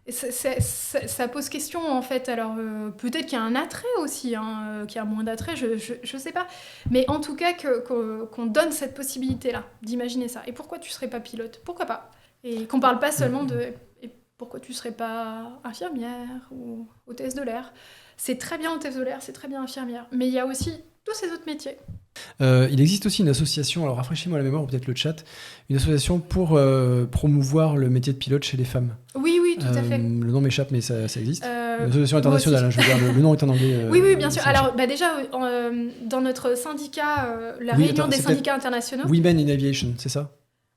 S1: Et ça pose question, en fait. Alors, peut-être qu'il y a un attrait aussi, hein, qu'il y a moins d'attrait, je sais pas. Mais en tout cas, qu'on donne cette possibilité-là, d'imaginer ça. Et pourquoi tu serais pas pilote ? Pourquoi pas ? Et qu'on parle pas seulement de... Et pourquoi tu serais pas infirmière ou hôtesse de l'air ? C'est très bien hôtesse de l'air, c'est très bien infirmière. Mais il y a aussi tous ces autres métiers.
S2: Il existe aussi une association, alors rafraîchis-moi la mémoire ou peut-être le chat, une association pour promouvoir le métier de pilote chez les femmes.
S1: Oui, tout à fait.
S2: Le nom m'échappe, mais ça existe.
S1: Euh,
S2: L'association internationale, hein, je veux dire, le nom est en anglais.
S1: Oui, bien sûr. Alors, déjà, dans notre syndicat, la réunion des syndicats internationaux.
S2: Women in Aviation, c'est ça?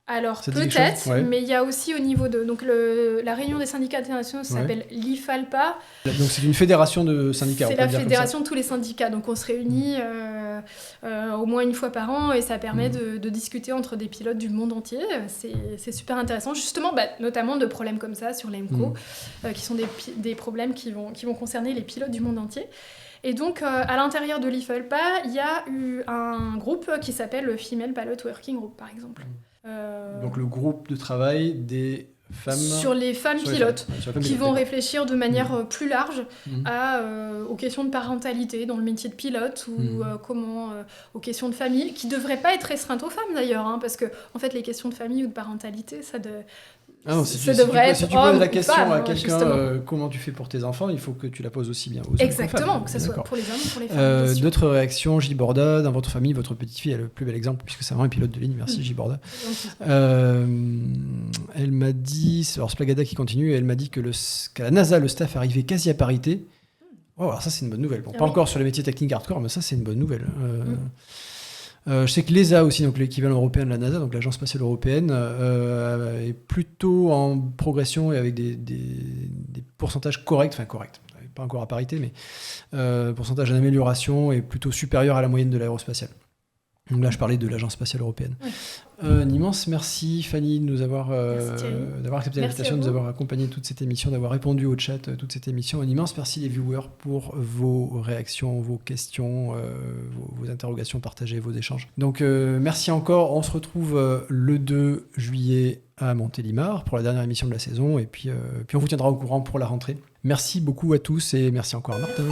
S1: Alors,
S2: Ça dit quelque
S1: peut-être,
S2: chose? Ouais.
S1: mais il y a aussi au niveau de... Donc, la réunion des syndicats internationaux, ça s'appelle l'IFALPA.
S2: Donc, c'est une fédération de syndicats.
S1: C'est la fédération de tous les syndicats. Donc, on se réunit au moins une fois par an et ça permet de discuter entre des pilotes du monde entier. C'est super intéressant. Justement, notamment de problèmes comme ça sur l'EMCO, qui sont des problèmes qui vont concerner les pilotes du monde entier. Et donc, à l'intérieur de l'IFALPA, il y a eu un groupe qui s'appelle le Female Pilot Working Group, par exemple.
S2: Donc le groupe de travail des femmes...
S1: Sur les femmes pilotes, qui vont réfléchir de manière plus large aux questions de parentalité dans le métier de pilote ou aux questions de famille, qui ne devraient pas être restreintes aux femmes d'ailleurs, hein, parce que en fait, les questions de famille ou de parentalité, ça devrait être
S2: si tu poses la question
S1: femme,
S2: à quelqu'un, comment tu fais pour tes enfants, il faut que tu la poses aussi bien aux
S1: Exactement,
S2: femmes,
S1: que ce soit pour les hommes ou pour les femmes.
S2: D'autres réactions, J. Borda, dans votre famille, votre petite fille est le plus bel exemple, puisque c'est vraiment un pilote de ligne, merci J. Borda. Elle m'a dit, alors Splagada qui continue, elle m'a dit qu'à la NASA, le staff arrivait quasi à parité. Oh, alors ça c'est une bonne nouvelle. Bon, pas encore sur les métiers techniques hardcore, mais ça c'est une bonne nouvelle. Je sais que l'ESA aussi, donc l'équivalent européen de la NASA, donc l'Agence spatiale européenne, est plutôt en progression et avec des pourcentages corrects, pas encore à parité, mais pourcentage d'amélioration est plutôt supérieur à la moyenne de l'aérospatiale. Donc là, je parlais de l'Agence spatiale européenne.
S1: Oui.
S2: Un immense merci, Fanny, de nous avoir accepté l'invitation, de nous avoir accompagné toute cette émission, d'avoir répondu au chat toute cette émission. Un immense merci les viewers pour vos réactions, vos questions, vos interrogations partagées, vos échanges. Donc merci encore. On se retrouve le 2 juillet à Montélimar pour la dernière émission de la saison et puis on vous tiendra au courant pour la rentrée. Merci beaucoup à tous et merci encore à Martin.